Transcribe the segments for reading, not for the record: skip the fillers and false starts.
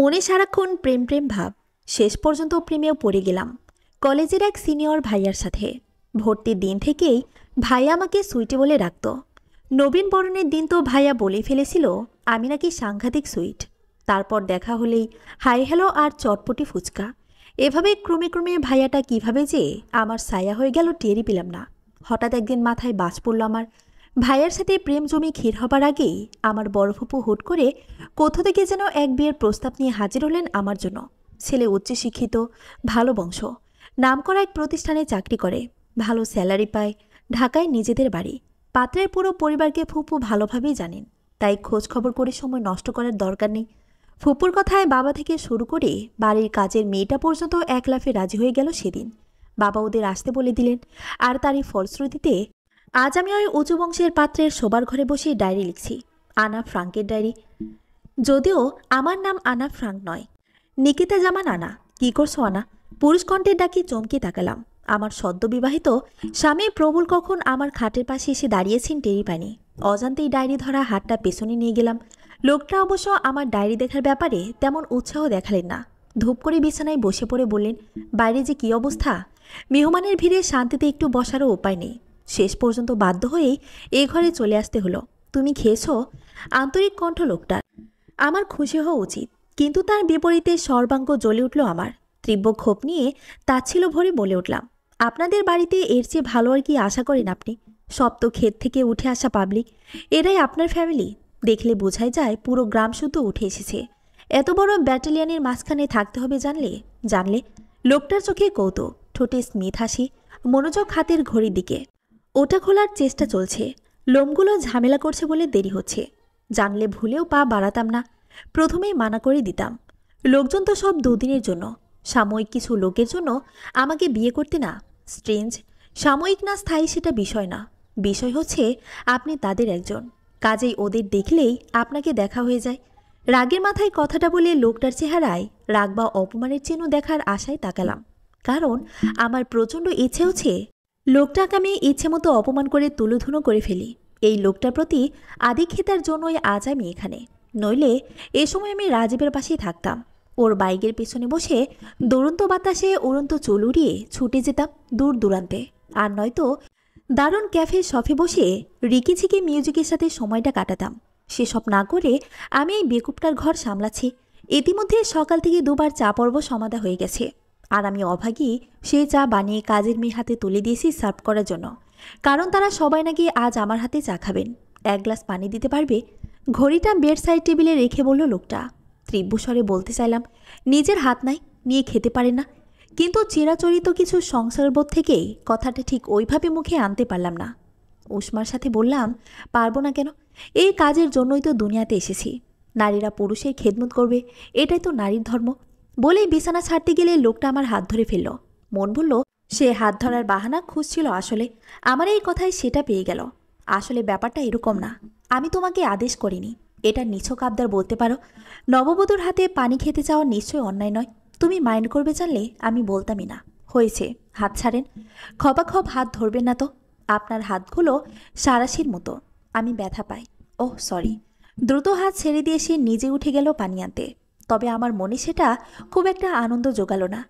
মনে সারাক্ষণ প্রেম প্রেম ভাব। শেষ পর্যন্ত প্রেমেও পড়ে গেলাম কলেজের এক সিনিয়র ভাইয়ার সাথে। ভর্তির দিন থেকেই ভাইয়া আমাকে সুইটি বলে ডাকত। নবীন বরণের দিন তো ভাইয়া বলে ফেলেছিল আমি নাকি সাংঘাতিক সুইট। তারপর দেখা হলেই হাই হ্যালো আর চটপটি ফুচকা। এভাবে ক্রমে ক্রমে ভাইয়াটা কিভাবে যে আমার ছায়া হয়ে গেল টেরই পেলাম না। হঠাৎ একদিন মাথায় বাজ পড়ল আমার। ভাইয়ার সাথে প্রেম জমি ক্ষীর হবার আগেই আমার বড় ফুপু হুট করে কোথা থেকে যেন এক বিয়ের প্রস্তাব নিয়ে হাজির হলেন আমার জন্য। ছেলে উচ্চশিক্ষিত, ভালো বংশ, নামকরা এক প্রতিষ্ঠানে চাকরি করে, ভালো স্যালারি পায়, ঢাকায় নিজেদের বাড়ি। পাত্রের পুরো পরিবারকে ফুপু ভালোভাবেই জানেন, তাই খোঁজ খবর করে সময় নষ্ট করার দরকার নেই। ফুপুর কথায় বাবা থেকে শুরু করে বাড়ির কাজের মেয়েটা পর্যন্ত এক লাফে রাজি হয়ে গেল সেদিন। বাবা ওদের আসতে বলে দিলেন, আর তারই ফলশ্রুতিতে আজ আমি ওই উঁচু বংশের পাত্রের শোবার ঘরে বসে ডায়েরি লিখছি। আনা ফ্রাঙ্কের ডায়েরি। যদিও আমার নাম আনা ফ্রাঙ্ক নয়, নিকিতা জামান আনা। কি করছো আনা? পুরুষ কণ্ঠের ডাকি চমকে তাকালাম। আমার সদ্য বিবাহিত স্বামী প্রবল কখন আমার খাটের পাশে এসে দাঁড়িয়েছেন টেরি পানি। অজান্তেই ডায়েরি ধরা হাতটা পেছনে নিয়ে গেলাম। লোকটা অবশ্য আমার ডায়েরি দেখার ব্যাপারে তেমন উৎসাহ দেখালেন না। ধূপ করে বিছানায় বসে পড়ে বললেন, বাইরে যে কী অবস্থা, মেহমানের ভিড়ে শান্তিতে একটু বসারও উপায় নেই। শেষ পর্যন্ত বাধ্য হয়েই এ ঘরে চলে আসতে হলো। তুমি খেয়েছো? আন্তরিক কণ্ঠ লোকটার। আমার খুশি হওয়া উচিত, কিন্তু তার বিপরীতে সর্বাঙ্গ জ্বলে উঠল আমার। তীব্র ক্ষোভ নিয়ে তাচ্ছিল্য ভরে বলে উঠলাম, আপনাদের বাড়িতে এর চেয়ে ভালো আর কি আশা করেন আপনি? সব তো ক্ষেত থেকে উঠে আসা পাবলিক, এরাই আপনার ফ্যামিলি। দেখলে বোঝাই যায় পুরো গ্রাম শুদ্ধ উঠে এসেছে। এত বড় ব্যাটালিয়নের মাঝখানে থাকতে হবে জানলে। লোকটার চোখে কৌতুক, ঠোঁটে স্মিত হাসি, মনোযোগ হাতের ঘড়ির দিকে। ওটা খোলার চেষ্টা চলছে, লোমগুলো ঝামেলা করছে বলে দেরি হচ্ছে। জানলে ভুলেও পা বাড়াতাম না, প্রথমেই মানা করে দিতাম। লোকজন তো সব দুদিনের জন্য, সাময়িক কিছু লোকের জন্য আমাকে বিয়ে করতে না। স্ট্রেঞ্জ, সাময়িক না স্থায়ী সেটা বিষয় না, বিষয় হচ্ছে আপনি তাদের একজন। কাজেই ওদের দেখলেই আপনাকে দেখা হয়ে যায়। রাগের মাথায় কথাটা বলে লোকটার চেহারায় রাগ বা অপমানের চিহ্ন দেখার আশায় তাকালাম, কারণ আমার প্রচণ্ড ইচ্ছে হচ্ছে লোকটাকে আমি ইচ্ছে মতো অপমান করে তুলোধুনো করে ফেলি। এই লোকটার প্রতি আধিক্ষেতার জন্যই আজ আমি এখানে, নইলে এ সময় আমি রাজীবের পাশেই থাকতাম। ওর বাইকের পেছনে বসে দুরন্ত বাতাসে উড়ন্ত চুল উড়িয়ে ছুটে যেতাম দূর দূরান্তে। আর নয়তো দারুণ ক্যাফে শফে বসে রিকিঝিকি মিউজিকের সাথে সময়টা কাটাতাম। সেসব না করে আমি এই বেকুবটার ঘর সামলাচ্ছি। ইতিমধ্যে সকাল থেকে দুবার চা পর্ব সমাধা হয়ে গেছে, আর আমি অভাগী সেই চা বানিয়ে কাজের মেয়ে হাতে তুলে দিয়েছি সার্ভ করার জন্য, কারণ তারা সবাই নাকি আজ আমার হাতে চা খাবেন। এক গ্লাস পানি দিতে পারবে? ঘড়িটা বেড সাইড টেবিলে রেখে বলল লোকটা। তীব্র স্বরে বলতে চাইলাম, নিজের হাত নাই, নিয়ে খেতে পারেন না? কিন্তু চিরাচরিত কিছু সংসারবোধ থেকেই কথাটা ঠিক ওইভাবে মুখে আনতে পারলাম না। উষ্মার সাথে বললাম, পারবো না কেন? এই কাজের জন্যই তো দুনিয়াতে এসেছি। নারীরা পুরুষের খেদমত করবে, এটাই তো নারীর ধর্ম। বলেই বিছানা ছাড়তে গেলে লোকটা আমার হাত ধরে ফেলল। মন বলল সে হাত ধরার বাহানা খুঁজছিল, আসলে আমার এই কথায় সেটা পেয়ে গেল। আসলে ব্যাপারটা এরকম না, আমি তোমাকে আদেশ করিনি, এটা নিছক আবদার বলতে পারো। নববধূর হাতে পানি খেতে চাওয়া নিশ্চয়ই অন্যায় নয়। তুমি মাইন্ড করবে জানলে আমি বলতামই না। হয়েছে, হাত ছাড়েন। খপাখপ হাত ধরবেন না তো। আপনার হাতগুলো সারাশির মতো, আমি ব্যথা পাই। Oh sorry. দ্রুত হাত ছেড়ে দিয়ে সে নিজে উঠে গেল পানি আনতে। তবে আমার মনে সেটা খুব একটা আনন্দ জোগালো না।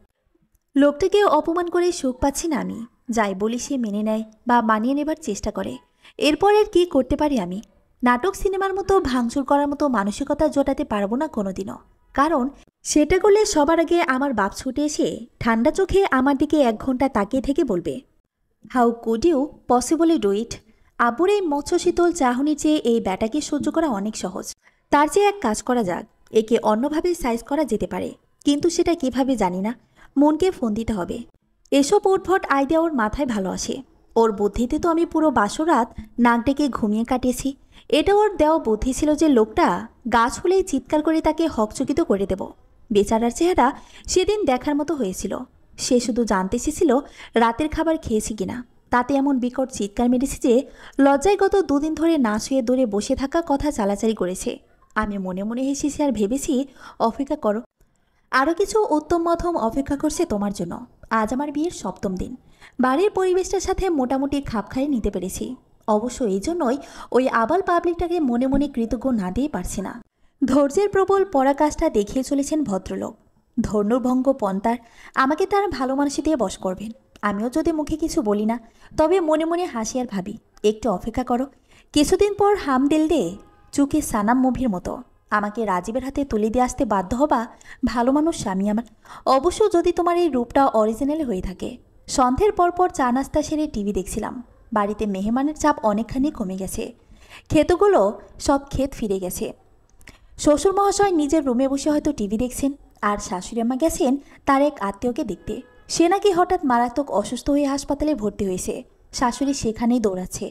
লোকটাকে অপমান করে সুখ পাচ্ছি না আমি। যাই বলি সে মেনে নেয় বা মানিয়ে নেবার চেষ্টা করে। এরপর আর কি করতে পারি আমি? নাটক সিনেমার মতো ভাঙচুর করার মতো মানসিকতা জোটাতে পারবো না কোনোদিনও, কারণ সেটা করলে সবার আগে আমার বাপ ছুটে এসে ঠান্ডা চোখে আমার দিকে 1 ঘন্টা তাকিয়ে থেকে বলবে, how could you possibly do it? আব্বুর এই মৎস্যশীতল চাহনির চেয়ে এই ব্যাটাকে সহ্য করা অনেক সহজ। তার চেয়ে এক কাজ করা যাক, একে অন্যভাবে সাইজ করা যেতে পারে, কিন্তু সেটা কিভাবে জানি না। মনকে ফোন দিতে হবে। এসব উদ্ভট আইডিয়া ওর মাথায় ভালো আসে। ওর বুদ্ধিতে তো আমি পুরো বাসরাত নাক ডেকে ঘুমিয়ে কাটিয়েছি। এটা ওর দেওয়া বুদ্ধি ছিল যে লোকটা গাছ হলেই চিৎকার করে তাকে হকচকিত করে দেব। বেচারার চেহারা সেদিন দেখার মতো হয়েছিল। সে শুধু জানতে চেয়েছিল রাতের খাবার খেয়েছি কিনা। তাতে এমন বিকট চিৎকার মেরেছে যে লজ্জায় গত 2 দিন ধরে না শুয়ে দূরে বসে থাকা কথা চালাচালি করেছে। আমি মনে মনে হেসেছি আর ভেবেছি, অপেক্ষা করো, আরও কিছু উত্তম মধ্যম অপেক্ষা করছে তোমার জন্য। আজ আমার বিয়ের 7ম দিন। বাড়ির পরিবেশটার সাথে মোটামুটি খাপ খাইয়ে নিতে পেরেছি। অবশ্য এই জন্যই ওই আবাল পাবলিকটাকে মনে মনে কৃতজ্ঞ না দিয়ে পারছি না। ধৈর্যের প্রবল পরাকাষ্ঠা দেখিয়ে চলেছেন ভদ্রলোক। ধর্মভঙ্গ পন্তার আমাকে তার ভালো মানুষই দিয়ে বশ করবেন। আমিও যদি মুখে কিছু বলি না, তবে মনে মনে হাসি আর ভাবি একটু অপেক্ষা করো, কিছুদিন পর হাম দিল দে চুকে সানাম মুভির মতো আমাকে রাজীবের হাতে তুলে দিয়ে আসতে বাধ্য হবা ভালো মানুষ স্বামী আমার। অবশ্য যদি তোমার এই রূপটা অরিজিনাল হয়ে থাকে। সন্ধ্যের পরপর চা নাস্তা সেরে টিভি দেখছিলাম। বাড়িতে মেহমানের চাপ অনেকখানি কমে গেছে। ক্ষেতগুলো সব ক্ষেত ফিরে গেছে। শ্বশুর মহাশয় নিজের রুমে বসে হয়তো টিভি দেখছেন, আর শাশুড়ি আম্মা গেছেন তার এক আত্মীয়কে দেখতে। সে নাকি হঠাৎ মারাত্মক অসুস্থ হয়ে হাসপাতালে ভর্তি হয়েছে। শাশুড়ি সেখানেই দৌড়াচ্ছে।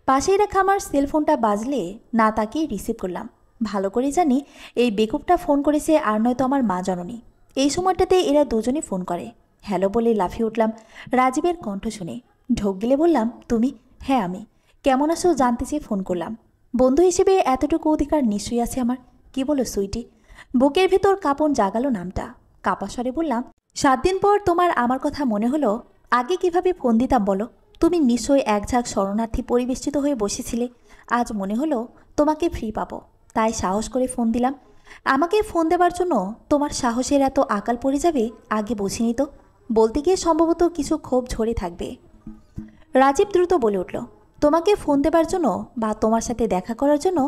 পাশেই রাখা আমার সেলফোনটা বাজলে না তাকেই রিসিভ করলাম। ভালো করে জানি এই বেকুবটা ফোন করেছে, আর নয়তো আমার মা জননী। এই সময়টাতে এরা দুজনই ফোন করে। হ্যালো বলে লাফিয়ে উঠলাম রাজীবের কণ্ঠ শুনে। ঢোক গিলে বললাম, তুমি? হ্যাঁ আমি। কেমন আছো জানতে চেয়ে ফোন করলাম। বন্ধু হিসেবে এতটুকু অধিকার নিশ্চয়ই আছে আমার। কি বলো সুইটি? বুকের ভেতর কাঁপন জাগালো নামটা। কাপা স্বরে বললাম, 7 দিন পর তোমার আমার কথা মনে হলো। আগে কিভাবে ফোন দিতাম বলো? তুমি নিশ্চয়ই একঝাঁক শরণার্থী পরিবেষ্টিত হয়ে বসেছিলে। আজ মনে হলো তোমাকে ফ্রি পাবো, তাই সাহস করে ফোন দিলাম। আমাকে ফোন দেবার জন্য তোমার সাহসের এত আকাল পড়ে যাবে আগে বুঝিনি তো। বলতে গিয়ে সম্ভবত কিছু ক্ষোভ ঝরে থাকবে। রাজীব দ্রুত বলে উঠল, তোমাকে ফোন দেবার জন্য বা তোমার সাথে দেখা করার জন্য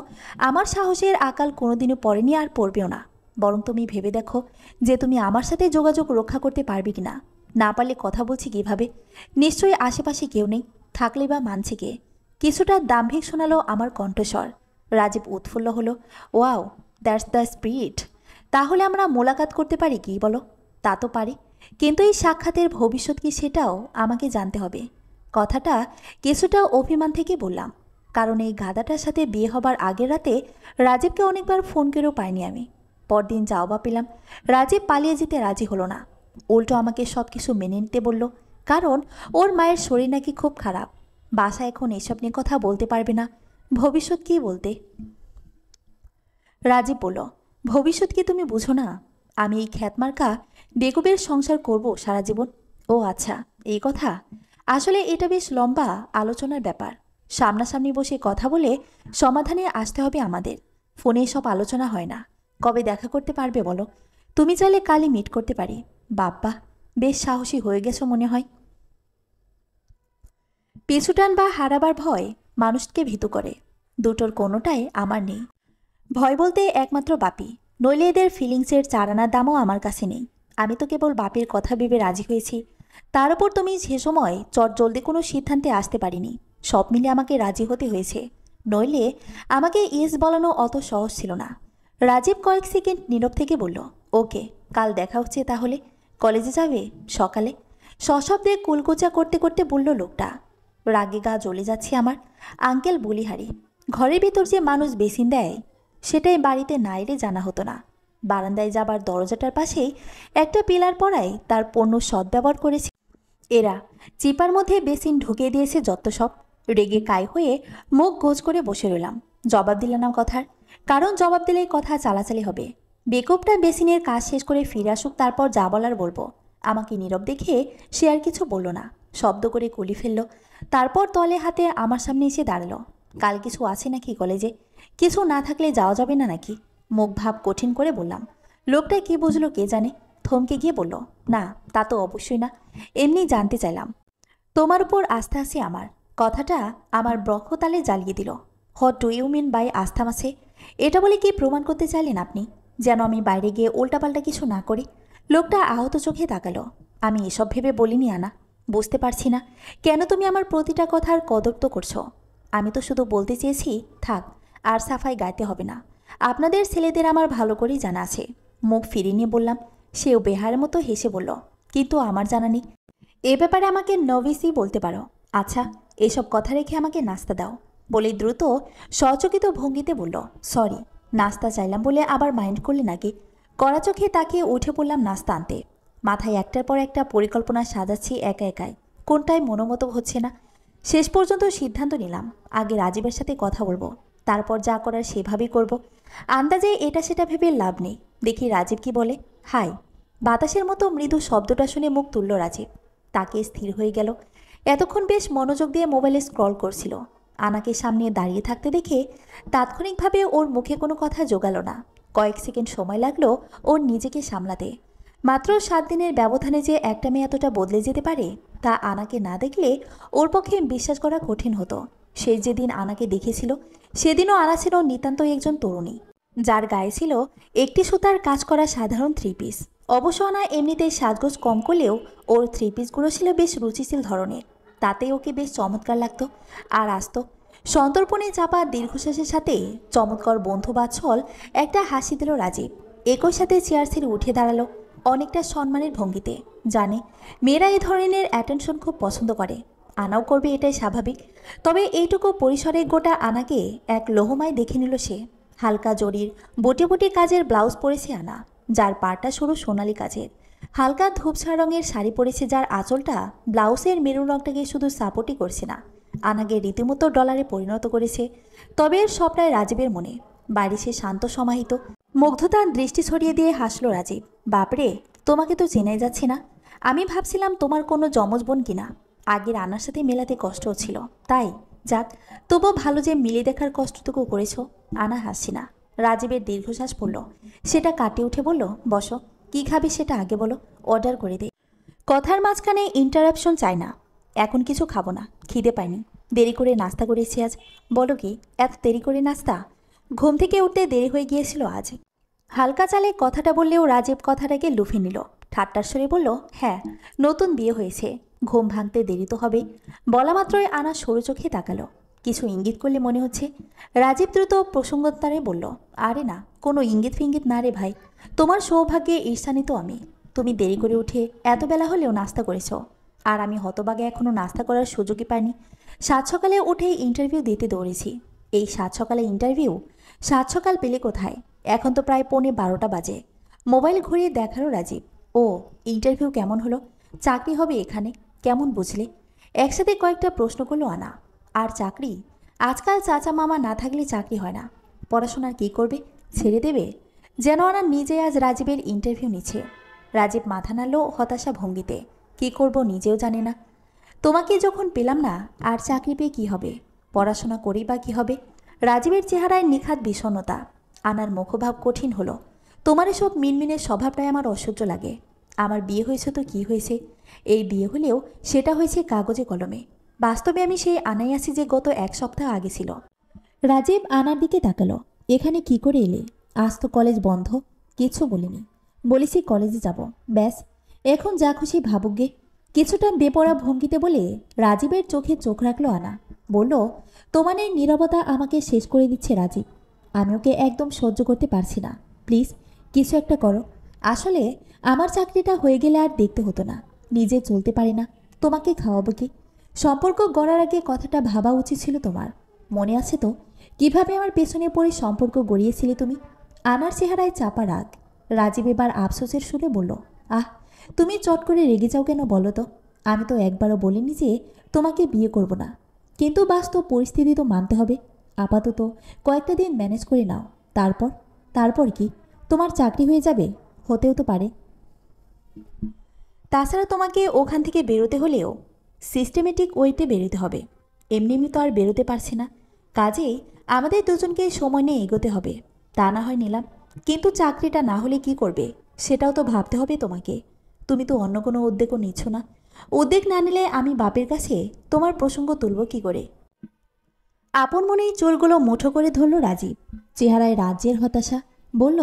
আমার সাহসের আকাল কোনোদিনও পড়েনি, আর পড়বেও না। বরং তুমি ভেবে দেখো যে তুমি আমার সাথে যোগাযোগ রক্ষা করতে পারবে কি না। না পারলে কথা বলছি কিভাবে? নিশ্চয়ই আশেপাশে কেউ নেই, থাকলে বা মানছে কে? কিছুটা দাম্ভিক শোনালো আমার কণ্ঠস্বর। রাজীব উৎফুল্ল হলো, ওয়াও, দ্যাটস দ্য স্পিরিট। তাহলে আমরা মোলাকাত করতে পারি কি বলো? তা তো পারি, কিন্তু এই সাক্ষাতের ভবিষ্যৎ কি সেটাও আমাকে জানতে হবে। কথাটা কিছুটা অভিমান থেকে বললাম, কারণ এই গাধাটার সাথে বিয়ে হবার আগের রাতে রাজীবকে অনেকবার ফোন করেও পাইনি আমি। পরদিন যাওয়া পেলাম, রাজীব পালিয়ে যেতে রাজি হলো না। উল্টো আমাকে সব কিছু মেনে নিতে বলল, কারণ ওর মায়ের শরীর নাকি খুব খারাপ। বাসায় এখন এসব নিয়ে কথা বলতে পারবে না। ভবিষ্যৎ কি বলতে? রাজীব বলল, ভবিষ্যৎ কি তুমি বুঝো না? আমি এই খ্যাতমার্কা বেকুবের সংসার করব সারা জীবন। ও আচ্ছা, এই কথা। আসলে এটা বেশ লম্বা আলোচনার ব্যাপার। সামনাসামনি বসে কথা বলে সমাধানে আসতে হবে আমাদের। ফোনে সব আলোচনা হয় না। কবে দেখা করতে পারবে বলো? তুমি চাইলে কালই মিট করতে পারি। বাপ্পা, বেশ সাহসী হয়ে গেছো মনে হয়। পিছুটান বা হারাবার ভয় মানুষকে ভীতু করে। দুটোর কোনোটাই আমার নেই। ভয় বলতে একমাত্র বাপি, নইলে এদের ফিলিংসের চারানার দামও আমার কাছে নেই। আমি তো কেবল বাপের কথা ভেবে রাজি হয়েছি। তার উপর তুমি সে সময় জলদি কোনো সিদ্ধান্তে আসতে পারিনি। সব মিলে আমাকে রাজি হতে হয়েছে, নইলে আমাকে ইয়েস বলানো অত সহজ ছিল না। রাজীব কয়েক সেকেন্ড নীরব থেকে বলল, ওকে, কাল দেখা হচ্ছে তাহলে। কলেজে যাবে সকালে? সশব্দে কুলকুচা করতে করতে বলল লোকটা। রাগে গা জ্বলে যাচ্ছে আমার। আঙ্কেল বলিহারি, ঘরের ভেতর যে মানুষ বেসিন দেয় সেটাই বাড়িতে না এলে জানা হতো না। বারান্দায় যাবার দরজাটার পাশেই একটা পিলার পড়ায় তার পণ্য সদ্ব্যবহার করেছে এরা। চিপার মধ্যে বেসিন ঢুকিয়ে দিয়েছে যত সব। রেগে কায় হয়ে মুখ গোজ করে বসে রইলাম। জবাব দিলাম না কথার, কারণ জবাব দিলেই কথা চালাচালি হবে। বেকুবটা বেসিনের কাজ শেষ করে ফিরে আসুক, তারপর যা বলার বলবো। আমাকে নীরব দেখে সে আর কিছু বলল না, শব্দ করে কুলি ফেললো। তারপর তলে হাতে আমার সামনে এসে দাঁড়ালো। কাল কিছু আছে নাকি কলেজে? কিছু না থাকলে যাওয়া যাবে না নাকি? মুখ ভাব কঠিন করে বললাম। লোকটা কি বুঝলো কে জানে, থমকে গিয়ে বলল, না তা তো অবশ্যই না, এমনি জানতে চাইলাম। তোমার উপর আস্থা আছে আমার। কথাটা আমার ব্রহ্মতালে জ্বালিয়ে দিল। What do you mean by আস্থা আছে? এটা বলে কি প্রমাণ করতে চাইলেন আপনি যেন আমি বাইরে গিয়ে উল্টাপাল্টা কিছু না করি? লোকটা আহত চোখে তাকালো। আমি এসব ভেবে বলিনি আনা। বুঝতে পারছি না কেন তুমি আমার প্রতিটা কথার কদর্ত করছো। আমি তো শুধু বলতে চেয়েছি, থাক, আর সাফাই গাইতে হবে না। আপনাদের ছেলেদের আমার ভালো করেই জানা আছে। মুখ ফিরিয়ে নিয়ে বললাম। সেও বেহারের মতো হেসে বলল, কিন্তু আমার জানা নেই। এ ব্যাপারে আমাকে নভিসই বলতে পারো। আচ্ছা, এসব কথা রেখে আমাকে নাস্তা দাও বলে দ্রুত সচকিত ভঙ্গিতে বলল, সরি, নাস্তা চাইলাম বলে আবার মাইন্ড করলে নাকি? কড়া চোখে তাকিয়ে উঠে পড়লাম নাস্তা আনতে। মাথায় একটার পর একটা পরিকল্পনা সাজাচ্ছি একা একাই, কোনটাই মনোমতো হচ্ছে না। শেষ পর্যন্ত সিদ্ধান্ত নিলাম, আগে রাজীবের সাথে কথা বলবো, তারপর যা করার সেভাবেই করব। আন্দাজে এটা সেটা ভেবে লাভ নেই। দেখি রাজীব কি বলে। হাই। বাতাসের মতো মৃদু শব্দটা শুনে মুখ তুলল রাজীব। তাকে স্থির হয়ে গেল। এতক্ষণ বেশ মনোযোগ দিয়ে মোবাইলে স্ক্রল করছিল। আনাকে সামনে দাঁড়িয়ে থাকতে দেখে তাৎক্ষণিকভাবে ওর মুখে কোনো কথা জোগালো না। কয়েক সেকেন্ড সময় লাগলো ওর নিজেকে সামলাতে। মাত্র 7 দিনের ব্যবধানে যে একটা মেয়ে এতটা বদলে যেতে পারে তা আনাকে না দেখলে ওর পক্ষে বিশ্বাস করা কঠিন হতো। সে যেদিন আনাকে দেখেছিল সেদিনও আনা ছিল নিতান্তই একজন তরুণী, যার গায়ে ছিল একটি সুতার কাজ করা সাধারণ 3 পিস। অবশ্য আনা এমনিতেই সাজগোজ কম করলেও ওর 3 পিসগুলো ছিল বেশ রুচিশীল ধরনের, তাতে ওকে বেশ চমৎকার লাগতো আর আসতো। সন্তর্পণে চাপা দীর্ঘশ্বাসের সাথে চমৎকার বন্ধু বাৎসল একটা হাসি দিল রাজীব। একই সাথে চেয়ার ছেড়ে উঠে দাঁড়ালো অনেকটা সম্মানের ভঙ্গিতে। জানে মেয়েরা এই ধরনের অ্যাটেনশন খুব পছন্দ করে, আনাও করবে, এটাই স্বাভাবিক। তবে এইটুকু পরিসরে গোটা আনাকে এক লোহমায় দেখে নিল সে। হালকা জরির বটি বটি কাজের ব্লাউজ পরেছে আনা, যার পাড়টা সরু সোনালি কাজের। হালকা ধূপছা রঙের শাড়ি পরেছে, যার আঁচলটা ব্লাউজের মেরুন রংটাকে শুধু সাপোর্টই করছে না, আনাকে রীতিমতো ডলারে পরিণত করেছে। তবে এর সবটাই রাজীবের মনে। বাড়ি সে শান্ত সমাহিত। মুগ্ধতার দৃষ্টি ছড়িয়ে দিয়ে হাসলো রাজীব। বাপরে, তোমাকে তো চেনাই যাচ্ছে না। আমি ভাবছিলাম তোমার কোনো যমজ বোন কিনা। আগের আনার সাথে মেলাতে কষ্ট ছিল, তাই যাক, তবুও ভালো যে মিলে দেখার কষ্টটুকু করেছো। আনা হাসছি না। রাজীবের দীর্ঘশ্বাস পড়ল। সেটা কাটিয়ে উঠে বলল, বসো, কি খাবে সেটা আগে বলো, অর্ডার করে দে। কথার মাঝখানে ইন্টারাপশন চাই না। এখন কিছু খাবো না, খিদে পাইনি। দেরি করে নাস্তা করেছি আজ। বলো কি, এত দেরি করে নাস্তা? ঘুম থেকে উঠতে দেরি হয়ে গিয়েছিল আজ। হালকা চালে কথাটা বললেও রাজীব কথাটাকে লুফে নিল। ঠাট্টার স্বরে বলল, হ্যাঁ, নতুন বিয়ে হয়েছে, ঘুম ভাঙতে দেরি তো হবে। বলা মাত্রই আনা সরু চোখে তাকালো। কিছু ইঙ্গিত করলে মনে হচ্ছে। রাজীব দ্রুত প্রসঙ্গোত্তরে বলল, আরে না, কোনো ইঙ্গিত ফিঙ্গিত না রে ভাই। তোমার সৌভাগ্যে ঈর্ষান্বিত আমি। তুমি দেরি করে উঠে এত বেলা হলেও নাস্তা করেছ, আর আমি হতবাগে এখনও নাস্তা করার সুযোগই পাইনি। 7 সকালে উঠে ইন্টারভিউ দিতে দৌড়েছি। এই 7 সকালে ইন্টারভিউ? 7 সকাল পেলে কোথায়? এখন তো প্রায় 11:15 বাজে। মোবাইল ঘুরিয়ে দেখালো রাজীব। ও, ইন্টারভিউ কেমন হলো? চাকরি হবে এখানে, কেমন বুঝলে? একসাথে কয়েকটা প্রশ্ন করলো আনা। আর চাকরি? আজকাল চাচা মামা না থাকলে চাকরি হয় না। পড়াশোনার কি করবে? ছেড়ে দেবে? যেন আনা নিজে আজ রাজীবের ইন্টারভিউ নিচ্ছে। রাজীব মাথা নাড়ল হতাশা ভঙ্গিতে। কি করব নিজেও জানে না। তোমাকে যখন পেলাম না, আর চাকরি পেয়ে কী হবে? পড়াশোনা করেই বা কী হবে? রাজীবের চেহারায় নিখাত বিষণ্ণতা। আনার মুখভাব কঠিন হলো। তোমার এসব মিনমিনের স্বভাবটাই আমার অসহ্য লাগে। আমার বিয়ে হয়েছে তো কি হয়েছে? এই বিয়ে হলেও সেটা হয়েছে কাগজে কলমে। বাস্তবে আমি সেই আনাই আছি যে গত 1 সপ্তাহ আগে ছিল। রাজীব আনার দিকে তাকালো। এখানে কি করে এলে? আজ তো কলেজ বন্ধ। কিছু বলিনি, বলেছি কলেজে যাব, ব্যাস। এখন যা খুশি ভাবুক গে। কিছুটা বেপরা ভঙ্গিতে বলে রাজীবের চোখে চোখ রাখলো আনা। বলল, তোমার এই নীরবতা আমাকে শেষ করে দিচ্ছে রাজীব। আমি ওকে একদম সহ্য করতে পারছি না। প্লিজ কিছু একটা করো। আসলে আমার চাকরিটা হয়ে গেলে আর দেখতে হতো না। নিজে চলতে পারি না, তোমাকে খাওয়াবো কি? সম্পর্ক গড়ার আগে কথাটা ভাবা উচিত ছিল তোমার। মনে আছে তো কিভাবে আমার পেছনে পড়ে সম্পর্ক গড়িয়েছিলে তুমি? আনার চেহারায় চাপা রাগ। রাজীব এবার আফসোসের সুরে বলল, আহ, তুমি চট করে রেগে যাও কেন বলো তো? আমি তো একবারও বলিনি যে তোমাকে বিয়ে করব না। কিন্তু বাস্তব পরিস্থিতি তো মানতে হবে। আপাতত কয়েকটা দিন ম্যানেজ করে নাও। তারপর? তারপর কি? তোমার চাকরি হয়ে যাবে? হতেও তো পারে। তাছাড়া তোমাকে ওখান থেকে বেরোতে হলেও সিস্টেমেটিক ওয়েতে বেরোতে হবে। এমনি এমনি তো আর বেরোতে পারছি না। কাজেই আমাদের দুজনকে সময় নিয়ে এগোতে হবে। তা না হয় নিলাম, কিন্তু চাকরিটা না হলে কি করবে সেটাও তো ভাবতে হবে তোমাকে। তুমি তো অন্য কোনো উদ্যোগও নিচ্ছ না। উদ্যোগ না নিলে আমি বাপের কাছে তোমার প্রসঙ্গ তুলব কি করে? আপন মনেই চুলগুলো মুঠো করে ধরল রাজীব। চেহারায় রাজ্যের হতাশা। বলল,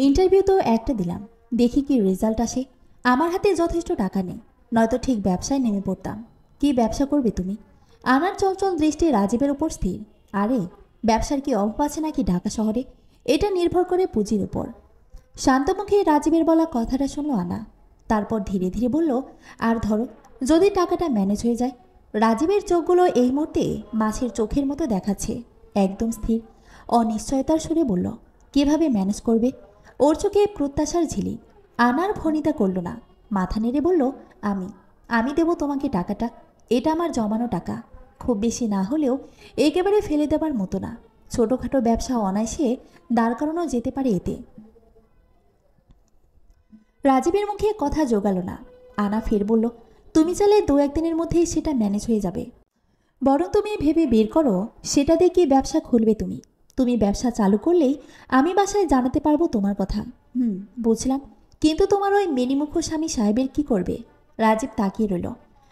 ইন্টারভিউ তো একটা দিলাম, দেখি কি রেজাল্ট আসে। আমার হাতে যথেষ্ট টাকা নেই, নয়তো ঠিক ব্যবসায় নেমে পড়তাম। কি ব্যবসা করবে তুমি? আনার চঞ্চল দৃষ্টি রাজীবের উপর স্থির। আরে, ব্যবসার কি অভাব আছে নাকি ঢাকা শহরে? এটা নির্ভর করে পুঁজির উপর। শান্তমুখে রাজীবের বলা কথাটা শুনল আনা। তারপর ধীরে ধীরে বলল, আর ধরো যদি টাকাটা ম্যানেজ হয়ে যায়। রাজীবের চোখগুলো এই মুহূর্তে মাছের চোখের মতো দেখাচ্ছে, একদম স্থির। অনিশ্চয়তার সুরে বলল, কিভাবে ম্যানেজ করবে? ওর চোখে প্রত্যাশার ঝিলিক। আনার ভনিতা করল না, মাথা নেড়ে বলল, আমি আমি দেব তোমাকে টাকাটা। এটা আমার জমানো টাকা, খুব বেশি না হলেও একেবারে ফেলে দেবার মতো না। ছোটোখাটো ব্যবসা অনায়াসে দাঁড় করানো যেতে পারে এতে। রাজীবের মুখে কথা জোগালো না। আনা ফের বলল, তুমি চাইলে 2-1 দিনের মধ্যেই সেটা ম্যানেজ হয়ে যাবে। বরং তুমি ভেবে বের করো সেটা দিয়ে কি ব্যবসা খুলবে তুমি। তুমি ব্যবসা চালু করলেই আমি বাসায় জানাতে পারবো তোমার কথা। বুঝলাম, কিন্তু তোমার ওই মেনিমুখ স্বামী সাহেবের কি করবে? রাজীব তাকিয়ে রইল।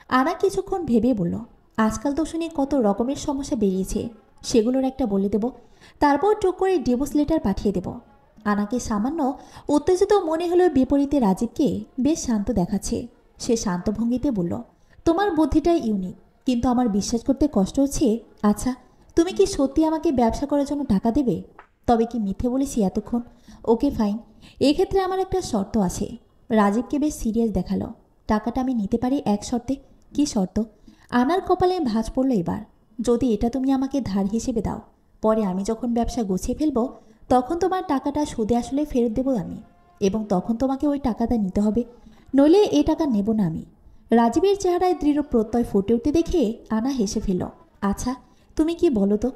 আনা কিছুক্ষণ ভেবে বলল, আজকাল তো শুনি কত রকমের সমস্যা বেরিয়েছে, সেগুলোর একটা বলে দেব, তারপর টুক করে ডিভোর্স লেটার পাঠিয়ে দেব। আনাকে সামান্য উত্তেজিত মনে হলেও বিপরীতে রাজীবকে বেশ শান্ত দেখাচ্ছে। সে শান্ত ভঙ্গিতে বলল, তোমার বুদ্ধিটাই ইউনিক, কিন্তু আমার বিশ্বাস করতে কষ্ট হচ্ছে। আচ্ছা, তুমি কি সত্যি আমাকে ব্যবসা করার জন্য টাকা দেবে? তবে কি মিথ্যে বলেছি এতক্ষণ? ওকে ফাইন, এক্ষেত্রে আমার একটা শর্ত আছে। রাজীবকে বেশ সিরিয়াস দেখালো। টাকাটা আমি নিতে পারি এক শর্তে। কি শর্ত? আনার কপালে ভাঁজ পড়ল এবার। যদি এটা তুমি আমাকে ধার হিসেবে দাও, পরে আমি যখন ব্যবসা গুছিয়ে ফেলবো তখন তোমার টাকাটা সুদে আসলে ফেরত দেবো আমি, এবং তখন তোমাকে ওই টাকাটা নিতে হবে, নইলে এই টাকা নেব না আমি। রাজীবের চেহারায় দৃঢ় প্রত্যয় ফুটে উঠতে দেখে আনা হেসে ফেলল। আচ্ছা, তুমি কি বলো তো,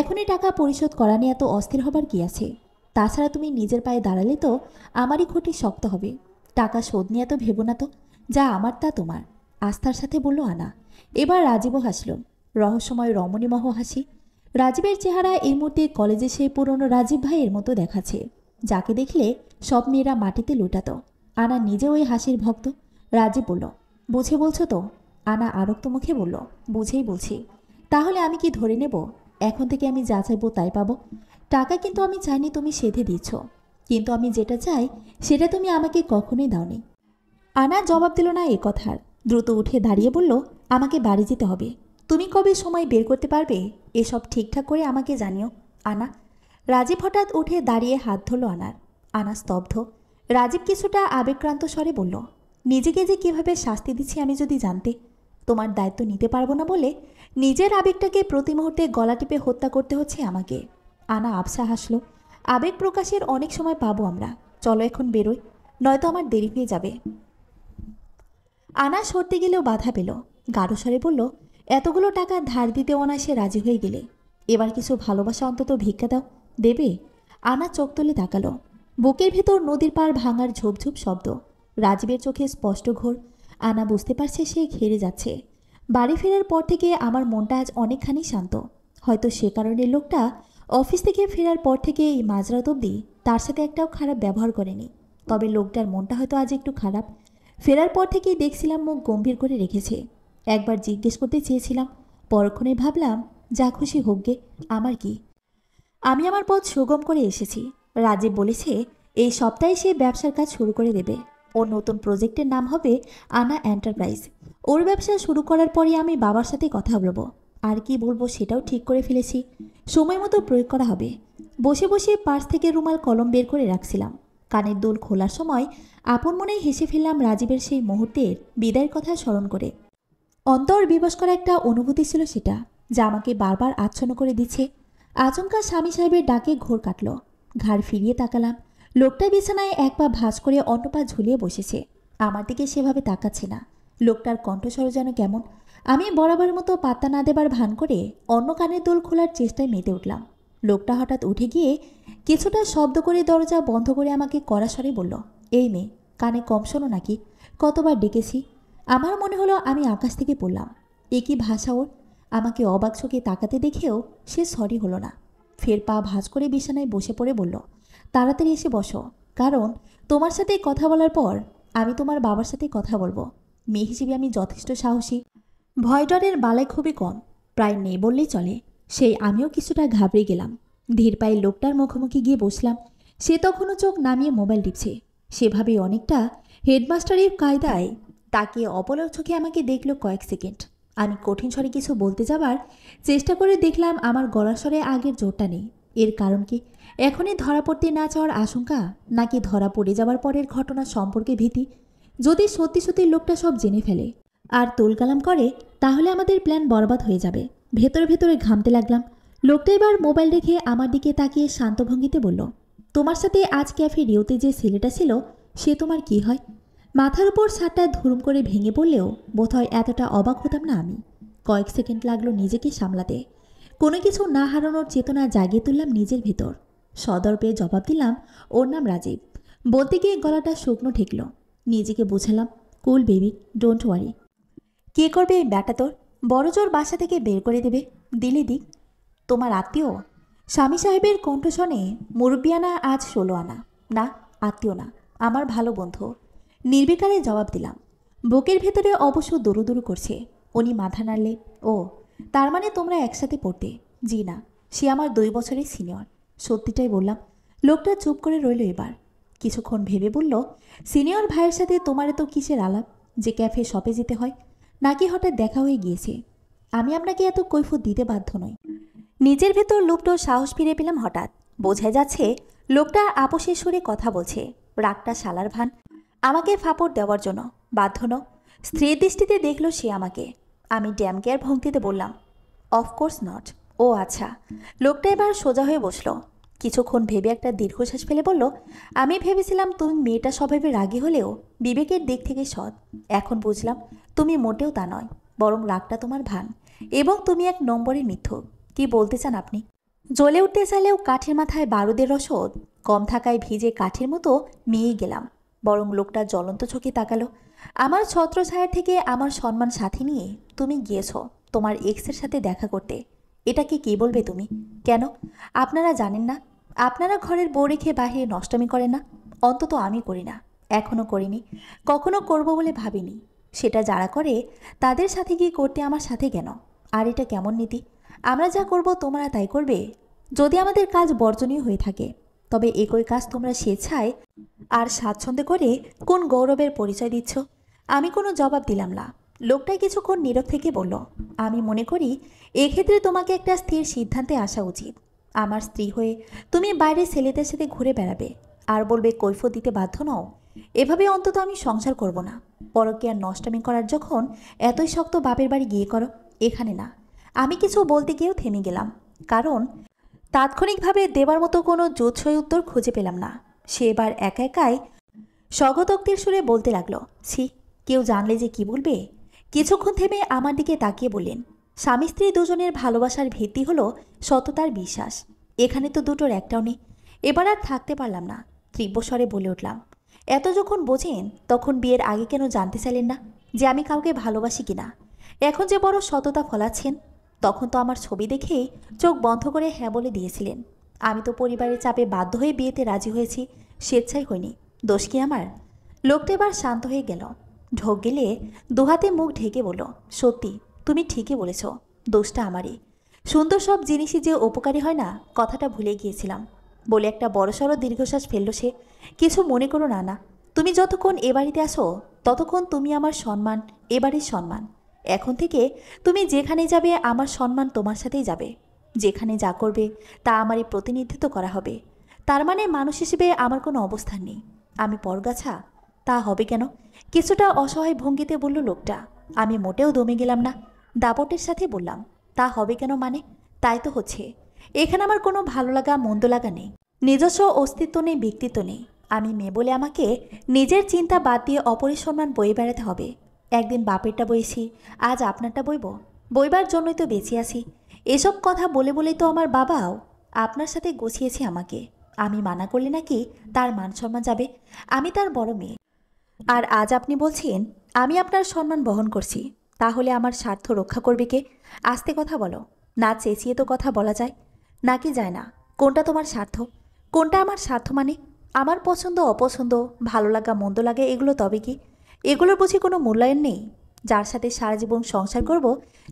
এখনই টাকা পরিশোধ করা নিয়ে এত অস্থির হবার কি আছে? তাছাড়া তুমি নিজের পায়ে দাঁড়ালে তো আমারই খুঁটি শক্ত হবে। টাকা শোধ নিয়ে এত ভেবো না তো, যা আমার তা তোমার, আস্থার সাথে বলল আনা। এবার রাজীবও হাসল, রহস্যময় রমণীমহ হাসি। রাজীবের চেহারা এই মুহূর্তে কলেজে সেই পুরনো রাজীব ভাইয়ের মতো দেখাচ্ছে, যাকে দেখলে সব মেয়েরা মাটিতে লুটাতো। আনা নিজে ওই হাসির ভক্ত। রাজীব বলল, বুঝে বলছো তো? আনা আরক্ত মুখে বলল, বুঝেই বলছি। তাহলে আমি কি ধরে নেব এখন থেকে আমি যা চাইবো তাই পাবো? টাকা কিন্তু আমি চাইনি তুমি সেধে দিচ্ছ, কিন্তু আমি যেটা চাই সেটা তুমি আমাকে কখনোই দাওনি। আনা জবাব দিল না এ কথার। দ্রুত উঠে দাঁড়িয়ে বলল, আমাকে বাড়ি যেতে হবে। তুমি কবে সময় বের করতে পারবে এসব ঠিকঠাক করে আমাকে জানিও, আনা। রাজীব হঠাৎ উঠে দাঁড়িয়ে হাত ধরল আনার। আনা স্তব্ধ। রাজীব কিছুটা আবেগক্রান্ত স্বরে বলল, নিজেকে যে কীভাবে শাস্তি দিচ্ছি আমি যদি জানতে। তোমার দায়িত্ব নিতে পারবো না বলে নিজের আবেগটাকে প্রতি মুহূর্তে গলা টিপে হত্যা করতে হচ্ছে আমাকে। আনা আবসা হাসল। আবেগ প্রকাশের অনেক সময় পাবো আমরা, চলো এখন বেরোই, নয়তো আমার দেরি হয়ে যাবে। আনা সরতে গেলেও বাধা পেল। গাঢ় স্বরে বলল, এতগুলো টাকা ধার দিতে অনায়াসে রাজি হয়ে গেলে এবার কিছু ভালোবাসা অন্তত ভিক্ষা দাও, দেবে? আনা চোখ তুলে তাকালো। বুকের ভেতর নদীর পাড় ভাঙার ঝোপঝোপ শব্দ। রাজীবের চোখে স্পষ্ট ঘোর। আনা বুঝতে পারছে সে ঘেরে যাচ্ছে। বাড়ি ফেরার পর থেকে আমার মনটা আজ অনেকখানি শান্ত। হয়তো সে কারণে লোকটা অফিস থেকে ফেরার পর থেকে এই মাঝরাত অবধি তার সাথে একটাও খারাপ ব্যবহার করেনি। তবে লোকটার মনটা হয়তো আজ একটু খারাপ। ফেরার পর থেকেই দেখছিলাম মুখ গম্ভীর করে রেখেছে। একবার জিজ্ঞেস করতে চেয়েছিলাম, পরক্ষণে ভাবলাম যা খুশি হোক গে, আমার কি। আমি আমার পথ সুগম করে এসেছি। রাজীব বলেছে এই সপ্তাহে সে ব্যবসার কাজ শুরু করে দেবে। ওর নতুন প্রজেক্টের নাম হবে আনা এন্টারপ্রাইজ। ওর ব্যবসা শুরু করার পরই আমি বাবার সাথে কথা বলবো। আর কি বলবো সেটাও ঠিক করে ফেলেছি, সময় মতো প্রয়োগ করা হবে। বসে বসে পার্স থেকে রুমাল কলম বের করে রাখছিলাম। কানের দুল খোলার সময় আপন মনেই হেসে ফেললাম রাজীবের সেই মুহূর্তের বিদায়ের কথা স্মরণ করে। অন্তর বিবশ করা একটা অনুভূতি ছিল সেটা, যা আমাকে বারবার আচ্ছন্ন করে দিচ্ছে। আচমকা স্বামী সাহেবের ডাকে ঘোর কাটল। ঘাড় ফিরিয়ে তাকালাম। লোকটা বিছানায় এক পা ভাঁজ করে অন্য পা ঝুলিয়ে বসেছে। আমার দিকে সেভাবে তাকাচ্ছে না। লোকটার কণ্ঠস্বর যেন কেমন। আমি বরাবর মতো পাত্তা না দেবার ভান করে অন্য কানের দোল খোলার চেষ্টায় মেতে উঠলাম। লোকটা হঠাৎ উঠে গিয়ে কিছুটা শব্দ করে দরজা বন্ধ করে আমাকে কড়া স্বরে বলল, এই মেয়ে, কানে কম শোনো নাকি? কতবার ডেকেছি। আমার মনে হলো আমি আকাশ থেকে পড়লাম। এ কি ভাষা ওর! আমাকে অবাক চোখে তাকাতে দেখেও সে সরি হলো না। ফের পা ভাঁজ করে বিছানায় বসে পড়ে বলল, তাড়াতাড়ি এসে বসো, কারণ তোমার সাথে কথা বলার পর আমি তোমার বাবার সাথে কথা বলবো। মেয়ে হিসেবে আমি যথেষ্ট সাহসী। ভয় ডরের বালাই খুবই কম, প্রায় নেই বললেই চলে। সেই আমিও কিছুটা ঘাবড়ে গেলাম। ধীর পায়ে লোকটার মুখোমুখি গিয়ে বসলাম। সে তখনও চোখ নামিয়ে মোবাইল টিপছে। সেভাবেই অনেকটা হেডমাস্টারের কায়দায় তাকিয়ে অপলক চোখে আমাকে দেখল কয়েক সেকেন্ড। আমি কঠিন স্বরে কিছু বলতে যাবার চেষ্টা করে দেখলাম আমার গলার স্বরে আগের জোরটা নেই। এর কারণ কি? এখনই ধরা পড়তে না চাওয়ার আশঙ্কা, নাকি ধরা পড়ে যাবার পরের ঘটনা সম্পর্কে ভীতি? যদি সত্যি সত্যি লোকটা সব জেনে ফেলে আর তোলকালাম করে, তাহলে আমাদের প্ল্যান বরবাদ হয়ে যাবে। ভেতরে ভেতরে ঘামতে লাগলাম। লোকটা এবার মোবাইল রেখে আমার দিকে তাকিয়ে শান্ত ভঙ্গিতে বলল, তোমার সাথে আজ ক্যাফে রিওতে যে ছেলেটা ছিল সে তোমার কি হয়? মাথার উপর ছাদটা ধুরুম করে ভেঙে পড়লেও বোধহয় এতটা অবাক হতাম না আমি। কয়েক সেকেন্ড লাগলো নিজেকে সামলাতে। কোনো কিছু না হারানোর চেতনা জাগিয়ে তুললাম নিজের ভেতর। সদর্পে জবাব দিলাম, ওর নাম রাজীব। বলতে গিয়ে গলাটা শুকনো ঠেকল। নিজেকে বুঝালাম, কুল বেবি, ডোন্ট ওয়ারি। কে করবে এই ব্যাটা তোর? বড় জোর বাসা থেকে বের করে দেবে, দিলে দিক। তোমার আত্মীয়? স্বামী সাহেবের কণ্ঠ শুনে মুরব্বিয়ানা আজ 16 আনা না, আত্মীয় না, আমার ভালো বন্ধু। নির্বিকারে জবাব দিলাম। বুকের ভেতরে অবশ্য দুরু দুরু করছে। উনি মাথা নাড়লে, ও তার মানে তোমরা একসাথে পড়তে? জি না, সে আমার 2 বছরের সিনিয়র। সত্যিটাই বললাম। লোকটা চুপ করে রইল। এবার কিছুক্ষণ ভেবে বলল, সিনিয়র ভাইয়ের সাথে তোমার তো কিসের আলাপ যে ক্যাফে শপে যেতে হয়? নাকি হঠাৎ দেখা হয়ে গিয়েছে? আমি আপনাকে এত কৈফিয়ত দিতে বাধ্য নই। নিজের ভেতর লুপ্ত সাহস ফিরে পেলাম হঠাৎ। বোঝা যাচ্ছে লোকটা আপোষের সুরে কথা বলছে। রাগটা শালার ভান। আমাকে ফাপড় দেওয়ার জন্য বাধ্য ন। স্ত্রীর দৃষ্টিতে দেখল সে আমাকে। আমি ড্যাম কেয়ার ভঙ্গিতে বললাম, অফকোর্স নট। ও আচ্ছা। লোকটা এবার সোজা হয়ে বসলো। কিছুক্ষণ ভেবে একটা দীর্ঘশ্বাস ফেলে বলল, আমি ভেবেছিলাম তুমি মেয়েটা স্বভাবে রাগী হলেও বিবেকের দিক থেকে সৎ। এখন বুঝলাম তুমি মোটেও তা নয়, বরং রাগটা তোমার ভান, এবং তুমি 1 নম্বরের মিথ্যুক। কি বলতে চান আপনি? জ্বলে উঠতে চাইলেও কাঠের মাথায় বারুদের রসদ কম থাকায় ভিজে কাঠের মতো মেয়েই গেলাম। বরং লোকটা জ্বলন্ত চোখে তাকালো। আমার ছত্রছায়া থেকে আমার সম্মান সাথে নিয়ে তুমি গিয়েছ তোমার এক্সের সাথে দেখা করতে। এটাকে কি বলবে তুমি? কেন আপনারা জানেন না? আপনারা ঘরের বউ রেখে বাহিরে নষ্টামি করেন না? অন্তত আমি করি না, এখনও করিনি, কখনো করব বলে ভাবিনি। সেটা যারা করে তাদের সাথে গিয়ে করতে আমার সাথে কেন? আর এটা কেমন নীতি? আমরা যা করব তোমরা তাই করবে? যদি আমাদের কাজ বর্জনীয় হয়ে থাকে, তবে একই কাজ তোমরা স্বেচ্ছায় আর স্বাচ্ছন্দ্যে করে কোন গৌরবের পরিচয় দিচ্ছ? আমি কোনো জবাব দিলাম না। লোকটা কিছুক্ষণ নীরব থেকে বলল, আমি মনে করি এক্ষেত্রে তোমাকে একটা স্থির সিদ্ধান্তে আসা উচিত। আমার স্ত্রী হয়ে তুমি বাইরে ছেলেদের সাথে ঘুরে বেড়াবে আর বলবে কৈফিয়ত দিতে বাধ্য নও? এভাবে অন্তত আমি সংসার করব না। পরকীয়া নষ্টামি করার যখন এতই শক্ত বাপের বাড়ি গিয়ে করো, এখানে না। আমি কিছু বলতে গিয়েও থেমে গেলাম, কারণ তাৎক্ষণিকভাবে দেবার মতো কোনো জোৎসই উত্তর খুঁজে পেলাম না। সে এবার একা একাই স্বগতোক্তির সুরে বলতে লাগলো, ছি, কেউ জানলে যে কি বলবে? কিছুক্ষণ থেমে আমার দিকে তাকিয়ে বললেন, স্বামী স্ত্রী দুজনের ভালোবাসার ভিত্তি হলো সততার বিশ্বাস। এখানে তো দুটোর একটাও নেই। এবার আর থাকতে পারলাম না। তীব্র স্বরে বলে উঠলাম, এত যখন বোঝেন তখন বিয়ের আগে কেন জানতে চাইলেন না যে আমি কাউকে ভালোবাসি কিনা? এখন যে বড় সততা ফলাচ্ছেন, তখন তো আমার ছবি দেখেই চোখ বন্ধ করে হ্যাঁ বলে দিয়েছিলেন। আমি তো পরিবারের চাপে বাধ্য হয়ে বিয়েতে রাজি হয়েছি, স্বেচ্ছাই হয়নি। দোষ কি আমার? লোকটা এবার শান্ত হয়ে গেল। ঢোক গেলে দুহাতে মুখ ঢেকে বলল, সত্যি তুমি ঠিকই বলেছ, দোষটা আমারই। সুন্দর সব জিনিসই যে উপকারী হয় না, কথাটা ভুলে গিয়েছিলাম বলে একটা বড়সড় দীর্ঘশ্বাস ফেলল সে। কিছু মনে করো না। না, তুমি যতক্ষণ এ বাড়িতে আসো ততক্ষণ তুমি আমার সম্মান, এ বাড়ির সম্মান। এখন থেকে তুমি যেখানে যাবে আমার সম্মান তোমার সাথেই যাবে। যেখানে যা করবে তা আমারই প্রতিনিধিত্ব করা হবে। তার মানে মানুষ হিসেবে আমার কোনো অবস্থান নেই। আমি পরগাছা? তা হবে কেন? কিছুটা অসহায় ভঙ্গিতে বলল লোকটা। আমি মোটেও দমে গেলাম না। দাপটের সাথে বললাম, তা হবে কেন মানে? তাই তো হচ্ছে। এখানে আমার কোনো ভালো লাগা মন্দ লাগা নেই, নিজস্ব অস্তিত্ব নেই, ব্যক্তিত্ব নেই। আমি মেয়ে বলে আমাকে নিজের চিন্তা বাদ দিয়ে অপরের সম্মান বয়ে বেড়াতে হবে। একদিন বাপেরটা বইছি, আজ আপনারটা বইব। বইবার জন্যই তো বেঁচে আছি। এসব কথা বলে বলেই তো আমার বাবাও আপনার সাথে গুছিয়েছে আমাকে। আমি মানা করলে নাকি তার মান সম্মান যাবে? আমি তার বড় মেয়ে। আর আজ আপনি বলছেন আমি আপনার সম্মান বহন করছি। তাহলে আমার স্বার্থ রক্ষা করবে কে? আস্তে কথা বলো না, চেঁচিয়ে তো কথা বলা যায় নাকি যায় না? কোনটা তোমার স্বার্থ, কোনটা আমার স্বার্থ? মানে আমার পছন্দ অপছন্দ, ভালো লাগা মন্দ লাগে, এগুলো তবে কি? এগুলোর বুঝি কোনো মূল্যায়ন নেই? যার সাথে সারা জীবন সংসার করব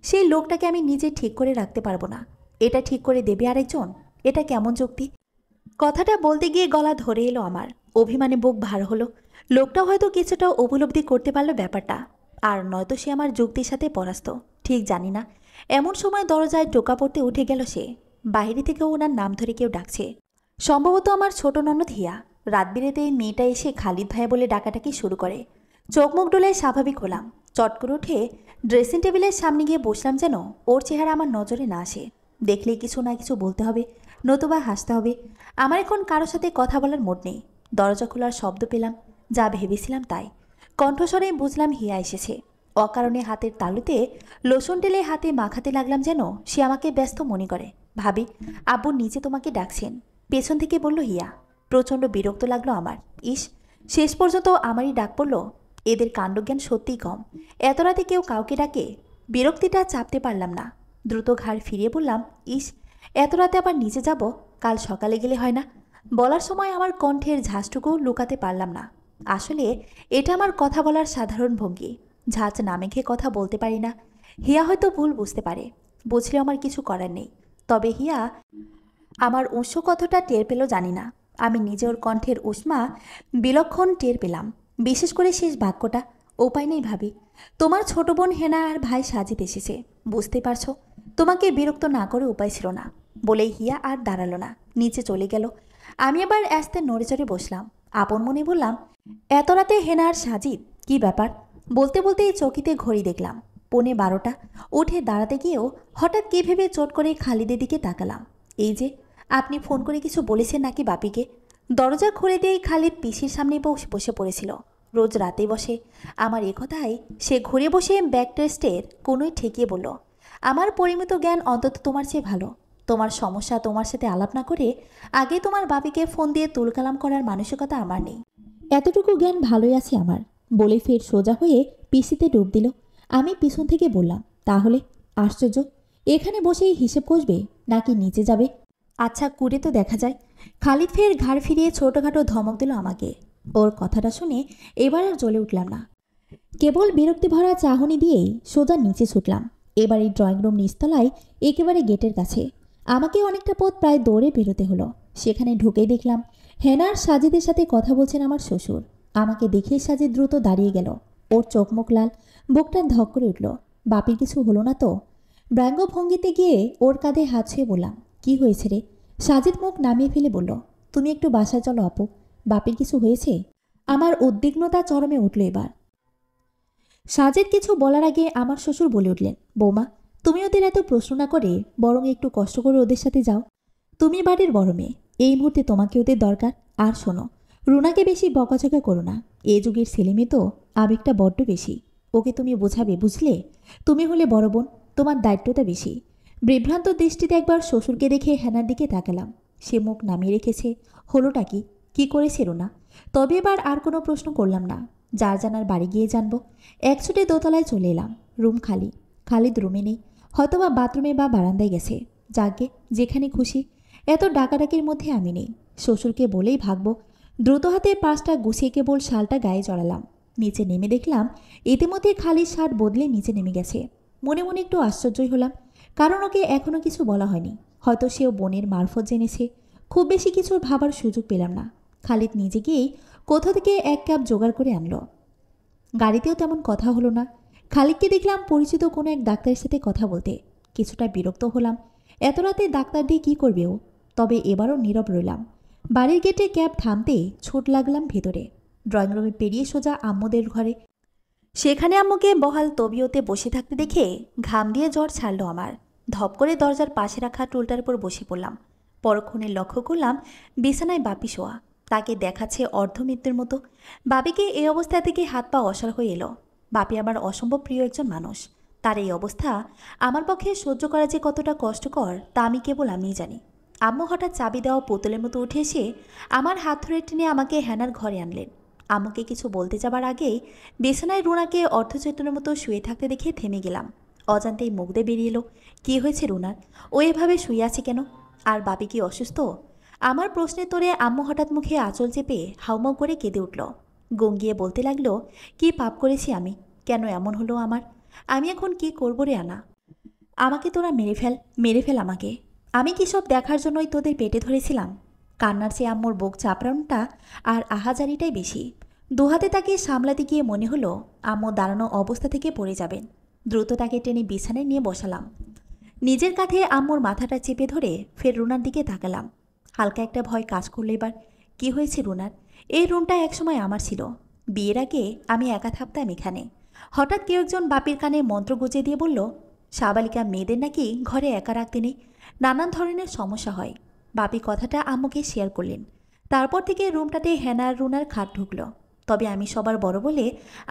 সেই লোকটাকে আমি নিজে ঠিক করে রাখতে পারবো না, এটা ঠিক করে দেবে আরেকজন? এটা কেমন যুক্তি? কথাটা বলতে গিয়ে গলা ধরে এলো আমার। অভিমানে বুক ভার হলো। লোকটা হয়তো কিছুটা উপলব্ধি করতে পারলো ব্যাপারটা, আর নয়তো সে আমার যুক্তির সাথে পরাস্ত, ঠিক জানি না। এমন সময় দরজায় টোকা পড়তে উঠে গেল সে। বাইরে থেকে ওনার নাম ধরে কেউ ডাকছে। সম্ভবত আমার ছোট ননদ হিয়া। রাত বিরেতে মেয়েটা এসে খালিদ ভাইয়া বলে ডাকাটাকি শুরু করে। চোখ মুখ ডোলে স্বাভাবিক হলাম। চট করে উঠে ড্রেসিং টেবিলের সামনে গিয়ে বসলাম যেন ওর চেহারা আমার নজরে না আসে। দেখলেই কিছু না কিছু বলতে হবে, নতুবা হাসতে হবে। আমার এখন কারোর সাথে কথা বলার মোড নেই। দরজা খোলার শব্দ পেলাম, যা ভেবেছিলাম তাই। কণ্ঠস্বরে বুঝলাম হিয়া এসেছে। অকারণে হাতের তালুতে লোশন টেলে হাতে মাখাতে লাগলাম যেন সে আমাকে ব্যস্ত মনে করে। ভাবি, আব্বু নিচে তোমাকে ডাকছেন, পেছন থেকে বলল হিয়া। প্রচণ্ড বিরক্ত লাগলো আমার। ইস, শেষ পর্যন্ত আমারই ডাক পড়ল। এদের কাণ্ডজ্ঞান সত্যিই কম। এত রাতে কেউ কাউকে ডাকে? বিরক্তিটা চাপতে পারলাম না। দ্রুত ঘাড় ফিরিয়ে বললাম, ইস, এত রাতে আবার নিচে যাব? কাল সকালে গেলে হয় না? বলার সময় আমার কণ্ঠের ঝাঁজটুকু লুকাতে পারলাম না। আসলে এটা আমার কথা বলার সাধারণ ভঙ্গি। ঝাঁজ না মেখে কথা বলতে পারি না। হিয়া হয়তো ভুল বুঝতে পারে, বুঝলেও আমার কিছু করার নেই। তবে হিয়া আমার উৎস কতটা টের পেল জানি না। আমি নিজে ওর কণ্ঠের উষ্মা বিলক্ষণ টের পেলাম, বিশেষ করে শেষ বাক্যটা। উপায় নেই ভাবি, তোমার ছোট বোন হেনা আর ভাই সাজিদ এসেছে, বুঝতে পারছো। তোমাকে বিরক্ত না করে উপায় ছিল না। বলেই হিয়া আর দাঁড়ালো না, নিচে চলে গেল। আমি আবার আস্তে নড়ে চড়ে বসলাম। আপন মনে বললাম, এত রাতে হেনা আর সাজিদ, কি ব্যাপার? বলতে বলতে চকিতে ঘড়ি দেখলাম 11:15। উঠে দাঁড়াতে গিয়েও হঠাৎ কী ভেবে চট করে খালিদের দিকে তাকালাম। এই যে, আপনি ফোন করে কিছু বলেছেন নাকি বাপিকে? দরজা খুলে দিয়েই খালিদ পিসির সামনে বসে পড়েছিল। রোজ রাতে বসে। আমার এ কথায় সে ঘুরে বসে ব্যাক টেস্টের কোনোই ঠেকিয়ে বলল, আমার পরিমিত জ্ঞান অন্তত তোমার চেয়ে ভালো। তোমার সমস্যা তোমার সাথে আলাপ না করে আগে তোমার বাপিকে ফোন দিয়ে তুলকালাম করার মানসিকতা আমার নেই। এতটুকু জ্ঞান ভালোই আছে আমার। বলে ফের সোজা হয়ে পিসিতে ডুব দিল। আমি পিছন থেকে বললাম, তাহলে? আশ্চর্য, এখানে বসেই হিসেব কষবে নাকি নিচে যাবে? আচ্ছা, কুড়ে তো দেখা যায়। খালিদ ফের ঘাড় ফিরিয়ে ছোটোখাটো ধমক দিল আমাকে। ওর কথাটা শুনে এবার আর জ্বলে উঠলাম না। কেবল বিরক্তি ভরা চাহনি দিয়েই সোজা নিচে ছুটলাম। এবার এই ড্রয়িং রুম নিচতলায়, একেবারে গেটের কাছে। আমাকে অনেকটা পথ প্রায় দৌড়ে বেরোতে হলো। সেখানে ঢুকেই দেখলাম হেনার সাজিদের সাথে কথা বলছেন আমার শ্বশুর। আমাকে দেখেই সাজিদ দ্রুত দাঁড়িয়ে গেল। ওর চোখ মুখ লাল, বুকটা ধক করে উঠল। বাপির কিছু হলো না তো? ব্যঙ্গ ভঙ্গিতে গিয়ে ওর কাঁধে হাত ছুঁয়ে বললাম, কি হয়েছে রে? সাজিদ মুখ নামিয়ে ফেলে বলল, তুমি একটু বাসায় চলো আপু, বাপির কিছু হয়েছে? আমার উদ্বিগ্নতা চরমে উঠল এবার। সাজিদ কিছু বলার আগে আমার শ্বশুর বলে উঠলেন, বৌমা, তুমি ওদের এত প্রশ্ন না করে বরং একটু কষ্ট করে ওদের সাথে যাও। তুমি বাড়ির বড় মেয়ে, এই মুহূর্তে তোমাকে ওদের দরকার। আর শোনো, রুনাকে বেশি বকাঝকা করো না। এ যুগের ছেলেমেয়ে তো আবেগটা বড্ড বেশি। ওকে তুমি বোঝাবে, বুঝলে? তুমি হলে বড় বোন, তোমার দায়িত্বটা বেশি। বিভ্রান্ত দৃষ্টিতে একবার শ্বশুরকে দেখে হেনার দিকে তাকালাম। সে মুখ নামিয়ে রেখেছে। হলোটা কি? কি করেছে রুনা? তবে এবার আর কোনো প্রশ্ন করলাম না। যার জানার বাড়ি গিয়ে জানবো। এক ছুটে দোতলায় চলে এলাম। রুম খালি। খালিদ রুমে নেই, হয়তোবা বাথরুমে বা বারান্দায় গেছে। যাকে যেখানে খুশি। এত ডাকাডাকির মধ্যে আমি নেই। শ্বশুরকে বলেই ভাগবো। দ্রুত হাতে পাশটা গুছিয়ে কেবল শালটা গায়ে জড়ালাম। নিচে নেমে দেখলাম ইতিমধ্যে খালির শার্ট বদলে নিচে নেমে গেছে। মনে মনে একটু আশ্চর্যই হলাম, কারণ ওকে এখনও কিছু বলা হয়নি। হয়তো সেও বোনের মারফত জেনেছে। খুব বেশি কিছুর ভাবার সুযোগ পেলাম না। খালিদ নিজে গিয়েই কোথা থেকে এক কাপ জোগাড় করে আনলো। গাড়িতেও তেমন কথা হলো না। খালিদকে দেখলাম পরিচিত কোনো এক ডাক্তারের সাথে কথা বলতে। কিছুটা বিরক্ত হলাম। এত রাতে ডাক্তার দিয়ে কী করবে ও? তবে এবারও নীরব রইলাম। বাড়ির গেটে ক্যাব থামতেই ছুট লাগলাম ভেতরে। ড্রয়িং রুমে পেরিয়ে সোজা আম্মুদের ঘরে। সেখানে আম্মুকে বহাল তবিয়তে বসে থাকতে দেখে ঘাম দিয়ে জ্বর ছাড়লো আমার। ধপ করে দরজার পাশে রাখা টুলটার উপর বসে পড়লাম। পরক্ষণে লক্ষ্য করলাম বিছানায় বাপি শোয়া। তাকে দেখাচ্ছে অর্ধমৃত্যুর মতো। বাপিকে এই অবস্থা থেকে হাত পা অসাড় হয়ে এলো। বাপি আমার অসম্ভব প্রিয় একজন মানুষ। তার এই অবস্থা আমার পক্ষে সহ্য করা যে কতটা কষ্টকর তা আমি কেবল আমিই জানি। আম্মু হঠাৎ চাবি দেওয়া পুতুলের মতো উঠে এসে আমার হাত ধরে টেনে আমাকে হেনার ঘরে আনলেন। আম্মুকে কিছু বলতে যাবার আগেই বিছানায় রুনাকে অর্ধচৈতন্যের মতো শুয়ে থাকতে দেখে থেমে গেলাম। অজান্তেই মুখ দিয়ে বেরিয়ে এলো, কী হয়েছে রুনার? ও এভাবে শুয়ে আছে কেন? আর বাপি কি অসুস্থ? আমার প্রশ্নের তোরে আম্মু হঠাৎ মুখে আঁচল চেপে হাউমাউ করে কেঁদে উঠল। গঙ্গিয়ে বলতে লাগলো, কি পাপ করেছি আমি? কেন এমন হলো আমার? আমি এখন কি করবো রে আনা? আমাকে তোরা মেরে ফেল আমাকে। আমি কি সব দেখার জন্যই তোদের পেটে ধরেছিলাম? কান্নার চেয়ে আম্মুর বুক চাপড়ানোটা আর আহাজারিটাই বেশি। দুহাতে তাকে সামলাতে গিয়ে মনে হলো আম্মু দাঁড়ানো অবস্থা থেকে পড়ে যাবেন। দ্রুত তাকে টেনে বিছানায় নিয়ে বসালাম। নিজের কাঁধে আম্মুর মাথাটা চেপে ধরে ফের রুনার দিকে তাকালাম। হালকা একটা ভয় কাজ করলো এবার। কি হয়েছে রুনার? এই রুমটা একসময় আমার ছিল। বিয়ের আগে আমি একা থাকতাম এখানে। হঠাৎ কেউ একজন বাপির কানে মন্ত্র গুঁজে দিয়ে বলল, সাবালিকা মেয়েদের নাকি ঘরে একা রাখতে নেই, নানান ধরনের সমস্যা হয়। বাপি কথাটা আম্মুকে শেয়ার করলেন। তারপর থেকে রুমটাতে হেনার রুনার খাট ঢুকলো। তবে আমি সবার বড় বলে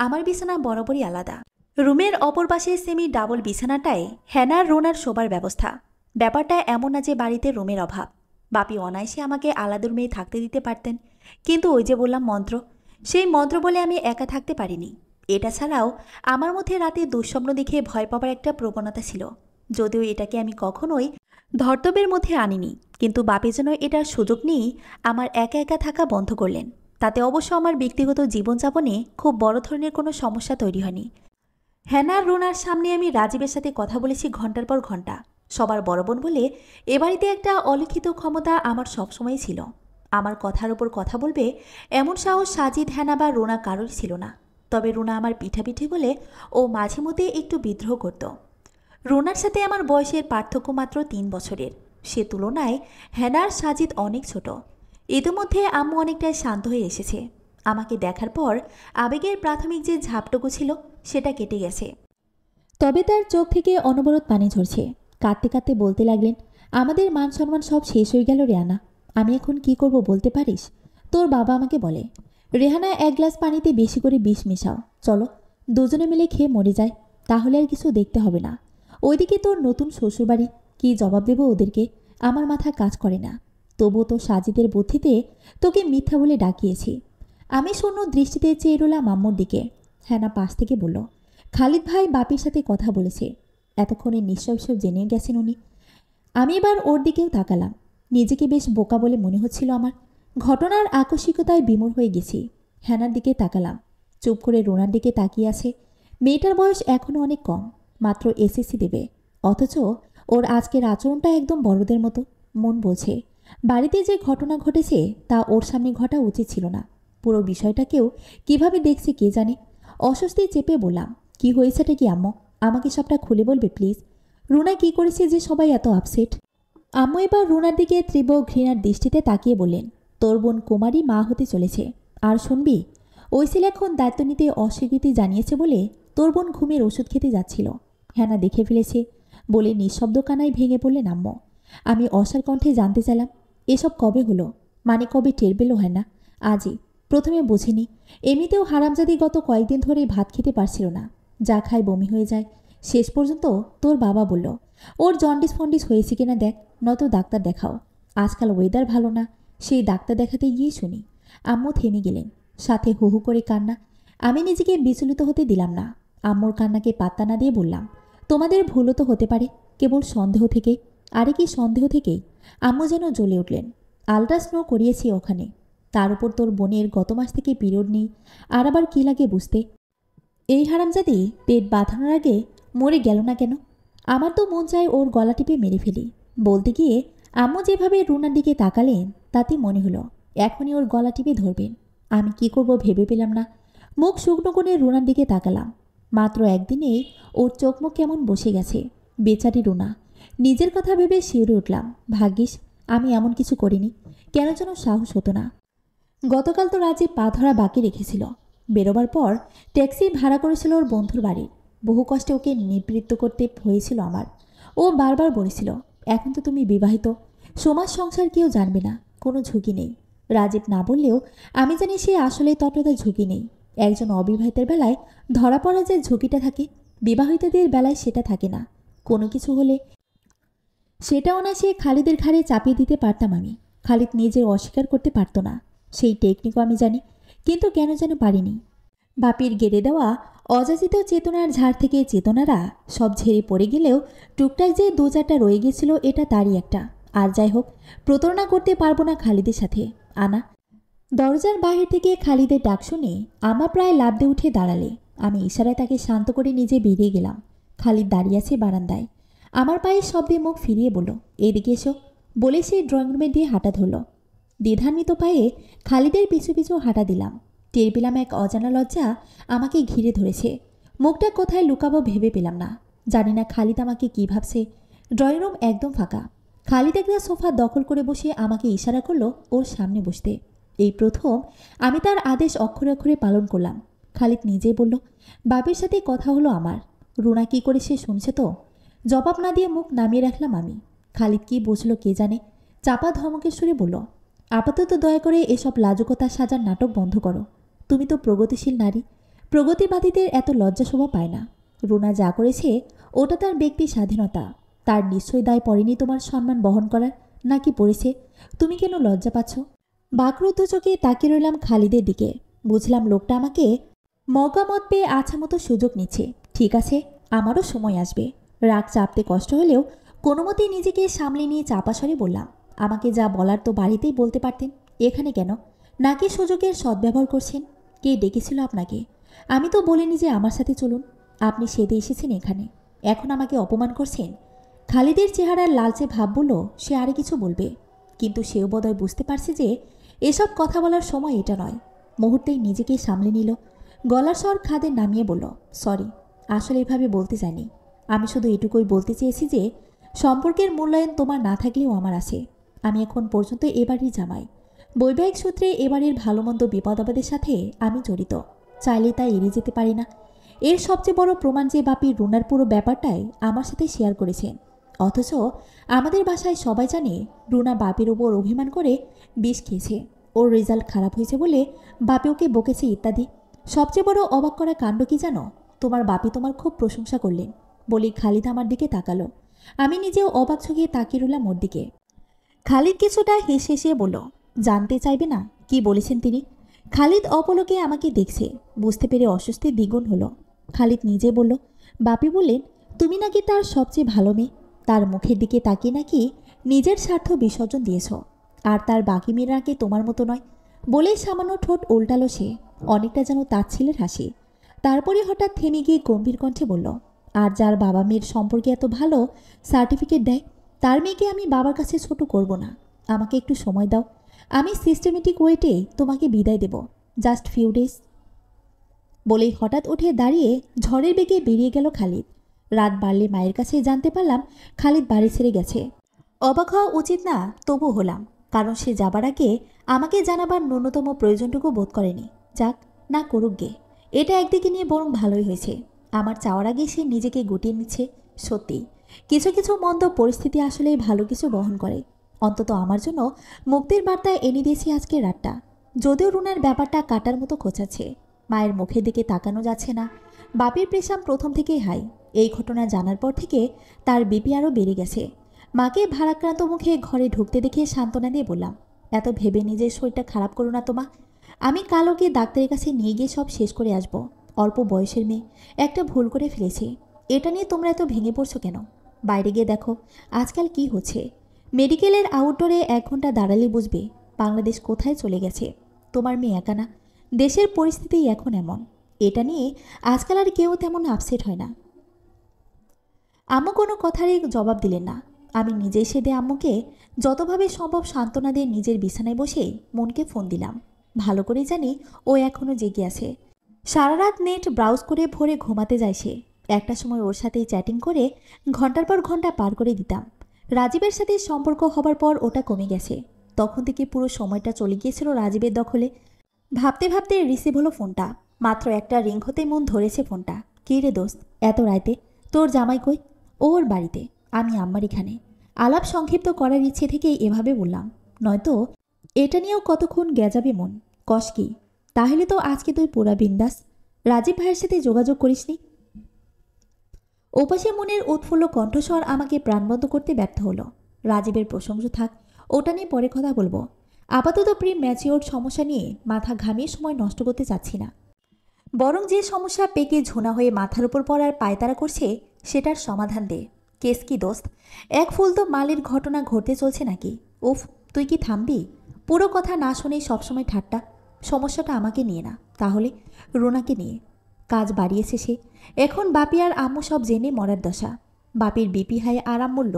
আমার বিছানা বরাবরই আলাদা। রুমের অপর পাশে সেমি ডাবল বিছানাটায় হেনার রুনার শোবার ব্যবস্থা। ব্যাপারটা এমন না যে বাড়িতে রুমের অভাব। বাপি অনায়াসে আমাকে আলাদা রুমেই থাকতে দিতে পারতেন, কিন্তু ওই যে বললাম মন্ত্র, সেই মন্ত্র বলে আমি একা থাকতে পারিনি। এটা ছাড়াও আমার মধ্যে রাতে দুঃস্বপ্ন দেখে ভয় পাবার একটা প্রবণতা ছিল। যদিও এটাকে আমি কখনোই ধর্তব্যের মধ্যে আনিনি, কিন্তু বাপি যেন এটার সুযোগ নিয়েই আমার একা একা থাকা বন্ধ করলেন। তাতে অবশ্য আমার ব্যক্তিগত জীবনযাপনে খুব বড় ধরনের কোনো সমস্যা তৈরি হয়নি। হ্যানার রুনার সামনে আমি রাজীবের সাথে কথা বলেছি ঘন্টার পর ঘন্টা। সবার বড় বোন বলে এ বাড়িতে একটা অলিখিত ক্ষমতা আমার সবসময় ছিল। আমার কথার ওপর কথা বলবে এমন সাহস সাজিদ, হ্যানা বা রুনা কারোর ছিল না। তবে রুনা আমার পিঠাপিঠি বলে ও মাঝে মধ্যে একটু বিদ্রোহ করত। রুনার সাথে আমার বয়সের পার্থক্য মাত্র 3 বছরের। সে তুলনায় হ্যানার সাজিদ অনেক ছোট। ইতিমধ্যে আম্মু অনেকটাই শান্ত হয়ে এসেছে। আমাকে দেখার পর আবেগের প্রাথমিক যে ঝাপটুকু ছিল সেটা কেটে গেছে। তবে তার চোখ থেকে অনবরত পানি ঝরছে। কাঁদতে কাঁদতে বলতে লাগলেন, আমাদের মান সম্মান সব শেষ হয়ে গেল রেহানা। আমি এখন কি করব বলতে পারিস? তোর বাবা আমাকে বলে, রেহানা 1 গ্লাস পানিতে বেশি করে বিষ মেশাও, চলো দুজনে মিলে খেয়ে মরে যায়, তাহলে আর কিছু দেখতে হবে না। ওইদিকে তোর নতুন শ্বশুরবাড়ি, কি জবাব দেবো ওদেরকে? আমার মাথা কাজ করে না। তবু তো সাজিদের বুদ্ধিতে তোকে মিথ্যা বলে ডাকিয়েছি। আমি শূন্য দৃষ্টিতে চেয়ে রইলাম আম্মুর দিকে। হ্যানা পাশ থেকে বলল, খালিদ ভাই বাপির সাথে কথা বলেছে। এতক্ষণে নিশ্চয় সব জেনে গেছেন উনি। আমি এবার ওর দিকেও তাকালাম। নিজেকে বেশ বোকা বলে মনে হচ্ছিল আমার। ঘটনার আকস্মিকতায় বিমূঢ় হয়ে গেছি। হ্যানার দিকে তাকালাম। চুপ করে রোনার দিকে তাকিয়ে আছে। মেয়েটার বয়স এখনও অনেক কম, মাত্র এসএসসি দেবে। অথচ ওর আজকের আচরণটা একদম বড়দের মতো। মন বলছে বাড়িতে যে ঘটনা ঘটেছে তা ওর সামনে ঘটা উচিত ছিল না। পুরো বিষয়টাকেও কিভাবে দেখছে কে জানে। অস্বস্তি চেপে বললাম, কি হয়েছেটা কি আম্মু? আমাকে সবটা খুলে বলবে প্লিজ। রুনা কি করেছে যে সবাই এত আপসেট? আম্মু এবার রুনার দিকে তীব্র ঘৃণার দৃষ্টিতে তাকিয়ে বললেন, তোর বোন কুমারী মা হতে চলেছে। আর শুনবি, ঐশিল এখন দায়িত্ব নিতে অস্বীকৃতি জানিয়েছে বলে তোর বোন ঘুমের ওষুধ খেতে যাচ্ছিল। হ্যানা দেখে ফেলেছে বলে নিঃশব্দ কানায় ভেঙে পড়লেন আম্মু। আমি অসার কণ্ঠে জানতে চাইলাম, এসব কবে হলো? মানে কবে টের পেল? হ্যানা আজই? প্রথমে বুঝিনি। এমনিতেও হারামজাদি গত কয়েকদিন ধরেই ভাত খেতে পারছিল না, যা খায় বমি হয়ে যায়। শেষ পর্যন্ত তোর বাবা বলল, ওর জন্ডিস ফন্ডিস হয়েছে কিনা দেখ, নয়তো ডাক্তার দেখাও। আজকাল ওয়েদার ভালো না, সেই ডাক্তার দেখাতে গিয়ে শুনি। আম্মু থেমে গেলেন, সাথে হু হু করে কান্না। আমি নিজেকে বিচলিত হতে দিলাম না। আম্মুর কান্নাকে পাত্তা না দিয়ে বললাম, তোমাদের ভুলও তো হতে পারে, কেবল সন্দেহ থেকে। আরে কি সন্দেহ থেকেই? আম্মু যেন জ্বলে উঠলেন। আলট্রাস্নো করিয়েছি ওখানে। তার উপর তোর বোনের গত মাস থেকে পিরিয়ড নেই। আর আবার কী লাগে বুঝতে? এই হারামজাদি পেট বাঁধানোর আগে মরে গেল না কেন? আমার তো মন চায় ওর গলা টিপে মেরে ফেলি। বলতে গিয়ে আম্মু যেভাবে রুনার দিকে তাকালেন তাতে মনে হলো এখনই ওর গলা টিপে ধরবেন। আমি কি করব ভেবে পেলাম না। মুখ শুকনো করে রুনার দিকে তাকালাম। মাত্র একদিনেই ওর চোখ মুখ কেমন বসে গেছে। বেচারি রুনা। নিজের কথা ভেবে শিউরে উঠলাম। ভাগ্যিস আমি এমন কিছু করিনি। কেন যেন সাহস হতো না। গতকাল তো রাজে পা ধরা বাকি রেখেছিল। বেরোবার পর ট্যাক্সি ভাড়া করেছিল ওর বন্ধুর বাড়ি। বহু কষ্টে ওকে নিবৃত্ত করতে হয়েছিল আমার। ও বারবার বলেছিল, এখন তো তুমি বিবাহিত, সমাজ সংসার কেউ জানবে না, কোনো ঝুঁকি নেই। রাজীব না বললেও আমি জানি সে আসলে ততটা ঝুঁকি নেই। একজন অবিবাহিতের বেলায় ধরা পড়া যে ঝুঁকিটা থাকে, বিবাহিতদের বেলায় সেটা থাকে না। কোনো কিছু হলে সেটাও না সে খালিদের ঘাড়ে চাপিয়ে দিতে পারতাম আমি। খালিদ নিজে অস্বীকার করতে পারতো না। সেই টেকনিকও আমি জানি, কিন্তু কেন যেন পারিনি। বাপির গেড়ে দেওয়া অযাচিত চেতনার ঝাড় থেকে চেতনারা সব ঝেড়ে পড়ে গেলেও টুকটাক যে 2-4টা রয়ে গেছিল, এটা তারই একটা। আর যাই হোক, প্রতারণা করতে পারবো না খালিদের সাথে। আনা দরজার বাহির থেকে খালিদের ডাক শুনে আমার প্রায় লাফ দিয়ে উঠে দাঁড়ালে। আমি ইশারায় তাকে শান্ত করে নিজে বেরিয়ে গেলাম। খালিদ দাঁড়িয়ে আছে বারান্দায়। আমার পায়ের শব্দে মুখ ফিরিয়ে বলল, এদিকে এসো বলে সে ড্রয়িং রুমে দিয়ে হাঁটা ধরল। দ্বিধান্বিত পায়ে খালিদের পিছু পিছু হাঁটা দিলাম। টের পেলাম এক অজানা লজ্জা আমাকে ঘিরে ধরেছে। মুখটা কোথায় লুকাবো ভেবে পেলাম না। জানি না খালিদ আমাকে কী ভাবছে। ড্রয়িং রুম একদম ফাঁকা। খালিদ একটা সোফা দখল করে বসে আমাকে ইশারা করলো ওর সামনে বসতে। এই প্রথম আমি তার আদেশ অক্ষরে অক্ষরে পালন করলাম। খালিদ নিজেই বলল, বাপের সাথে কথা হলো আমার। রুনা কি করে সে শুনছে তো। জবাব না দিয়ে মুখ নামিয়ে রাখলাম আমি। খালিদ কি বুঝলো কে জানে, চাপা ধমকের সুরে বলল, আপাতত দয়া করে এসব লাজুকতা সাজার নাটক বন্ধ করো। তুমি তো প্রগতিশীল নারী, প্রগতিবাদীদের এত লজ্জা শোভা পায় না। রুনা যা করেছে ওটা তার ব্যক্তি স্বাধীনতা। তার নিশ্চয়ই দায় পড়েনি তোমার সম্মান বহন করার, নাকি পড়েছে? তুমি কেন লজ্জা পাচ্ছ? বাকরুদ্ধ চোখে তাকিয়ে রইলাম খালিদের দিকে। বুঝলাম লোকটা আমাকে মগামত পেয়ে আছা মতো সুযোগ নিচ্ছে। ঠিক আছে, আমারও সময় আসবে। রাগ চাপতে কষ্ট হলেও কোনো মতেই নিজেকে সামলে নিয়ে চাপা স্বরে বললাম, আমাকে যা বলার তো বাড়িতেই বলতে পারতেন, এখানে কেন? নাকি সুযোগের সদ্ব্যবহার করছেন? কে ডেকেছিল আপনাকে? আমি তো বলিনি যে আমার সাথে চলুন। আপনি সেদে এসেছেন এখানে, এখন আমাকে অপমান করছেন। খালিদের চেহারার লালচে ভাব বলল সে আরে কিছু বলবে, কিন্তু সেও বোধহয় বুঝতে পারছে যে এসব কথা বলার সময় এটা নয়। মুহূর্তেই নিজেকে সামলে নিল, গলার স্বর খাদে নামিয়ে বলল, সরি, আসলে এভাবে বলতে চাইনি। আমি শুধু এটুকুই বলতে চেয়েছি যে সম্পর্কের মূল্যায়ন তোমার না থাকলেও আমার আছে। আমি এখন পর্যন্ত এবারই জামাই। বৈবাহিক সূত্রে এবারের ভালো মন্দ বিপদ আপদের সাথে আমি জড়িত, চাইলে তা এড়িয়ে যেতে পারি না। এর সবচেয়ে বড় প্রমাণ যে বাপি রুনার পুরো ব্যাপারটাই আমার সাথে শেয়ার করেছেন, অথচ আমাদের বাসায় সবাই জানে রুনা বাপির ওপর অভিমান করে বিষ খেয়েছে, ওর রেজাল্ট খারাপ হয়েছে বলে বাপি ওকে বকেছে ইত্যাদি। সবচেয়ে বড় অবাক করা কাণ্ড কি জানো? তোমার বাপি তোমার খুব প্রশংসা করলেন বলি খালিদ আমার দিকে তাকালো। আমি নিজেও অবাক চোখে তাকিয়ে রইলাম ওর দিকে। খালিদ কিছুটা হেসে হেসে বলল, জানতে চাইবে না কি বলেছেন তিনি? খালিদ অপলকে আমাকে দেখছে, বুঝতে পেরে অস্বস্তি দ্বিগুণ হলো। খালিদ নিজে বলল, বাপি বললেন তুমি নাকি তার সবচেয়ে ভালো মেয়ে, তার মুখের দিকে তাকিয়ে নাকি নিজের স্বার্থ বিসর্জন দিয়েছ, আর তার বাকি মেয়েরা নাকি তোমার মতো নয়। বলেই সামান্য ঠোঁট উল্টালো সে, অনেকটা যেন তাচ্ছিলের হাসি। তারপরে হঠাৎ থেমে গিয়ে গম্ভীর কণ্ঠে বলল, আর যার বাবা মেয়ের সম্পর্কে এত ভালো সার্টিফিকেট দেয়, তার মেয়েকে আমি বাবার কাছে ছোট করব না। আমাকে একটু সময় দাও, আমি সিস্টেমেটিক ওয়েটে তোমাকে বিদায় দেব, জাস্ট ফিউ ডেজ। বলেই হঠাৎ উঠে দাঁড়িয়ে ঝড়ের বেগে বেরিয়ে গেল খালিদ। রাত বাড়লে মায়ের কাছে জানতে পারলাম খালিদ বাড়ি ছেড়ে গেছে। অবাক হওয়া উচিত না, তবু হলাম, কারণ সে যাবার আগে আমাকে জানাবার ন্যূনতম প্রয়োজনটুকু বোধ করেনি। যাক, না করুক গে, এটা একদিকে নিয়ে বরং ভালোই হয়েছে। আমার চাওয়ার আগে সে নিজেকে গুটিয়ে নিচ্ছে। সত্যি কিছু কিছু মন্দ পরিস্থিতি আসলেই ভালো কিছু বহন করে। অন্তত আমার জন্য মুক্তির বার্তা এনে দিয়েছি আজকের রাতটা। যদিও রুনার ব্যাপারটা কাটার মতো খোঁচাচ্ছে, মায়ের মুখের দিকে তাকানো যাচ্ছে না। বাপির প্রেশার প্রথম থেকেই হাই, এই ঘটনা জানার পর থেকে তার বিপি আরও বেড়ে গেছে। মাকে ভারাক্রান্ত মুখে ঘরে ঢুকতে দেখে সান্ত্বনা দিয়ে বললাম, এত ভেবে নিজের শরীরটা খারাপ করো না তোমা। আমি কাল ওকে ডাক্তারের কাছে নিয়ে গিয়ে সব শেষ করে আসব। অল্প বয়সের মেয়ে, একটা ভুল করে ফেলেছি, এটা নিয়ে তোমরা এত ভেঙে পড়ছো কেন? বাইরে গিয়ে দেখো আজকাল কি হচ্ছে। মেডিকেলের আউটডোরে 1 ঘন্টা দাঁড়ালে বুঝবে বাংলাদেশ কোথায় চলে গেছে। তোমার মেয়ে একা না, দেশের পরিস্থিতি এখন এমন। এটা নিয়ে আজকাল আর কেউ তেমন আপসেট হয় না। আম্মু কোনো কথারই জবাব দিলেন না। আমি নিজেই সেদে আম্মুকে যতভাবে সম্ভব সান্ত্বনা দিয়ে নিজের বিছানায় বসেই মনকে ফোন দিলাম। ভালো করে জানি ও এখনও জেগে আছে। সারা রাত নেট ব্রাউজ করে ভোরে ঘুমাতে যায় সে। একটা সময় ওর সাথেই চ্যাটিং করে ঘন্টার পর ঘন্টা পার করে দিতাম। রাজীবের সাথে সম্পর্ক হবার পর ওটা কমে গেছে। তখন থেকে পুরো সময়টা চলে গিয়েছিল রাজীবের দখলে। ভাবতে ভাবতে রিসিভ হলো ফোনটা। মাত্র একটা রিং হতে মন ধরেছে ফোনটা। কী রে দোস্ত, এত রাইতে? তোর জামাই কই? ওর বাড়িতে, আমি আম্মার এখানে। আলাপ সংক্ষিপ্ত করার ইচ্ছে থেকেই এভাবে বললাম, নয়তো এটা নিয়েও কতক্ষণ গেজাবে মন। কষ কি? তাহলে তো আজকে তুই পুরা বিন্দাস। রাজীব ভাইয়ের সাথে যোগাযোগ করিসনি? ওপাশে মনের উৎফুল্ল কণ্ঠস্বর আমাকে প্রাণবন্ত করতে ব্যর্থ হলো। রাজীবের প্রশংসা থাক, ওটা নিয়ে পরে কথা বলবো। আপাতত প্রি ম্যাচিওর সমস্যা নিয়ে মাথা ঘামিয়ে সময় নষ্ট করতে চাচ্ছি না। বরং যে সমস্যা পেকে ঝোনা হয়ে মাথার উপর পড়ার পায়তারা করছে সেটার সমাধান দে। কেস কি দোস্ত? এক ফুল তো মালির ঘটনা ঘটতে চলছে নাকি? উফ, তুই কি থামবি? পুরো কথা না শুনেই সবসময় ঠাট্টা। সমস্যাটা আমাকে নিয়ে না, তাহলে রুনাকে নিয়ে। কাজ বাড়িয়েছে সে, এখন বাপি আর আম্মু সব জেনে মরার দশা। বাপির বিপি হাই আরাম মূল্য।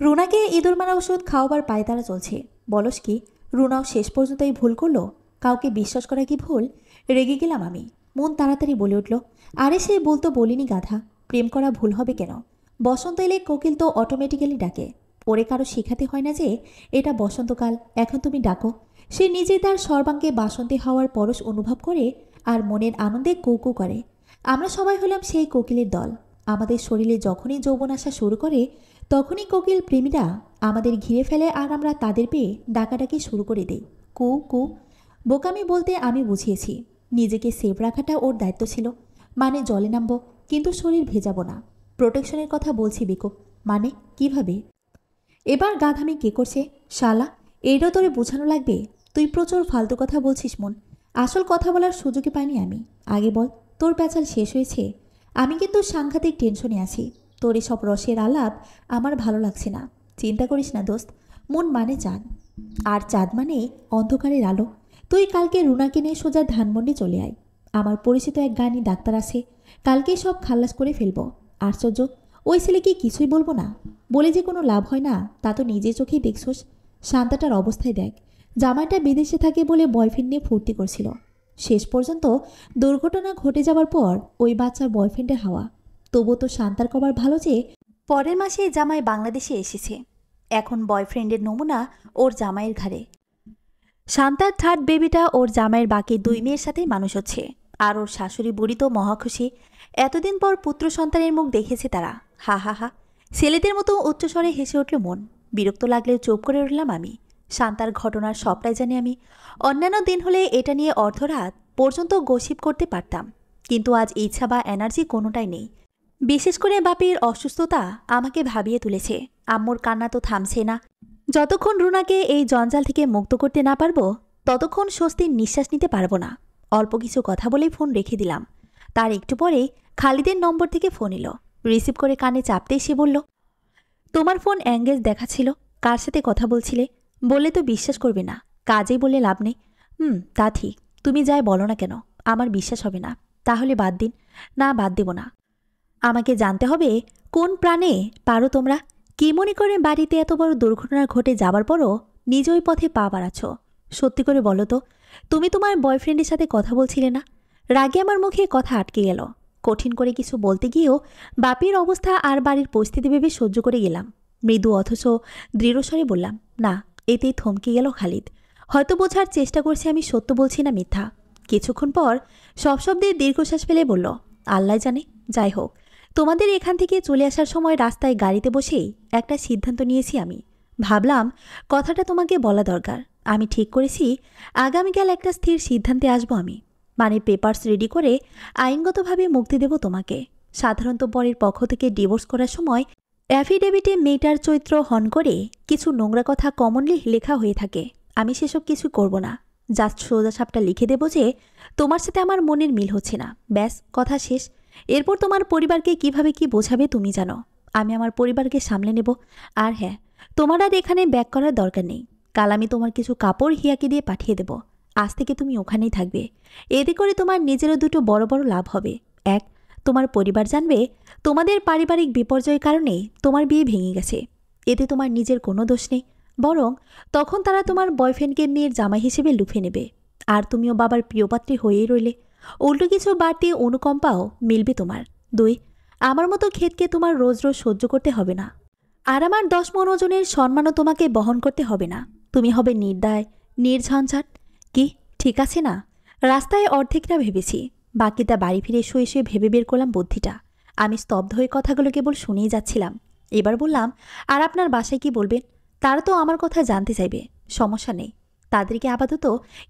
রুনাকে ইঁদুর মারা ওষুধ খাওয়াবার পায়তারা চলছে। বলস কি, রুনাও শেষ পর্যন্ত এই ভুল করলো? কাউকে বিশ্বাস করা কি ভুল? রেগে গেলাম আমি। মন তাড়াতাড়ি বলে উঠল, আরে সে ভুল তো বলিনি গাধা। প্রেম করা ভুল হবে কেন? বসন্ত এলে কোকিল তো অটোমেটিক্যালি ডাকে। ওরে কারো শেখাতে হয় না যে এটা বসন্তকাল, এখন তুমি ডাকো। সে নিজেই তার সর্বাঙ্গে বাসন্তী হওয়ার পরশ অনুভব করে আর মনের আনন্দে কু করে। আমরা সবাই হলাম সেই কোকিলের দল। আমাদের শরীরে যখনই যৌবন আসা শুরু করে তখনই কোকিল প্রেমীরা আমাদের ঘিরে ফেলে আর আমরা তাদের পেয়ে ডাকাডাকি শুরু করে দেই, কু কু। বোকামি বলতে আমি বুঝিয়েছি, নিজেকে সেভ রাখাটা ওর দায়িত্ব ছিল। মানে জলে নামবো কিন্তু শরীর ভেজাবো না। প্রোটেকশনের কথা বলছি বেকুব। মানে কিভাবে? এবার গাধামি কে করছে? শালা, এইটাও তোরে বোঝানো লাগবে? তুই প্রচুর ফালতু কথা বলছিস মন। আসল কথা বলার সুযোগই পাইনি আমি। আগে বল, তোর প্যাচাল শেষ হয়েছে? আমি কিন্তু সাংঘাতিক টেনশনে আছি। তোর এসব রসের আলাপ আমার ভালো লাগছে না। চিন্তা করিস না দোস্ত, মন মানে চাঁদ, আর চাঁদ মানে অন্ধকারের আলো। তুই কালকে রুনাকে নিয়ে সোজা ধানমন্ডি চলে আয়। আমার পরিচিত এক গানি ডাক্তার আছে, কালকে সব খালাস করে ফেলবো। আশ্চর্য, ওই ছেলেকে কিছুই বলবো না বলে যে কোনো লাভ হয় না তা তো নিজে চোখেই দেখছোস। শান্তাটার অবস্থায় দেখ, জামাইটা বিদেশে থাকে বলে বয়ফ্রেন্ড নিয়ে ফুর্তি করছিল, শেষ পর্যন্ত দুর্ঘটনা ঘটে যাওয়ার পর ওই বাচ্চার বয়ফ্রেন্ডের হাওয়া। তবু তো শান্তার কবার ভালো যে পরের মাসে জামাই বাংলাদেশে এসেছে, এখন বয়ফ্রেন্ডের নমুনা ওর জামাইয়ের ঘাড়ে। শান্তার থার্ড বেবিটা ওর জামাইয়ের বাকি 2 মেয়ের সাথেই মানুষ হচ্ছে, আর ওর শাশুড়ি বুড়ি তো মহাখুশি। এতদিন পর পুত্র সন্তানের মুখ দেখেছে তারা। হা হা হা, ছেলেদের মতো উচ্চস্বরে হেসে উঠল মন। বিরক্ত লাগলেও চুপ করে রইলাম আমি। শান্তার ঘটনার সবটাই জানি আমি। অন্যান্য দিন হলে এটা নিয়ে অর্ধরাত পর্যন্ত গসিপ করতে পারতাম, কিন্তু আজ ইচ্ছা বা এনার্জি কোনোটাই নেই। বিশেষ করে বাপির অসুস্থতা আমাকে ভাবিয়ে তুলেছে। আম্মুর কান্না তো থামছে না। যতক্ষণ রুনাকে এই জঞ্জাল থেকে মুক্ত করতে না পারবো ততক্ষণ স্বস্তির নিঃশ্বাস নিতে পারবো না। অল্প কিছু কথা বলেই ফোন রেখে দিলাম। তার একটু পরেই খালিদের নম্বর থেকে ফোন এলো। রিসিভ করে কানে চাপতেই সে বলল, তোমার ফোন এঙ্গেজ দেখাচ্ছিল, কার সাথে কথা বলছিলে? বললে তো বিশ্বাস করবে না, কাজেই বললে লাভ নেই। তা ঠিক, তুমি যাই বলো না কেন আমার বিশ্বাস হবে না। তাহলে বাদ দিন। না, বাদ দেব না। আমাকে জানতে হবে কোন প্রাণে পারো তোমরা? কি মনে করে বাড়িতে এত বড় দুর্ঘটনা ঘটে যাবার পরও নিজে ওই পথে পা বাড়াচ্ছ? সত্যি করে বলো তো, তুমি তোমার বয়ফ্রেন্ডের সাথে কথা বলছিলে না? রাগে আমার মুখে কথা আটকে গেল। কঠিন করে কিছু বলতে গিয়েও বাপির অবস্থা আর বাড়ির পরিস্থিতি ভেবে সহ্য করে গেলাম। মৃদু অথচ দৃঢ়স্বরে বললাম, না। এতেই থমকে গেল খালিদ। হয়তো বোঝার চেষ্টা করছে আমি সত্য বলছি না মিথ্যা। কিছুক্ষণ পর সব শব্দে দীর্ঘশ্বাস ফেলে বলল, আল্লাহ জানে। যাই হোক, তোমাদের এখান থেকে চলে আসার সময় রাস্তায় গাড়িতে বসেই একটা সিদ্ধান্ত নিয়েছি আমি। ভাবলাম কথাটা তোমাকে বলা দরকার। আমি ঠিক করেছি আগামীকাল একটা স্থির সিদ্ধান্তে আসবো আমি। মানে পেপারস রেডি করে আইনগতভাবে মুক্তি দেব তোমাকে। সাধারণত পরের পক্ষ থেকে ডিভোর্স করার সময় অ্যাফিডেভিটে মেয়েটার চরিত্র হন করে কিছু নোংরা কথা কমনলি লেখা হয়ে থাকে। আমি সেসব কিছু করব না। জাস্ট সোজাসাপটা লিখে দেব যে তোমার সাথে আমার মনের মিল হচ্ছে না, ব্যাস, কথা শেষ। এরপর তোমার পরিবারকে কিভাবে কি বোঝাবে তুমি জানো। আমি আমার পরিবারকে সামলে নেব। আর হ্যাঁ, তোমার আর এখানে ব্যাক করার দরকার নেই। কাল আমি তোমার কিছু কাপড় হিয়াকে দিয়ে পাঠিয়ে দেব। আজ থেকে তুমি ওখানেই থাকবে। এতে করে তোমার নিজেরও দুটো বড় বড় লাভ হবে। এক, তোমার পরিবার জানবে তোমাদের পারিবারিক বিপর্যয়ের কারণে তোমার বিয়ে ভেঙে গেছে। এতে তোমার নিজের কোনো দোষ নেই, বরং তখন তারা তোমার বয়ফ্রেন্ডকে মেয়ের জামাই হিসেবে লুফে নেবে। আর তুমিও বাবার প্রিয়পাত্রী হয়েই রইলে। উল্টো কিছু বাড়তি অনুকম্পাও মিলবে তোমার। 2, আমার মতো ক্ষেতকে তোমার রোজ রোজ সহ্য করতে হবে না। আর আমার 10 মণ ওজনের সম্মানও তোমাকে বহন করতে হবে না। তুমি হবে নির্দায়, নির্ঝঞ্ঝাট। কি ঠিক আছে না? রাস্তায় অর্ধেকটা ভেবেছি, বাকিটা বাড়ি ফিরে শুয়ে শুয়ে ভেবে বের করলাম বুদ্ধিটা। আমি স্তব্ধ হয়ে কথাগুলো কেবল শুনেই যাচ্ছিলাম। এবার বললাম, আর আপনার বাসায় কি বলবেন? তারা তো আমার কথা জানতে চাইবে। সমস্যা নেই, তাদেরকে আপাতত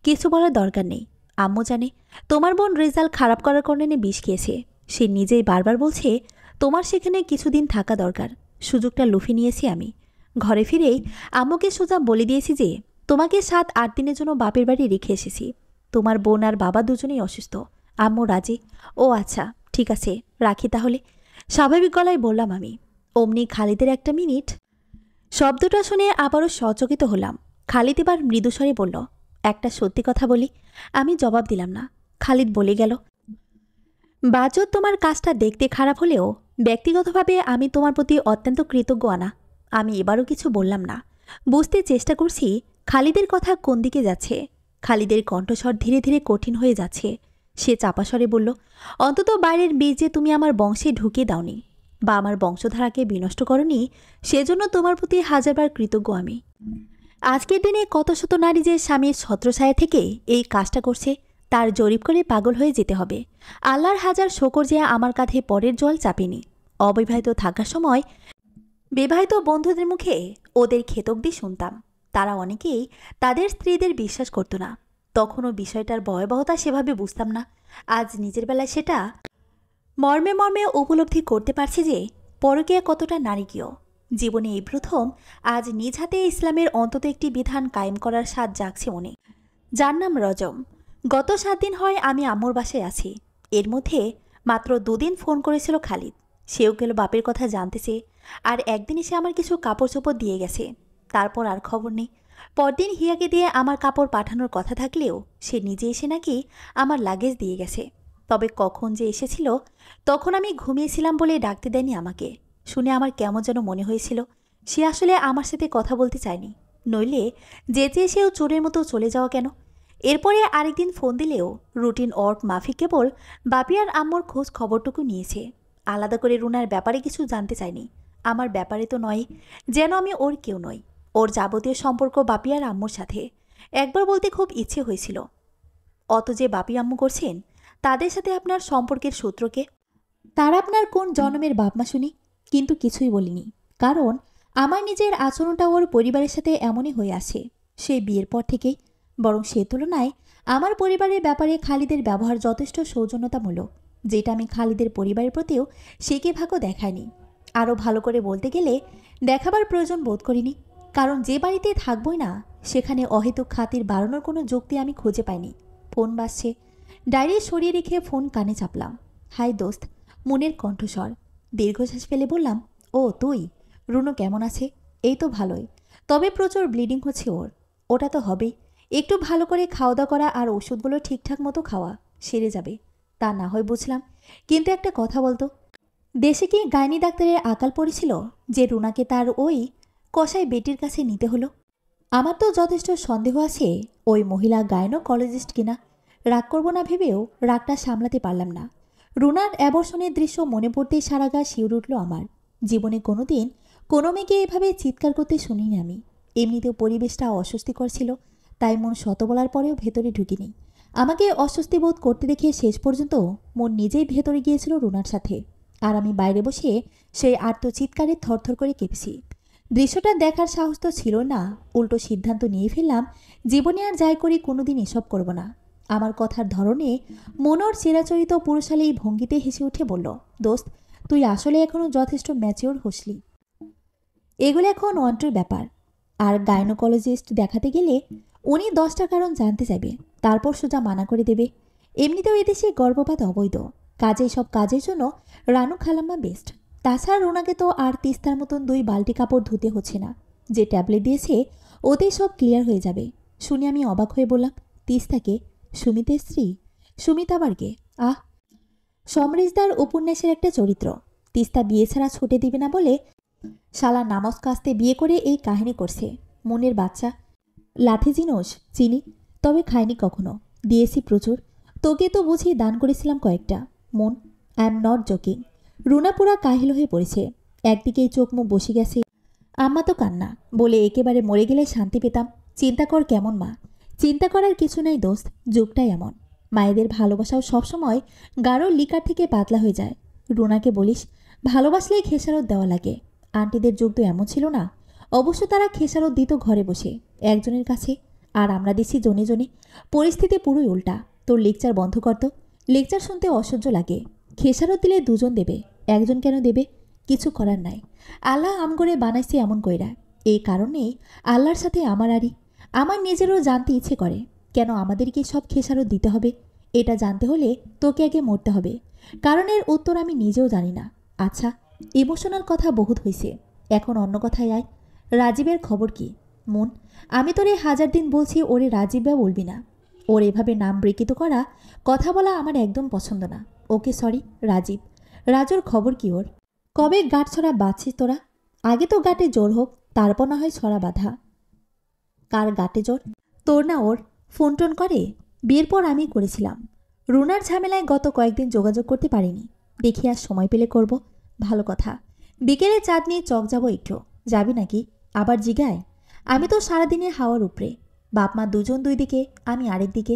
কিছু বলার দরকার নেই। আম্মু জানে তোমার বোন রেজাল্ট খারাপ করার কারণে বিষ খেয়েছে। সে নিজেই বারবার বলছে তোমার সেখানে কিছুদিন থাকা দরকার। সুযোগটা লুফে নিয়েছি আমি। ঘরে ফিরেই আম্মুকে সোজা বলে দিয়েছি যে তোমাকে 7-8 দিনের জন্য বাপের বাড়ি রেখে এসেছি। তোমার বোন আর বাবা দুজনেই অসুস্থ। আম্মু রাজি। ও আচ্ছা, ঠিক আছে, রাখি তাহলে, স্বাভাবিক গলায় বললাম আমি। অমনি খালিদের একটা মিনিট শব্দটা শুনে আবারও সচকিত হলাম। খালিদ এবার মৃদুস্বরে বলল, একটা সত্যি কথা বলি। আমি জবাব দিলাম না। খালিদ বলে গেল, বাজত তোমার কাজটা দেখতে খারাপ হলেও ব্যক্তিগতভাবে আমি তোমার প্রতি অত্যন্ত কৃতজ্ঞ আনা। আমি এবারও কিছু বললাম না। বুঝতে চেষ্টা করছি খালিদের কথা কোন দিকে যাচ্ছে। খালিদের কণ্ঠস্বর ধীরে ধীরে কঠিন হয়ে যাচ্ছে। সে চাপাস্বরে বলল, অন্তত বাইরের বীজ যে তুমি আমার বংশে ঢুকিয়ে দাওনি বা আমার বংশধারাকে বিনষ্ট করনি, সেজন্য তোমার প্রতি হাজারবার কৃতজ্ঞ আমি। আজকের দিনে কত শত নারী যে স্বামীর ছত্রছায়া থেকে এই কাজটা করছে তার জরিপ করে পাগল হয়ে যেতে হবে। আল্লাহর হাজার শকর যে আমার কাঁধে পরের জল চাপেনি। অবিবাহিত থাকার সময় বিবাহিত বন্ধুদের মুখে ওদের খেতকদি শুনতাম। তারা অনেকেই তাদের স্ত্রীদের বিশ্বাস করত না। তখনও বিষয়টার ভয়াবহতা সেভাবে বুঝতাম না। আজ নিজের বেলায় সেটা মর্মে মর্মে উপলব্ধি করতে পারছি যে পরকীয়া কতটা নারীকীয়। জীবনে এই প্রথম আজ নিজ হাতে ইসলামের অন্তত একটি বিধান কায়েম করার স্বাদ জাগছে মনে, যার নাম রজম। গত 7 দিন হয় আমি আম্মুর বাসায় আছি। এর মধ্যে মাত্র 2 দিন ফোন করেছিল খালিদ। সেও গেল বাপের কথা জানতে চেয়ে। আর একদিন এসে আমার কিছু কাপড় চোপড় দিয়ে গেছে। তারপর আর খবর নেই। পরদিন হিয়াকে দিয়ে আমার কাপড় পাঠানোর কথা থাকলেও সে নিজে এসে নাকি আমার লাগেজ দিয়ে গেছে। তবে কখন যে এসেছিল তখন আমি ঘুমিয়েছিলাম বলে ডাকতে দেয়নি আমাকে। শুনে আমার কেমন যেন মনে হয়েছিল সে আসলে আমার সাথে কথা বলতে চায়নি। নইলে যেতে এসেও চোরের মতো চলে যাওয়া কেন? এরপরে আরেকদিন ফোন দিলেও রুটিন অর্ক মাফিক কেবল বাপি আর আম্মুর খোঁজ খবরটুকু নিয়েছে। আলাদা করে রুনার ব্যাপারে কিছু জানতে চায়নি। আমার ব্যাপারে তো নয়, যেন আমি ওর কেউ নই। ওর যাবতীয় সম্পর্ক বাপি আর আম্মুর সাথে। একবার বলতে খুব ইচ্ছে হয়েছিল, অত যে বাপি আম্মু করছেন তাদের সাথে আপনার সম্পর্কের সূত্রকে, তারা আপনার কোন জন্মের বাপমা শুনি। কিন্তু কিছুই বলিনি, কারণ আমার নিজের আচরণটা ওর পরিবারের সাথে এমনই হয়ে আছে সেই বিয়ের পর থেকেই। বরং সে তুলনায় আমার পরিবারের ব্যাপারে খালিদের ব্যবহার যথেষ্ট সৌজন্যতামূলক, যেটা আমি খালিদের পরিবারের প্রতিও সেকে ভাগও দেখাইনি। আরও ভালো করে বলতে গেলে দেখাবার প্রয়োজন বোধ করিনি, কারণ যে বাড়িতে থাকবই না সেখানে অহেতুক খাতির বাড়ানোর কোনো যুক্তি আমি খুঁজে পাইনি। ফোন বাজছে। ডায়েরি সরিয়ে রেখে ফোন কানে চাপলাম। হাই দোস্ত, মনের কণ্ঠস্বর। দীর্ঘশ্বাস ফেলে বললাম, ও তুই? রুনু কেমন আছে? এই তো ভালোই, তবে প্রচুর ব্লিডিং হচ্ছে ওর। ওটা তো হবেই, একটু ভালো করে খাওয়া দাওয়া করা আর ওষুধগুলো ঠিকঠাক মতো খাওয়া, সেরে যাবে। তা না হয় বুঝলাম, কিন্তু একটা কথা বলতো, দেশে কি গাইনি ডাক্তারের আকাল পড়েছিল যে রুনাকে তার ওই কসাই বেটির কাছে নিতে হলো? আমার তো যথেষ্ট সন্দেহ আছে ওই মহিলা গাইনোকোলজিস্ট কিনা। রাগ করব না ভেবেও রাগটা সামলাতে পারলাম না। রুনার অ্যাবর্ষণের দৃশ্য মনে পড়তেই সারা গা শিউরে উঠল আমার। জীবনে কোনোদিন কোনো মেয়েকে এভাবে চিৎকার করতে শুনিনি আমি। এমনিতেও পরিবেশটা অস্বস্তিকর ছিল, তাই মন শত বলার পরেও ভেতরে ঢুকিনি। আমাকে অস্বস্তি বোধ করতে দেখে শেষ পর্যন্ত মন নিজেই ভেতরে গিয়েছিল রুনার সাথে। আর আমি বাইরে বসে সেই আর্তচিৎকারে থরথর করে কেঁপেছি। দৃশ্যটা দেখার সাহস তো ছিল না, উল্টো সিদ্ধান্ত নিয়ে ফেললাম জীবনে আর যাই করি কোনোদিন এসব করব না। আমার কথার ধরনে মনোর চিরাচরিত পুরুষালী ভঙ্গিতে হেসে উঠে বলল, দোস্ত, তুই আসলে এখনও যথেষ্ট ম্যাচিওর হসলি। এগুলো এখন অন্টের ব্যাপার। আর গাইনোকোলজিস্ট দেখাতে গেলে উনি 10টা কারণ জানতে চাইবে, তারপর সোজা মানা করে দেবে। এমনিতেও এদেশে গর্ভপাত অবৈধ, কাজে সব কাজের জন্য রানু খালাম্মা বেস্ট। তাছাড়া রুনাকে তো আর তিস্তার মতন 2 বালতি কাপড় ধুতে হচ্ছে না। যে ট্যাবলেট দিয়েছে ওতেই সব ক্লিয়ার হয়ে যাবে। শুনে আমি অবাক হয়ে বললাম, তিস্তাকে? সুমিতের স্ত্রী? সুমিত আবার কে? আহ, সমরেশদার উপন্যাসের একটা চরিত্র। তিস্তা বিয়ে ছাড়া ছুটে দিবে না বলে শালা নামস কাস্তে বিয়ে করে এই কাহিনী করছে। মনের বাচ্চা। লাথি জিনোস? চিনি, তবে খাইনি কখনো। দিয়েছি প্রচুর। তোকে তো বুঝি দান করেছিলাম কয়েকটা। মন, I am not joking. Runa পুরা কাহিল হয়ে পড়েছে। একদিকেই চোখ মুখ বসে গেছে। আম্মা তো কান্না বলে একেবারে মরে গেলে শান্তি পেতাম। চিন্তা কর কেমন মা। চিন্তা করার কিছু নেই দোস্ত, যুগটাই এমন। মায়েদের ভালোবাসাও সবসময় গাঢ় লিকার থেকে পাতলা হয়ে যায়। রুনাকে বলিস ভালোবাসলেই খেসারত দেওয়া লাগে। আন্টিদের যুগ তো এমন ছিল না। অবশ্য তারা খেসারত দিত ঘরে বসে একজনের কাছে, আর আমরা দিচ্ছি জনে জনে। পরিস্থিতি পুরোই উল্টা। তোর লেকচার বন্ধ করত। লেকচার শুনতে অসহ্য লাগে। খেসারত দিলে দুজন দেবে, একজন কেন দেবে? কিছু করার নাই। আল্লাহ আমগরে বানাইছে এমন কইরা। এই কারণেই আল্লাহর সাথে আমার আরি। আমার নিজেরও জানতে ইচ্ছে করে কেন আমাদেরকে সব খেসারত দিতে হবে। এটা জানতে হলে তোকে আগে মরতে হবে। কারণের উত্তর আমি নিজেও জানি না। আচ্ছা, ইমোশনাল কথা বহুত হয়েছে, এখন অন্য কথায় আয়। রাজীবের খবর কি? মন, আমি তোরে 1000 দিন বলছি ওরে রাজীব বা বলবি না। ওর এভাবে নাম বিকৃত করা কথা বলা আমার একদম পছন্দ না। Okay sorry, Rajiv. রাজুর খবর কি ওর? কবে গাঁট ছড়া বাঁধছিস তোরা? আগে তো গাঁটে জোর হোক, তারপর না হয় ছড়া বাঁধা। কার গাঁটে জোর? তোর না ওর? ফোন টোন করে? বিয়ের পর আমি করেছিলাম। রুনার ঝামেলায় গত কয়েকদিন যোগাযোগ করতে পারিনি। দেখি আর সময় পেলে করব। ভালো কথা। বিকেলে চাঁদ নিয়ে চক যাব একটু। যাবি নাকি? আবার জিগায়। আমি তো সারাদিনে হাওয়ার উপরে। বাপ মা দুজন দুই দিকে, আমি আরেক দিকে।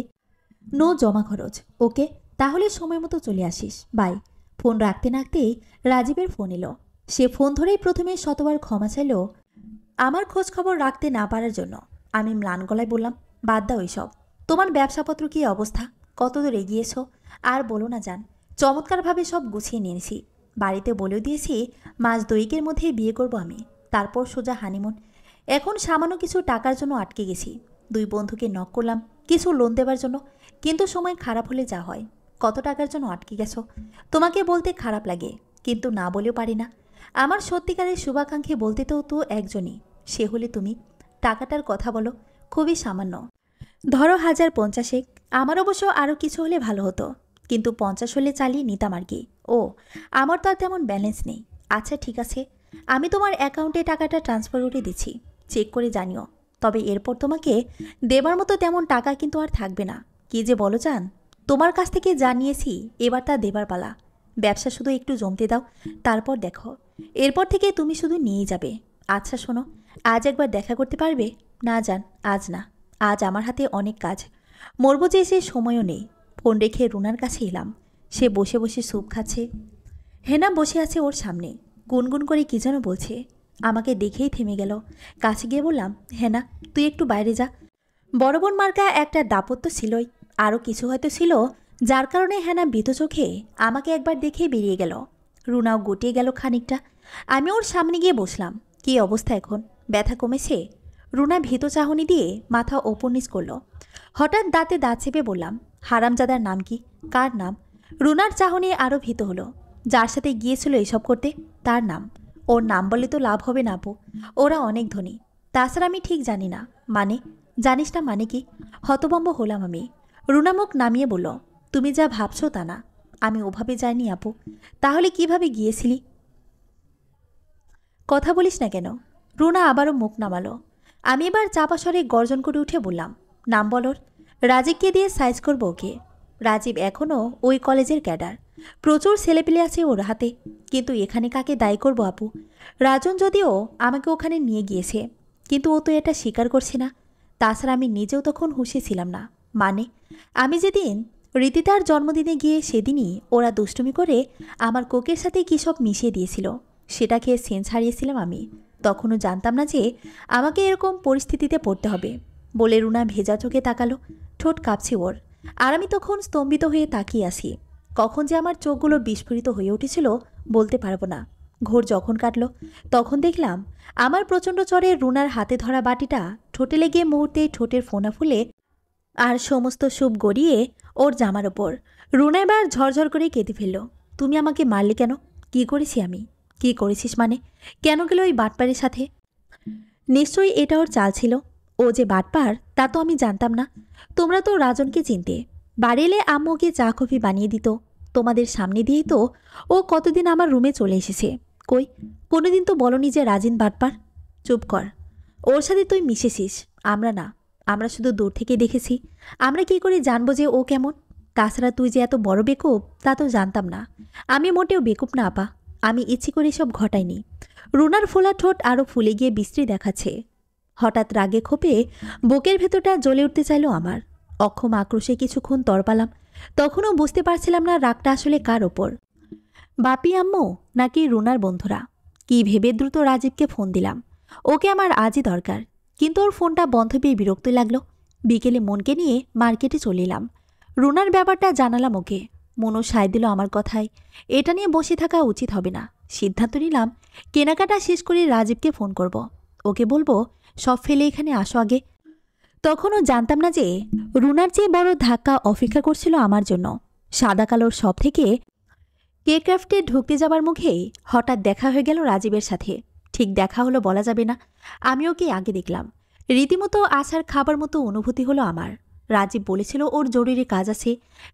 নো জমা খরচ। ওকে, তাহলে সময় মতো চলে আসিস। বাই। ফোন রাখতে রাখতেই রাজীবের ফোন এলো। সে ফোন ধরেই প্রথমে শতবার ক্ষমা চাইল আমার খোঁজ খবর রাখতে না পারার জন্য। আমি ম্লান গলায় বললাম, বাদ দাও এসব। তোমার ব্যবসাপত্র কী অবস্থা? কতদূর এগিয়েছ? আর বলো না জান, চমৎকারভাবে সব গুছিয়ে নিয়েছি। বাড়িতে বলেও দিয়েছি মাস 2 মধ্যেই বিয়ে করব আমি, তারপর সোজা হানিমুন। এখন সামান্য কিছু টাকার জন্য আটকে গেছি। 2 বন্ধুকে নক করলাম কিছু লোন দেবার জন্য, কিন্তু সময় খারাপ হলে যা হয়। কত টাকার জন্য আটকে গেছো? তোমাকে বলতে খারাপ লাগে, কিন্তু না বলেও পারি না। আমার সত্যিকারের শুভাকাঙ্ক্ষী বলতে তো একজনই, সে হলে তুমি। টাকাটার কথা বলো, খুবই সামান্য। ধরো 1,050। আমার অবশ্য আরও কিছু হলে ভালো হতো, কিন্তু 50 হলে চালিয়ে নিতাম আর কি। ও, আমার তো আর তেমন ব্যালেন্স নেই। আচ্ছা ঠিক আছে, আমি তোমার অ্যাকাউন্টে টাকাটা ট্রান্সফার করে দিচ্ছি, চেক করে জানিও। তবে এরপর তোমাকে দেবার মতো তেমন টাকা কিন্তু আর থাকবে না। কি যে বলো চান, তোমার কাছ থেকে যা নিয়েছি এবার তা দেবার পালা। ব্যবসা শুধু একটু জমতে দাও, তারপর দেখো। এরপর থেকে তুমি শুধু নিয়েই যাবে। আচ্ছা শোনো, আজ একবার দেখা করতে পারবে? না যান, আজ না। আজ আমার হাতে অনেক কাজ, মরবো যে সে সময়ও নেই। ফোন রেখে রুনার কাছে এলাম। সে বসে বসে স্যুপ খাচ্ছে। হেনা বসে আছে ওর সামনে, গুনগুন করে কী যেন বলছে। আমাকে দেখেই থেমে গেল। কাছে গিয়ে বললাম, হেনা তুই একটু বাইরে যা। বড় বোন মার্কা একটা দাপত্য ছিলই, আরও কিছু হয়তো ছিল, যার কারণে হেনা ভীত চোখে আমাকে একবার দেখে বেরিয়ে গেল। রুনাও গুটিয়ে গেল খানিকটা। আমি ওর সামনে গিয়ে বসলাম। কী অবস্থা এখন? ব্যথা কমেছে? রুনা ভীত চাহনি দিয়ে মাথা ওপর নিচ করল। হঠাৎ দাঁতে দাঁত চেপে বললাম, হারামজাদার নাম কি? কার নাম? রুনার চাহনি আরও ভীত হলো। যার সাথে গিয়েছিল এসব করতে, তার নাম। ওর নাম বলে তো লাভ হবে না আপু, ওরা অনেক ধনী। তাছাড়া আমি ঠিক জানি না। মানে? জানিস না মানে কি? হতভম্ব হলাম আমি। রুনা মুখ নামিয়ে বলল, তুমি যা ভাবছো তা না, আমি ওভাবে যাইনি আপু। তাহলে কিভাবে গিয়েছিলি? কথা বলিস না কেন? রুনা আবারও মুখ নামালো। আমি এবার চাপা স্বরে গর্জন করে উঠে বললাম, নাম বলর। রাজীবকে দিয়ে সাইজ করবো ওকে। রাজীব এখনও ওই কলেজের ক্যাডার, প্রচুর ছেলেপিলে আছে ওর হাতে। কিন্তু এখানে কাকে দায়ী করবো আপু? রাজন যদিও আমাকে ওখানে নিয়ে গিয়েছে, কিন্তু ও তো এটা স্বীকার করছে না। তাছাড়া আমি নিজেও তখন হুঁশে ছিলাম না। মানে, আমি যেদিন রীতিতার জন্মদিনে গিয়ে সেদিনই ওরা দুষ্টুমি করে আমার কোকের সাথে কী সব মিশিয়ে দিয়েছিল, সেটা খেয়ে সেন্স হারিয়েছিলাম আমি। তখনও জানতাম না যে আমাকে এরকম পরিস্থিতিতে পড়তে হবে। বলে রুনা ভেজা চোখে তাকালো, ঠোঁট কাঁপছে ওর। আর আমি তখন স্তম্ভিত হয়ে তাকিয়ে আসি। কখন যে আমার চোখগুলো বিস্ফোরিত হয়ে উঠেছিল বলতে পারবো না। ঘোর যখন কাটল, তখন দেখলাম আমার প্রচণ্ড চড়ে রুনার হাতে ধরা বাটিটা ঠোঁটে লেগে মুহূর্তেই ঠোঁটের ফোনা ফুলে আর সমস্ত সুপ গড়িয়ে ওর জামার ওপর। রুনা এবার ঝরঝর করে কেঁদে ফেলল। তুমি আমাকে মারলে কেন? কি করেছি আমি? কি করেছিস মানে? কেন গেল ওই বাটপারের সাথে? নিশ্চয়ই এটা ওর চাল ছিল। ও যে বাটপার তা তো আমি জানতাম না। তোমরা তো রাজনকে চিনতে। বাড়ি এলে আম্মু ওকে চা কফি বানিয়ে দিত। তোমাদের সামনে দিয়েই তো ও কতদিন আমার রুমে চলে এসেছে। কই, কোনোদিন তো বলনি যে রাজিন বাটপার। চুপ কর। ওর সাথে তুই মিশেছিস, আমরা না। আমরা শুধু দূর থেকে দেখেছি। আমরা কি করে জানবো যে ও কেমন? তাছাড়া তুই যে এত বড় বেকুব তা তো জানতাম না। আমি মোটেও বেকুব না আপা, আমি ইচ্ছে করে সব ঘটাইনি। রুনার ফোলা ঠোঁট আরও ফুলে গিয়ে বিশ্রী দেখাচ্ছে। হঠাৎ রাগে ক্ষোভে বুকের ভেতরটা জ্বলে উঠতে চাইল আমার। অক্ষম আক্রোশে কিছুক্ষণ তরপালাম। তখনও বুঝতে পারছিলাম না রাগটা আসলে কার ওপর, বাপি আম্মু নাকি রুনার বন্ধুরা। কি ভেবে দ্রুত রাজীবকে ফোন দিলাম। ওকে আমার আজই দরকার। কিন্তু ওর ফোনটা বন্ধ পেয়ে বিরক্ত লাগলো। বিকেলে মনকে নিয়ে মার্কেটে চলে এলাম। রুনার ব্যাপারটা জানালাম ওকে। মনও সায় দিল আমার কথায়। এটা নিয়ে বসে থাকা উচিত হবে না। সিদ্ধান্ত নিলাম কেনাকাটা শেষ করে রাজীবকে ফোন করব। ওকে বলবো সব ফেলে এখানে আসো আগে। তখনও জানতাম না যে রুনার চেয়ে বড় ধাক্কা অপেক্ষা করছিল আমার জন্য। সাদা কালোর সব থেকে কেক্রাফটে ঢুকতে যাবার মুখেই হঠাৎ দেখা হয়ে গেল রাজীবের সাথে। ঠিক দেখা হলো বলা যাবে না, আমি ওকে আগে দেখলাম। রীতিমতো আসার খাবার মতো অনুভূতি হলো আমার। রাজীব বলেছিল ওর জরুরি কাজ আছে,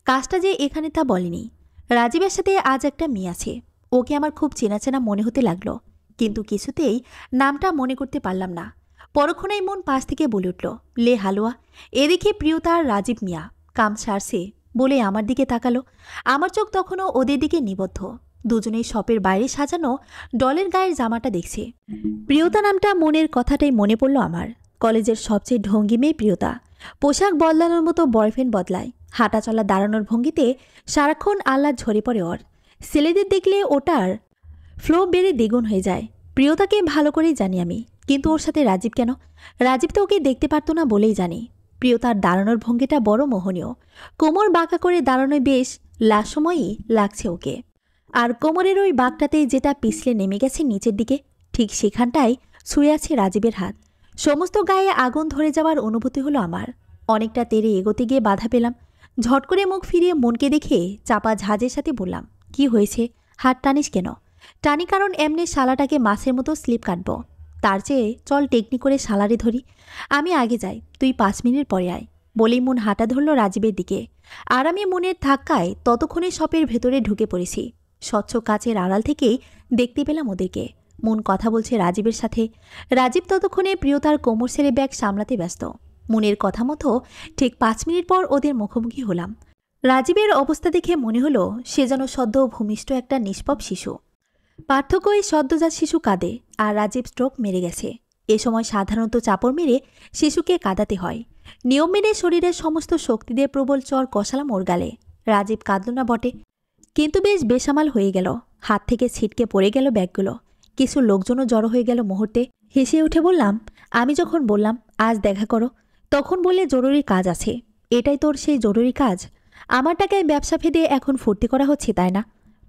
কাজটা যে এখানে তা বলেনি। রাজীবের সাথে আজ একটা মেয়ে আছে। ওকে আমার খুব চেনা চেনা মনে হতে লাগলো, কিন্তু কিছুতেই নামটা মনে করতে পারলাম না। পরক্ষণেই মন পাশ থেকে বলে উঠল, লে হালুয়া। এদিকে প্রিয়তা আর রাজীব মিয়া কাম সারছে বলে আমার দিকে তাকালো। আমার চোখ তখনও ওদের দিকে নিবদ্ধ। দুজনেই শপের বাইরে সাজানো ডলের গায়ের জামাটা দেখছে। প্রিয়তা নামটা মনের কথাটাই মনে পড়ল আমার। কলেজের সবচেয়ে ঢঙ্গি মেয়ে প্রিয়তা। পোশাক বদলানোর মতো বয়ফ্রেন্ড বদলায়। হাঁটা চলা দাঁড়ানোর ভঙ্গিতে সারাক্ষণ আহ্লাদ ঝরে পড়ে ওর। ছেলেদের দেখলে ওটার ফ্লো বেড়ে দ্বিগুণ হয়ে যায়। প্রিয়তাকে ভালো করেই জানি আমি, কিন্তু ওর সাথে রাজীব কেন? রাজীব তো ওকে দেখতে পারতো না বলেই জানি। প্রিয়তার দাঁড়ানোর ভঙ্গিটা বড় মোহনীয়। কোমর বাঁকা করে দাঁড়ানোয় বেশ লাসময়ই লাগছে ওকে। আর কোমরের ওই বাঁকটাতেই যেটা পিছলে নেমে গেছে নিচের দিকে, ঠিক সেখানটায় শুয়ে আছে রাজীবের হাত। সমস্ত গায়ে আগুন ধরে যাওয়ার অনুভূতি হলো আমার। অনেকটা তেরে এগোতে গিয়ে বাধা পেলাম। ঝট করে মুখ ফিরিয়ে মনকে দেখে চাপা ঝাঁজের সাথে বললাম, কি হয়েছে, হাত টানিস কেন? টানি কারণ এমনি শালাটাকে মাছের মতো স্লিপ কাটবো, তার চেয়ে চল টেকনিক করে শালারে ধরি। আমি আগে যাই, তুই 5 মিনিট পরে আয়। বলেই মন হাঁটা ধরল রাজীবের দিকে, আর আমি মনের ধাক্কায় ততক্ষণে শপের ভেতরে ঢুকে পড়েছি। স্বচ্ছ কাচের আড়াল থেকেই দেখতে পেলাম ওদেরকে। মন কথা বলছে রাজীবের সাথে। রাজীব ততক্ষণে প্রিয়তার কোমর ছেড়ে ব্যাগ সামলাতে ব্যস্ত। মনের কথা মতো ঠিক 5 মিনিট পর ওদের মুখোমুখি হলাম। রাজীবের অবস্থা দেখে মনে হলো সে যেন সদ্য ভূমিষ্ঠ একটা নিষ্পাপ শিশু। পার্থক্য এই সদ্যজাত শিশু কাঁদে, আর রাজীব স্ট্রোক মেরে গেছে। এ সময় সাধারণত চাপড় মেরে শিশুকে কাঁদাতে হয়। নিয়ম মেনে শরীরের সমস্ত শক্তি দিয়ে প্রবল চর কষালাম ওর গালে। রাজীব কাঁদল না বটে, কিন্তু বেশ বেসামাল হয়ে গেল। হাত থেকে ছিটকে পড়ে গেল ব্যাগগুলো। কিছু লোকজনও জড়ো হয়ে গেল মুহূর্তে। হেসে উঠে বললাম, আমি যখন বললাম আজ দেখা করো, তখন বললে জরুরি কাজ আছে। এটাই তোর সেই জরুরি কাজ? আমার টাকায় ব্যবসা ফেদে এখন ফুর্তি করা হচ্ছে, তাই না?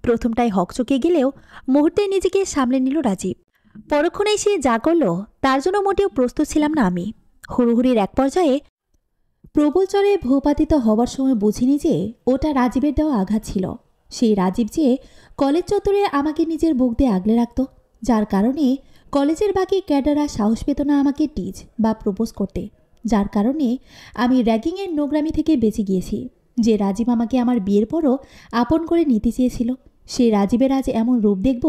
প্রথমটায় হকচকে গেলেও মুহূর্তে নিজেকে সামলে নিল রাজীব। পরক্ষণেই সে যা করল তার জন্য মোটেও প্রস্তুত ছিলাম না আমি। হুড়োহুড়ির এক পর্যায়ে প্রবল চরে ভূপাতিত হবার সময় বুঝিনি যে ওটা রাজীবের দেওয়া আঘাত ছিল। সেই রাজীব যে কলেজ চত্বরে আমাকে নিজের বুক দিয়ে আগলে রাখত, যার কারণে কলেজের বাকি ক্যাডাররা সাহস পেত না আমাকে টিজ বা প্রপোজ করতে, যার কারণে আমি র্যাগিংয়ের নোংরামি থেকে বেঁচে গিয়েছি। যে রাজীব আমাকে আমার বিয়ের পরও আপন করে নিতে চেয়েছিল, সেই রাজীবের আজ এমন রূপ দেখব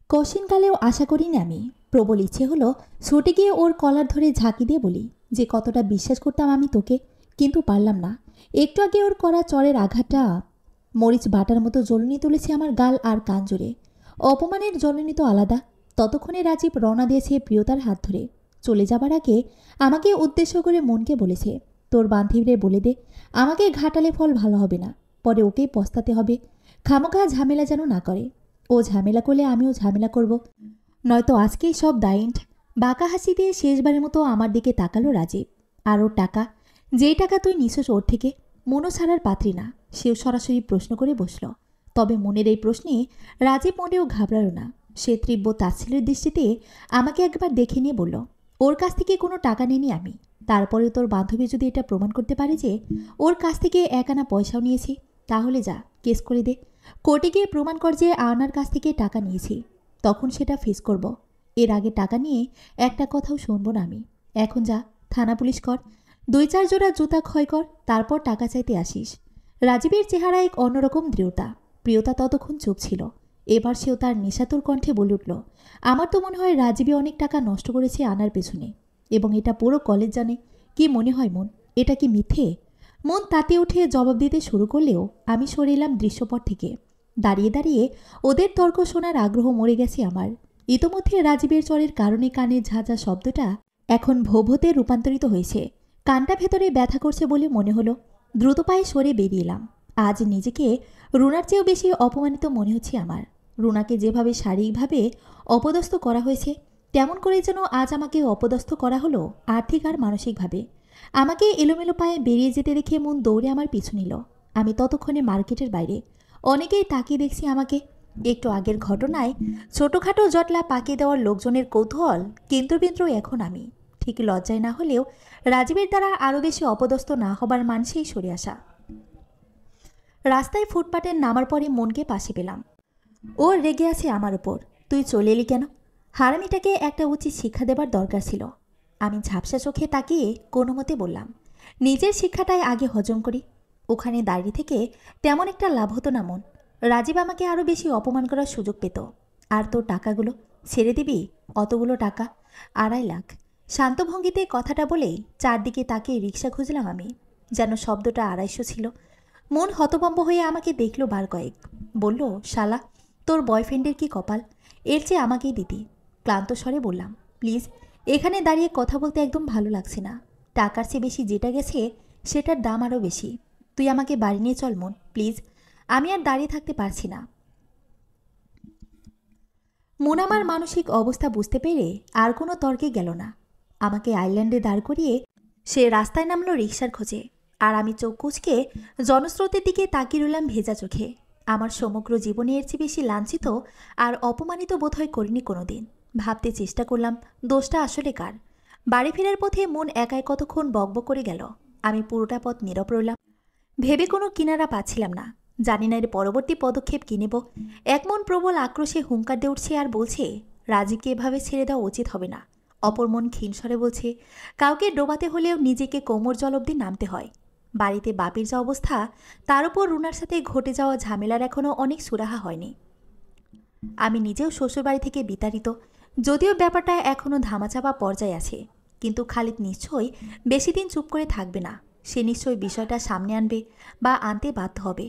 কশিনকালেও আশা করিনি আমি। প্রবল ইচ্ছে হলো ছুটে গিয়ে ওর কলার ধরে ঝাঁকি দিয়ে বলি যে কতটা বিশ্বাস করতাম আমি তোকে, কিন্তু পারলাম না। একটু আগে ওর করা চরের আঘাতটা মরিচ বাটার মতো জ্বলনি তুলেছে আমার গাল আর কান জুড়ে। অপমানের জ্বলনি তো আলাদা। ততক্ষণে রাজীব রওনা দিয়েছে প্রিয়তার হাত ধরে। চলে যাবার আগে আমাকে উদ্দেশ্য করে মনকে বলেছে, তোর বান্ধবীরে বলে দে আমাকে ঘাটালে ফল ভালো হবে না, পরে ওকেই পস্তাতে হবে। খামোখা ঝামেলা যেন না করে। ও ঝামেলা করলে আমিও ঝামেলা করব, নয়তো আজকেই সব দাইন্ট। বাঁকা হাসি দিয়ে শেষবারের মতো আমার দিকে তাকালো রাজীব। আর ওর টাকা, যেই টাকা তুই নিছস ওর থেকে, মনও ছাড়ার পাত্রী না। সেও সরাসরি প্রশ্ন করে বসল। তবে মনের এই প্রশ্নে রাজীব মোটেও ঘাবড়াল না। সে তীব্র তাচ্ছিল্যের দৃষ্টিতে আমাকে একবার দেখে নিয়ে বলল, ওর কাছ থেকে কোনো টাকা নিইনি আমি। তারপরেও তোর বান্ধবী যদি এটা প্রমাণ করতে পারে যে ওর কাছ থেকে 1 আনা পয়সাও নিয়েছি, তাহলে যা কেস করে দে। কোর্টে গিয়ে প্রমাণ কর যে আনার কাছ থেকে টাকা নিয়েছি, তখন সেটা ফেস করব। এর আগে টাকা নিয়ে একটা কথাও শুনবো না আমি। এখন যা, থানা পুলিশ কর, 2-4 জোড়া জুতা ক্ষয় কর, তারপর টাকা চাইতে আসিস। রাজীবের চেহারা এক অন্যরকম দৃঢ়তা। প্রিয়তা ততক্ষণ চুপ ছিল। এবার সেও তার নেশাতুর কণ্ঠে বলে উঠল, আমার তো মনে হয় রাজীবে অনেক টাকা নষ্ট করেছে আনার পেছনে, এবং এটা পুরো কলেজ জানে। কি মনে হয় মন, এটা কি মিথ্যে? মন তাতে উঠে জবাব দিতে শুরু করলেও আমি সরে এলাম দৃশ্যপট থেকে। দাঁড়িয়ে দাঁড়িয়ে ওদের তর্ক শোনার আগ্রহ মরে গেছে আমার। ইতোমধ্যে রাজীবের চরের কারণে কানে ঝাঁঝা শব্দটা এখন ভোভতে রূপান্তরিত হয়েছে। কানটা ভেতরে ব্যথা করছে বলে মনে হলো। দ্রুত পায়ে সরে বেরিয়ে এলাম। আজ নিজেকে রুনার চেয়েও বেশি অপমানিত মনে হচ্ছে আমার। রুনাকে যেভাবে শারীরিকভাবে অপদস্থ করা হয়েছে, তেমন করে যেন আজ আমাকে অপদস্থ করা হলো আর্থিক আর মানসিকভাবে। আমাকে এলোমেলো পায়ে বেরিয়ে যেতে দেখে মন দৌড়ে আমার পিছু নিল। আমি ততক্ষণে মার্কেটের বাইরে। অনেকেই তাকিয়ে দেখছি আমাকে। একটু আগের ঘটনায় ছোটোখাটো জটলা পাকিয়ে দেওয়ার লোকজনের কৌতূহল কেন্দ্রবিন্দু এখন আমি। ঠিক লজ্জায় না হলেও রাজীবের দ্বারা আরও বেশি অপদস্থ না হবার মানসেই সরে আসা। রাস্তায় ফুটপাতের নামার পরে মনকে পাশে পেলাম। ও রেগে আছে আমার উপর। তুই চলে এলি কেন? হারামিটাকে একটা উচিত শিক্ষা দেবার দরকার ছিল। আমি ঝাপসা চোখে তাকিয়ে কোনো মতে বললাম, নিজের শিক্ষাটাই আগে হজম করি। ওখানে দাঁড়িয়ে থেকে তেমন একটা লাভ হতো না মন। রাজীব আমাকে আরও বেশি অপমান করার সুযোগ পেত। আর তোর টাকাগুলো ছেড়ে দিবি? অতগুলো টাকা, 2.5 লাখ। শান্ত ভঙ্গিতে কথাটা বলেই চারদিকে তাকিয়ে রিক্সা খুঁজলাম আমি, যেন শব্দটা 250 ছিল। মন হতভম্ব হয়ে আমাকে দেখল বার কয়েক। বলল, শালা, তোর বয়ফ্রেন্ডের কি কপাল, এর চেয়ে আমাকেই দিতি। ক্লান্ত স্বরে বললাম, প্লিজ, এখানে দাঁড়িয়ে কথা বলতে একদম ভালো লাগছে না। টাকার চেয়ে বেশি যেটা গেছে সেটার দাম আরও বেশি। তুই আমাকে বাড়ি নিয়ে চল মন, প্লিজ। আমি আর দাঁড়িয়ে থাকতে পারছি না। মন আমার মানসিক অবস্থা বুঝতে পেরে আর কোনো তর্কে গেল না। আমাকে আইল্যান্ডে দাঁড় করিয়ে সে রাস্তায় নামলো রিক্সার খোঁজে। আর আমি চোখ কুঁচকে জনস্রোতের দিকে তাকিয়ে রইলাম ভেজা চোখে। আমার সমগ্র জীবনে এর চেয়ে বেশি লাঞ্ছিত আর অপমানিত বোধহয় করিনি কোনোদিন। ভাবতে চেষ্টা করলাম দোষটা আসলে কার। বাড়ি ফেরার পথে মন একাই কতক্ষণ বকবক করে গেল। আমি পুরোটা পথ নীরব রইলাম। ভেবে কোনো কিনারা পাচ্ছিলাম না। জানি না এর পরবর্তী পদক্ষেপ কী নেব। এক মন প্রবল আক্রোশে হুঙ্কার দিয়ে উঠছে আর বলছে রাজীবকে এভাবে ছেড়ে দেওয়া উচিত হবে না। অপর মন ক্ষীণস্বরে বলছে কাউকে ডোবাতে হলেও নিজেকে কোমর জল অবধি নামতে হয়। বাড়িতে বাপির যা অবস্থা, তার উপর রুনার সাথে ঘটে যাওয়া ঝামেলার এখনও অনেক সুরাহা হয়নি। আমি নিজেও শ্বশুরবাড়ি থেকে বিতাড়িত, যদিও ব্যাপারটা এখনও ধামাচাপা পর্যায়ে আছে। কিন্তু খালিদ নিশ্চয়ই বেশি দিন চুপ করে থাকবে না। সে নিশ্চয়ই বিষয়টা সামনে আনবে বা আনতে বাধ্য হবে।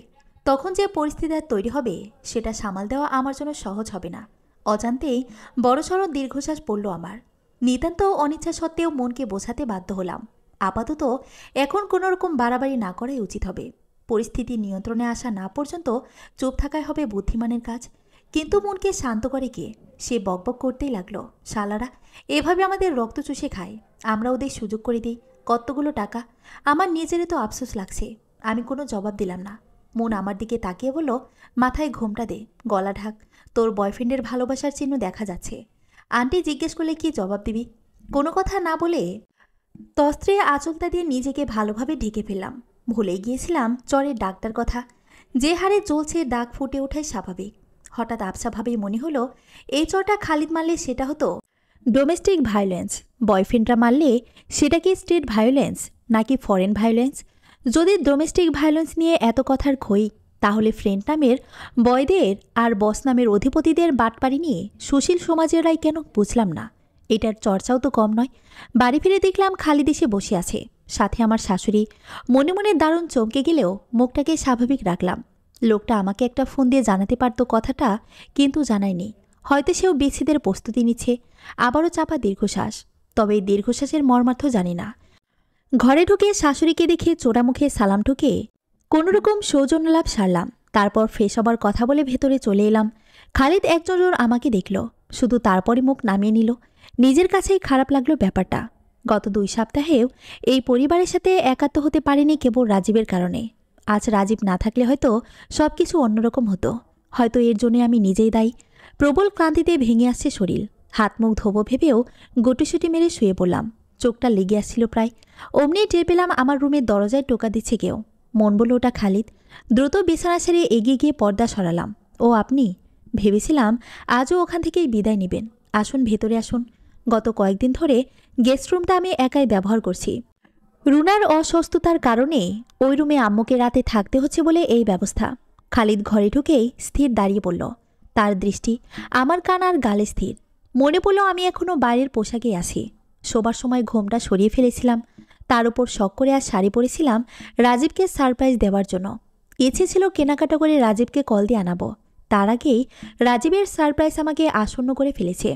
তখন যে পরিস্থিতি তৈরি হবে সেটা সামাল দেওয়া আমার জন্য সহজ হবে না। অজান্তেই বড়সড় দীর্ঘশ্বাস পড়ল আমার। নিতান্ত অনিচ্ছা সত্ত্বেও মনকে বোঝাতে বাধ্য হলাম, আপাতত এখন কোনো রকম বাড়াবাড়ি না করাই উচিত হবে। পরিস্থিতি নিয়ন্ত্রণে আসা না পর্যন্ত চুপ থাকাই হবে বুদ্ধিমানের কাজ। কিন্তু মনকে শান্ত করে কে? সে বকবক করতেই লাগলো, শালারা এভাবে আমাদের রক্ত চুষে খায়, আমরা ওদের সুযোগ করে দিই। কতগুলো টাকা! আমার নিজেরই তো আফসোস লাগছে। আমি কোনো জবাব দিলাম না। মন আমার দিকে তাকিয়ে বলল, মাথায় ঘোমটা দে, গলা ঢাক, তোর বয়ফ্রেন্ডের ভালোবাসার চিহ্ন দেখা যাচ্ছে। আন্টি জিজ্ঞেস করলে কি জবাব দিবি? কোনো কথা না বলে তস্ত্রে আঁচলতা দিয়ে নিজেকে ভালোভাবে ঢেকে ফেললাম। ভুলে গিয়েছিলাম চরের ডাকটার কথা। যে হারে চলছে ডাক ফুটে ওঠাই স্বাভাবিক। হঠাৎ আবছাভাবেই মনে হলো এই চরটা খালিদ মারলে সেটা হতো ডোমেস্টিক ভায়োলেন্স, বয়ফ্রেন্ডরা মারলে সেটা কি স্টেট ভায়োলেন্স নাকি ফরেন ভায়োলেন্স? যদি ডোমেস্টিক ভায়োলেন্স নিয়ে এত কথার খই, তাহলে ফ্রেন্ড নামের বয়দের আর বস নামের অধিপতিদের বাটপাড়ি নিয়ে সুশীল সমাজেরাই কেন বুঝলাম না। এটার চর্চাও তো কম নয়। বাড়ি ফিরে দেখলাম খালিদ এসে বসে আছে, সাথে আমার শাশুড়ি। মনে মনে দারুণ চমকে গেলেও মুখটাকে স্বাভাবিক রাখলাম। লোকটা আমাকে একটা ফোন দিয়ে জানাতে পারত কথাটা, কিন্তু জানায়নি। হয়তো সেও বিচ্ছেদের প্রস্তুতি নিচ্ছে। আবারও চাপা দীর্ঘশ্বাস। তবে এই দীর্ঘশ্বাসের মর্মার্থ জানি না। ঘরে ঢুকে শাশুড়িকে দেখে চোরামুখে সালাম ঠুকে কোনোরকম সৌজন্যলাভ সারলাম। তারপর ফ্রেশ হবার কথা বলে ভেতরে চলে এলাম। খালিদ এক নজর আমাকে দেখল, শুধু তারপরই মুখ নামিয়ে নিল। নিজের কাছেই খারাপ লাগলো ব্যাপারটা। গত 2 সপ্তাহেও এই পরিবারের সাথে একাত্ম হতে পারিনি কেবল রাজীবের কারণে। আজ রাজীব না থাকলে হয়তো সব কিছু অন্যরকম হতো। হয়তো এর জন্য আমি নিজেই দায়ী। প্রবল ক্লান্তিতে ভেঙে আসছে শরীর। হাত মুখ ধোবো ভেবেও গুটিসুটি মেরে শুয়ে পড়লাম। চোখটা লেগে আসছিল প্রায়। অমনি টের পেলাম আমার রুমের দরজায় টোকা দিচ্ছে কেউ। মন বলল ওটা খালিদ। দ্রুত বিছানা ছেড়ে এগিয়ে গিয়ে পর্দা সরালাম। ও আপনি? ভেবেছিলাম আজও ওখান থেকেই বিদায় নেবেন। আসুন, ভেতরে আসুন। গত কয়েকদিন ধরে গেস্ট রুমটা আমি একাই ব্যবহার করছি। রুনার অসুস্থতার কারণে ওই রুমে আম্মুকে রাতে থাকতে হচ্ছে বলে এই ব্যবস্থা। খালিদ ঘরে ঢুকেই স্থির দাঁড়িয়ে পড়ল। তার দৃষ্টি আমার কান আর গালে স্থির। মনে পড়ল আমি এখনও বাইরের পোশাকেই আছি। শোবার সময় ঘোমটা সরিয়ে ফেলেছিলাম। তার উপর শখ করে আজ শাড়ি পরেছিলাম রাজীবকে সারপ্রাইজ দেওয়ার জন্য। ইচ্ছে ছিল কেনাকাটা করে রাজীবকে কল দিয়ে আনাবো। তার আগেই রাজীবের সারপ্রাইজ আমাকে আসন্ন করে ফেলেছে।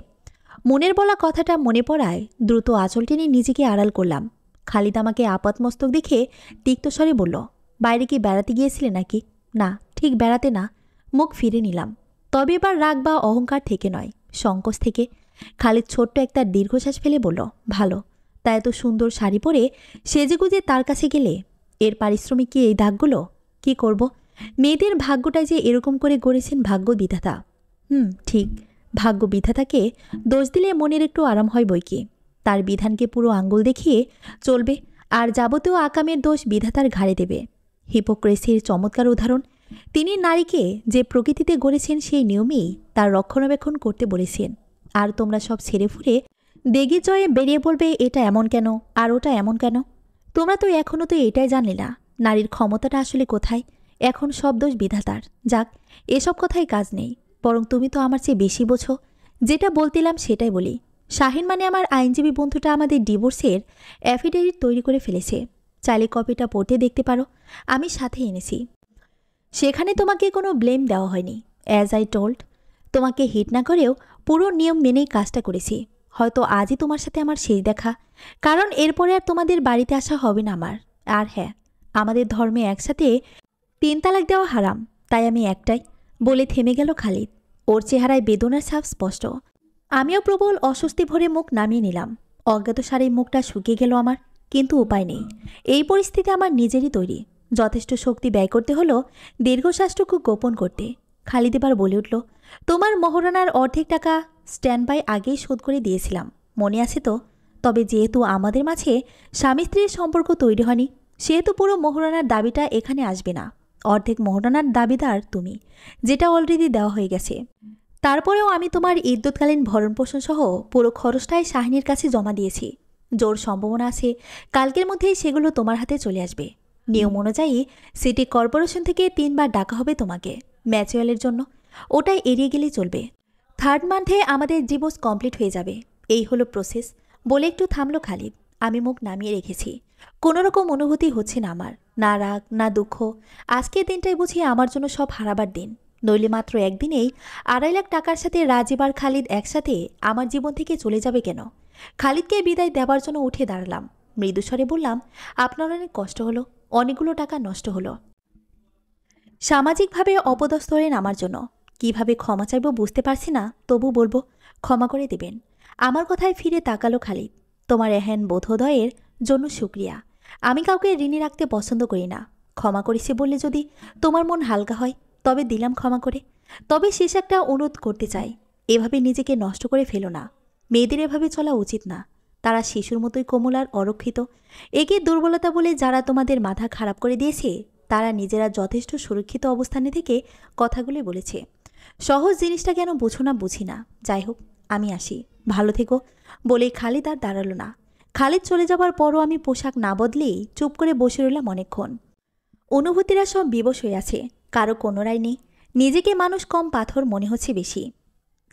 মনের বলা কথাটা মনে পড়ায় দ্রুত আঁচল টেনে নিজেকে আড়াল করলাম। খালিদ আমাকে আপাতমস্তক দেখে তিক্তস্বরে বলল, বাইরে কি বেড়াতে গিয়েছিলে নাকি? না, ঠিক বেড়াতে না। মুখ ফিরে নিলাম। তবে এবার রাগ বা অহংকার থেকে নয়, সংকোচ থেকে। খালিদ ছোট্ট একটা দীর্ঘশ্বাস ফেলে বলল, ভালো। তা এত সুন্দর শাড়ি পরে সেজেগুজে তার কাছে গেলে এর পারিশ্রমিক কি এই দাগগুলো? কি করব? মেয়েদের ভাগ্যটাই যে এরকম করে গড়েছেন ভাগ্য বিধাতা। ঠিক, ভাগ্য বিধাতাকে দোষ দিলে মনের একটু আরাম হয় বইকি। তার বিধানকে পুরো আঙ্গুল দেখিয়ে চলবে, আর যাবতীয় আকামের দোষ বিধাতার ঘাড়ে দেবে। হিপোক্রেসির চমৎকার উদাহরণ। তিনি নারীকে যে প্রকৃতিতে গড়েছেন সেই নিয়মেই তার রক্ষণাবেক্ষণ করতে বলেছেন। আর তোমরা সব ছেড়ে ফুরে দেগি জয়ে বেরিয়ে বলবে এটা এমন কেন আর ওটা এমন কেন। তোমরা তো এখনও তো এটাই জানলে না নারীর ক্ষমতাটা আসলে কোথায়। এখন সব দোষ বিধাতার। যাক, এসব কথাই কাজ নেই। বরং তুমি তো আমার চেয়ে বেশি বোঝো। যেটা বলতিলাম সেটাই বলি। শাহিন মানে আমার আইনজীবী বন্ধুটা আমাদের ডিভোর্সের অ্যাফিডেভিট তৈরি করে ফেলেছে। চাইলে কপিটা পড়তে দেখতে পারো, আমি সাথে এনেছি। সেখানে তোমাকে কোনো ব্লেম দেওয়া হয়নি। অ্যাজ আই টোল্ড, তোমাকে হিট না করেও পুরো নিয়ম মেনেই কাজটা করেছি। হয়তো আজই তোমার সাথে আমার শেষ দেখা, কারণ এরপরে আর তোমাদের বাড়িতে আসা হবে না আমার। আর হ্যাঁ, আমাদের ধর্মে একসাথে 3 তালাক দেওয়া হারাম, তাই আমি একটাই। বলে থেমে গেল খালিদ। ওর চেহারায় বেদনার ছাপ স্পষ্ট। আমিও প্রবল অস্বস্তি ভরে মুখ নামিয়ে নিলাম। অজ্ঞাতসারে মুখটা শুকিয়ে গেল আমার। কিন্তু উপায় নেই, এই পরিস্থিতি আমার নিজেরই তৈরি। যথেষ্ট শক্তি ব্যয় করতে হলো দীর্ঘশ্বাসটুকু গোপন করতে। খালিদ এবার বলে উঠল, তোমার মহারণার অর্ধেক টাকা স্ট্যান্ড বাই আগেই শোধ করে দিয়েছিলাম, মনে আছে তো? তবে যেহেতু আমাদের মাঝে স্বামী স্ত্রীর সম্পর্ক তৈরি হয়নি, সেহেতু পুরো মোহরানার দাবিটা এখানে আসবে না। অর্ধেক মোহরানার দাবিদার তুমি, যেটা অলরেডি দেওয়া হয়ে গেছে। তারপরেও আমি তোমার ইদ্যুৎকালীন ভরণপোষণ সহ পুরো খরচটাই শাহিনীর কাছে জমা দিয়েছি। জোর সম্ভাবনা আছে কালকের মধ্যেই সেগুলো তোমার হাতে চলে আসবে। নিয়ম অনুযায়ী সিটি কর্পোরেশন থেকে 3 বার ডাকা হবে তোমাকে ম্যাচুয়ালের জন্য। ওটাই এড়িয়ে গেলেই চলবে। 3rd মান্থে আমাদের ডিভোর্স কমপ্লিট হয়ে যাবে। এই হলো প্রসেস। বলে একটু থামলো খালিদ। আমি মুখ নামিয়ে রেখেছি। কোনো রকম অনুভূতি হচ্ছে না আমার, না রাগ না দুঃখ। আজকের দিনটাই বুঝি আমার জন্য সব হারাবার দিন। নইলে মাত্র একদিনেই 2.5 লাখ টাকার সাথে রাজীব আর খালিদ একসাথে আমার জীবন থেকে চলে যাবে কেন? খালিদকে বিদায় দেবার জন্য উঠে দাঁড়ালাম। মৃদুস্বরে বললাম, আপনার অনেক কষ্ট হলো, অনেকগুলো টাকা নষ্ট হলো। সামাজিকভাবে অপদস্থ হলেন আমার জন্য। কিভাবে ক্ষমা চাইব বুঝতে পারছি না, তবু বলবো ক্ষমা করে দেবেন। আমার কথায় ফিরে তাকালো খালিদ। তোমার এহেন বোধোদয়ের জন্য শুক্রিয়া। আমি কাউকে ঋণী রাখতে পছন্দ করি না। ক্ষমা করেছি বললে যদি তোমার মন হালকা হয় তবে দিলাম ক্ষমা করে। তবে শেষ একটা অনুরোধ করতে চাই, এভাবে নিজেকে নষ্ট করে ফেলো না। মেয়েদের এভাবে চলা উচিত না। তারা শিশুর মতোই কোমল আর অরক্ষিত। একে দুর্বলতা বলে যারা তোমাদের মাথা খারাপ করে দিয়েছে তারা নিজেরা যথেষ্ট সুরক্ষিত অবস্থানে থেকে কথাগুলি বলেছে। সহজ জিনিসটা কেন বুঝো না বুঝি না। যাই হোক, আমি আসি, ভালো থেকো। বলেই খালিদ আর দাঁড়ালো না। খালিদ চলে যাবার পরও আমি পোশাক না বদলেই চুপ করে বসে রইলাম অনেকক্ষণ। অনুভূতিরা সব বিবশ হয়ে আছে, কারো কোনো রায় নেই। নিজেকে মানুষ কম পাথর মনে হচ্ছে বেশি।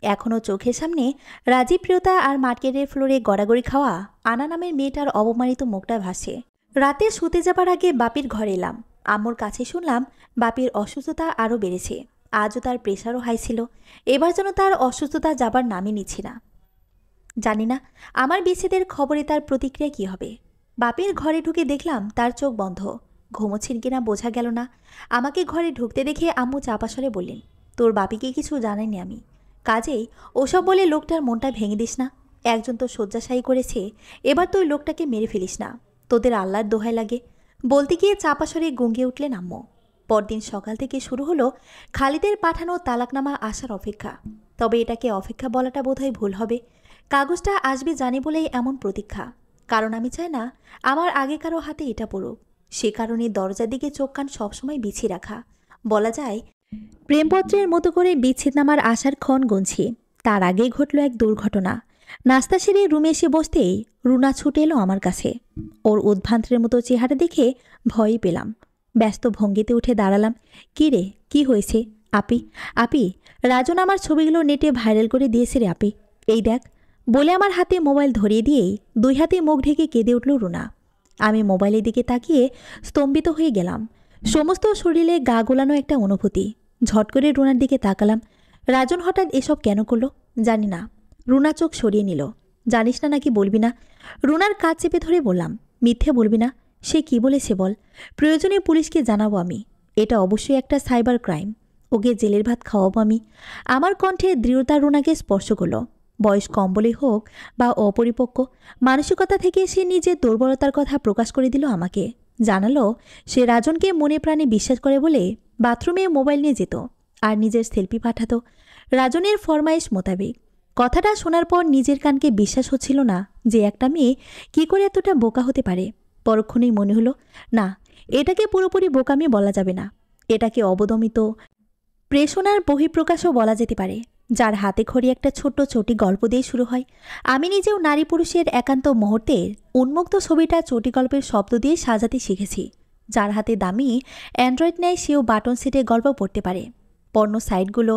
এখনও চোখের সামনে রাজীব প্রিয়তা আর মার্কেটের ফ্লোরে গড়াগড়ি খাওয়া আনা নামের মেয়েটার অবমানিত মুখটা ভাসে। রাতে শুতে যাবার আগে বাপির ঘরে এলাম। আম্মুর কাছে শুনলাম বাপির অসুস্থতা আরও বেড়েছে। আজও তার প্রেশারও হাই ছিল। এবার যেন তার অসুস্থতা যাবার নামই নিচ্ছে না। জানি না আমার বিচ্ছেদের খবরে তার প্রতিক্রিয়া কী হবে। বাপির ঘরে ঢুকে দেখলাম তার চোখ বন্ধ। ঘুমোচ্ছেন কিনা বোঝা গেল না। আমাকে ঘরে ঢুকতে দেখে আম্মু চাপা স্বরে বললেন, তোর বাপিকে কিছু জানাইনি আমি। কাজেই ওসব বলে লোকটার মনটা ভেঙে দিস না। একজন তো শয্যাশায়ী করেছে, এবার তুই লোকটাকে মেরে ফেলিস না। তোদের আল্লাহর দোহাই লাগে। বলতে গিয়ে চাপা স্বরে গুঙ্গিয়ে উঠলেন আম্মু। পরদিন সকাল থেকে শুরু হলো খালিদের পাঠানো তালাকনামা আসার অপেক্ষা। তবে এটাকে অপেক্ষা বলাটা বোধহয় ভুল হবে। কাগজটা আসবে জানি বলেই এমন প্রতীক্ষা। কারণ আমি চাই না আমার আগে কারো হাতে এটা পড়ুক। সে কারণে দরজার দিকে চোখ কান সবসময় বিছিয়ে রাখা। বলা যায় প্রেমপত্রের মতো করে বিচ্ছেদনামার আসার ক্ষণ গুনছি। তার আগেই ঘটল এক দুর্ঘটনা। নাস্তা সেরে রুমে এসে বসতেই রুনা ছুটে এলো আমার কাছে। ওর উদ্ভ্রান্তের মতো চেহারা দেখে ভয়ই পেলাম। ব্যস্ত ভঙ্গিতে উঠে দাঁড়ালাম। কী রে, কী হয়েছে? আপি, আপি, রাজন আমার ছবিগুলো নেটে ভাইরাল করে দিয়েছে রে আপি, এই দেখ। বলে আমার হাতে মোবাইল ধরিয়ে দিয়েই 2 হাতে মুখ ঢেকে কেঁদে উঠল রুনা। আমি মোবাইলের দিকে তাকিয়ে স্তম্ভিত হয়ে গেলাম। সমস্ত শরীরে গা গোলানো একটা অনুভূতি। ঝট করে রুনার দিকে তাকালাম। রাজন হঠাৎ এসব কেন করলো জানি না। রুনা চোখ সরিয়ে নিল। জানিস না নাকি বলবি না? রুনার কাজ চেপে ধরে বললাম, মিথ্যে বলবি না। সে কি বলেছে বল? প্রয়োজনে পুলিশকে জানাবো আমি। এটা অবশ্যই একটা সাইবার ক্রাইম। ওকে জেলের ভাত খাওয়াবো আমি। আমার কণ্ঠে দৃঢ়তা রুনাকে স্পর্শ করলো। বয়স কম বলে হোক বা অপরিপক্ক, মানসিকতা থেকে সে নিজের দুর্বলতার কথা প্রকাশ করে দিল আমাকে। জানালো সে রাজনকে মনে প্রাণে বিশ্বাস করে বলে বাথরুমে মোবাইল নিয়ে যেত আর নিজের সেলফি পাঠাতো রাজনের ফরমাইশ মোতাবেক। কথাটা শোনার পর নিজের কানকে বিশ্বাস হচ্ছিল না যে একটা মেয়ে কী করে এতটা বোকা হতে পারে। পরক্ষণেই মনে হলো, না, এটাকে পুরোপুরি বোকামি বলা যাবে না। এটাকে অবদমিত প্রেষণার বহিঃপ্রকাশও বলা যেতে পারে, যার হাতে খড়ি একটা ছোট্ট চটি গল্প দিয়ে শুরু হয়। আমি নিজেও নারী পুরুষের একান্ত মুহূর্তের উন্মুক্ত ছবিটা চটি গল্পের শব্দ দিয়ে সাজাতে শিখেছি। যার হাতে দামি অ্যান্ড্রয়েড নেয় সেও বাটন সেটে গল্প পড়তে পারে। পর্ণ সাইটগুলো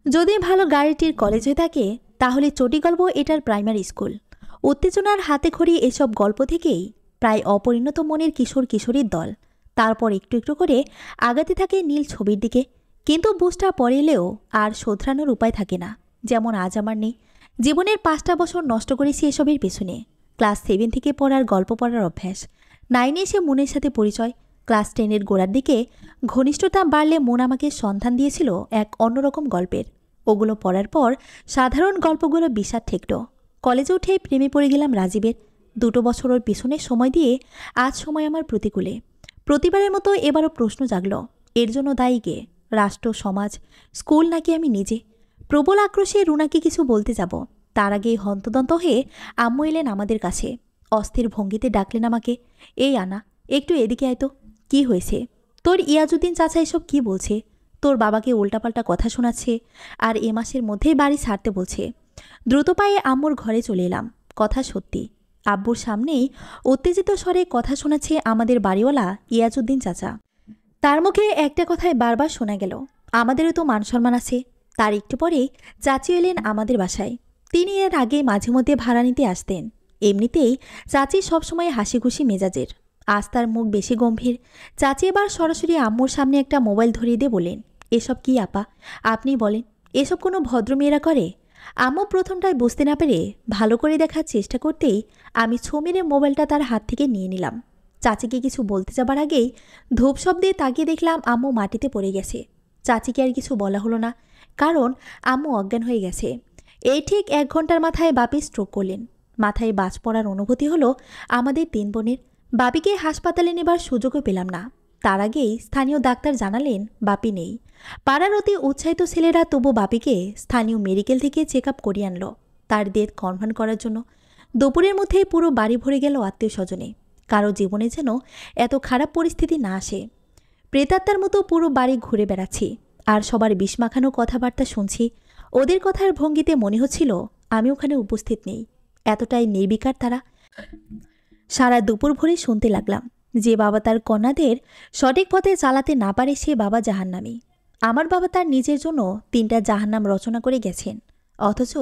যদি ভালো গাড়িটির কলেজ হয়ে থাকে তাহলে চটি গল্প এটার প্রাইমারি স্কুল। উত্তেজনার হাতে খড়ি এসব গল্প থেকেই প্রায় অপরিণত মনের কিশোর কিশোরীর দল তারপর একটু একটু করে আগাতে থাকে নীল ছবির দিকে। কিন্তু বুঝটা পরে এলেও আর শোধরানোর উপায় থাকে না। যেমন আজ আমার নেই। জীবনের 5টা বছর নষ্ট করেছি এসবের পেছনে। ক্লাস 7 থেকে পড়ার গল্প পড়ার অভ্যাস। 9-এ এসে মনের সাথে পরিচয়। ক্লাস 10-এর গোড়ার দিকে ঘনিষ্ঠতা বাড়লে মন আমাকে সন্ধান দিয়েছিল এক অন্যরকম গল্পের। ওগুলো পড়ার পর সাধারণ গল্পগুলো বিষাদ ঠেকল। কলেজে উঠে প্রেমে পড়ে গেলাম রাজীবের। 2 বছর ওর পিছনে সময় দিয়ে আজ সময় আমার প্রতিকূলে। প্রতিবারের মতো এবারও প্রশ্ন জাগল, এর জন্য দায়ী কে? রাষ্ট্র, সমাজ, স্কুল নাকি আমি নিজে? প্রবল আক্রোশে রুনাকে কিছু বলতে যাব, তার আগেই হন্তদন্ত হয়ে আম্মু এলেন আমাদের কাছে। অস্থির ভঙ্গিতে ডাকলেন আমাকে, এই আনা, একটু এদিকে আয় তো। কি হয়েছে? তোর ইয়াজুদ্দিন চাচা এসব কি বলছে? তোর বাবাকে উল্টাপাল্টা কথা শোনাচ্ছে, আর এ মাসের মধ্যেই বাড়ি ছাড়তে বলছে। দ্রুত পায়ে আম্মুর ঘরে চলে এলাম। কথা সত্যি, আব্বুর সামনেই উত্তেজিত স্বরে কথা শোনাচ্ছে আমাদের বাড়িওয়ালা ইয়াজুদ্দিন চাচা। তার মুখে একটা কথায় বারবার শোনা গেল, আমাদেরও তো মান সম্মান আছে। তার একটু পরেই চাচি এলেন আমাদের বাসায়। তিনি এর আগে মাঝে মধ্যে ভাড়া নিতে আসতেন। এমনিতেই চাচি সবসময় হাসি খুশি মেজাজের, আজ তার মুখ বেশি গম্ভীর। চাচি এবার সরাসরি আম্মুর সামনে একটা মোবাইল ধরিয়ে দিয়ে বলেন, এসব কি আপা? আপনি বলেন, এসব কোনো ভদ্রমেয়েরা করে? আম্মু প্রথমটায় বুঝতে না পেরে ভালো করে দেখার চেষ্টা করতেই আমি ছো মেরে মোবাইলটা তার হাত থেকে নিয়ে নিলাম। চাচিকে কিছু বলতে যাবার আগেই ধূপ শব্দে তাকিয়ে দেখলাম আম্মু মাটিতে পড়ে গেছে। চাচিকে আর কিছু বলা হলো না, কারণ আম্মু অজ্ঞান হয়ে গেছে। এই ঠিক 1 ঘন্টার মাথায় বাপি স্ট্রোক করলেন। মাথায় বাজ পড়ার অনুভূতি হলো আমাদের 3 বোনের। বাপিকে হাসপাতালে নেবার সুযোগও পেলাম না। তার আগেই স্থানীয় ডাক্তার জানালেন বাপি নেই। পাড়ার অতি উৎসাহিত ছেলেরা তবু বাপিকে স্থানীয় মেডিকেল থেকে চেক আপ করিয়ে আনলো তার ডেথ কনফার্ম করার জন্য। দুপুরের মধ্যেই পুরো বাড়ি ভরে গেল আত্মীয় স্বজনে। কারো জীবনে যেন এত খারাপ পরিস্থিতি না আসে। প্রেতাত্মার মতো পুরো বাড়ি ঘুরে বেড়াচ্ছি, আর সবার বিষ মাখানো কথাবার্তা শুনছি। ওদের কথার ভঙ্গিতে মনে হচ্ছিল আমি ওখানে উপস্থিত নেই, এতটাই নির্বিকার তারা। সারা দুপুর ভরে শুনতে লাগলাম যে বাবা তার কন্যাদের সঠিক পথে চালাতে না পারে সে বাবা জাহান্নামী। আমার বাবা তার নিজের জন্য 3টা জাহান্নাম রচনা করে গেছেন, অথচ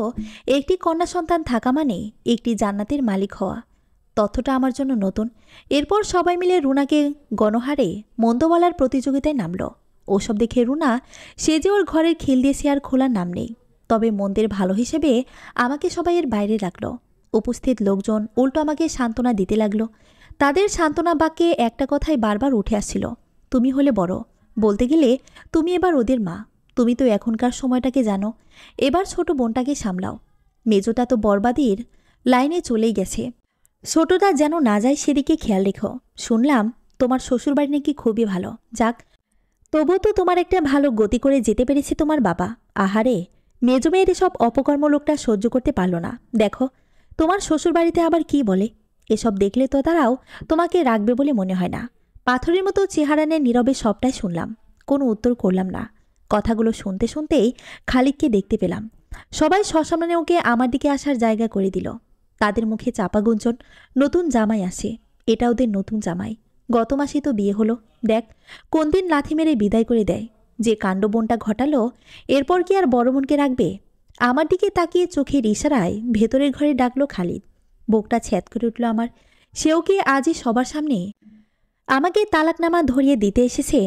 একটি কন্যা সন্তান থাকা মানে একটি জান্নাতের মালিক হওয়া। তথ্যটা আমার জন্য নতুন। এরপর সবাই মিলে রুনাকে গণহারে মন্দ বলার প্রতিযোগিতায় নামল। ওসব দেখে রুনা, সে যে ওর ঘরের খিল দিয়েছে আর খোলার নাম নেই। তবে মন্দের ভালো হিসেবে আমাকে সবাই এর বাইরে রাখল। উপস্থিত লোকজন উল্টো আমাকে সান্ত্বনা দিতে লাগলো। তাদের সান্ত্বনা বাক্যে একটা কথাই বারবার উঠে আসছিল, তুমি হলে বড়। বলতে গেলে তুমি এবার ওদের মা। তুমি তো এখনকার সময়টাকে জানো, এবার ছোট বোনটাকে সামলাও। মেজোটা তো বরবাদির লাইনে চলেই গেছে, ছোটটা যেন না যায় সেদিকে খেয়াল রেখো। শুনলাম তোমার শ্বশুরবাড়ি নাকি খুবই ভালো। যাক, তবু তো তোমার একটা ভালো গতি করে যেতে পেরেছে তোমার বাবা। আহারে, মেজো মেয়ের এসব অপকর্ম লোকটা সহ্য করতে পারল না। দেখো তোমার শ্বশুরবাড়িতে আবার কি বলে। এসব দেখলে তো তারাও তোমাকে রাখবে বলে মনে হয় না। পাথরের মতো চেহারা নিয়ে নীরবে সবটাই শুনলাম, কোনো উত্তর করলাম না। কথাগুলো শুনতে শুনতেই খালিককে দেখতে পেলাম। সবাই সসামনে ওকে আমার দিকে আসার জায়গা করে দিল। তাদের মুখে চাপা গুঞ্জন, নতুন জামাই আসে। এটা ওদের নতুন জামাই, গত মাসে তো বিয়ে হলো। দেখ কোন দিন লাথি মেরে বিদায় করে দেয়। যে কাণ্ড বোনটা ঘটালো, এরপর কি আর বড় বোনকে রাখবে? আমার দিকে তাকিয়ে চোখের ইশারায় ভেতরের ঘরে ডাকলো খালিদ। বুকটা ছ্যাদ করে উঠল আমার। সেও কি আজই সবার সামনে আমাকে তালাকনামা ধরিয়ে দিতে এসেছে?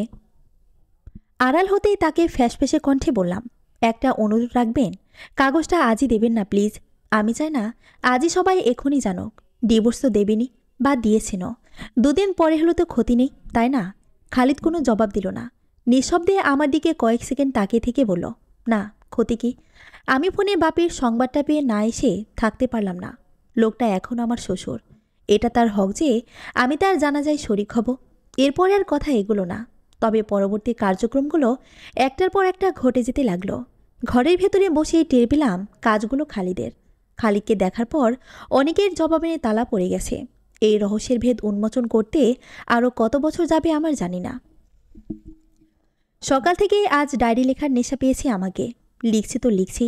আড়াল হতেই তাকে ফ্যাসফেসে কণ্ঠে বললাম, একটা অনুরোধ রাখবেন, কাগজটা আজই দেবেন না প্লিজ। আমি চাই না আজই সবাই এখনই জানুক। ডিভোর্স তো দেবেনি, বা দিয়েছেনও। 2 দিন পরে হলো তো ক্ষতি নেই, তাই না? খালিদ কোনো জবাব দিল না। নিঃশব্দে আমার দিকে কয়েক সেকেন্ড তাকিয়ে থেকে বলল, না, ক্ষতি কি? আমি ফোনে বাপের সংবাদটা পেয়ে না এসে থাকতে পারলাম না। লোকটা এখন আমার শ্বশুর, এটা তার হক যে আমি তার জানাজায় শরিক হব। এরপরে আর কথা এগুলো না। তবে পরবর্তী কার্যক্রমগুলো একটার পর একটা ঘটে যেতে লাগলো। ঘরের ভেতরে বসে টের পেলাম কাজগুলো খালিদের। খালিদকে দেখার পর অনেকের জবাবে তালা পড়ে গেছে। এই রহস্যের ভেদ উন্মোচন করতে আরও কত বছর যাবে আমার জানি না। সকাল থেকে আজ ডায়েরি লেখার নেশা পেয়েছে আমাকে। লিখছি তো লিখছি,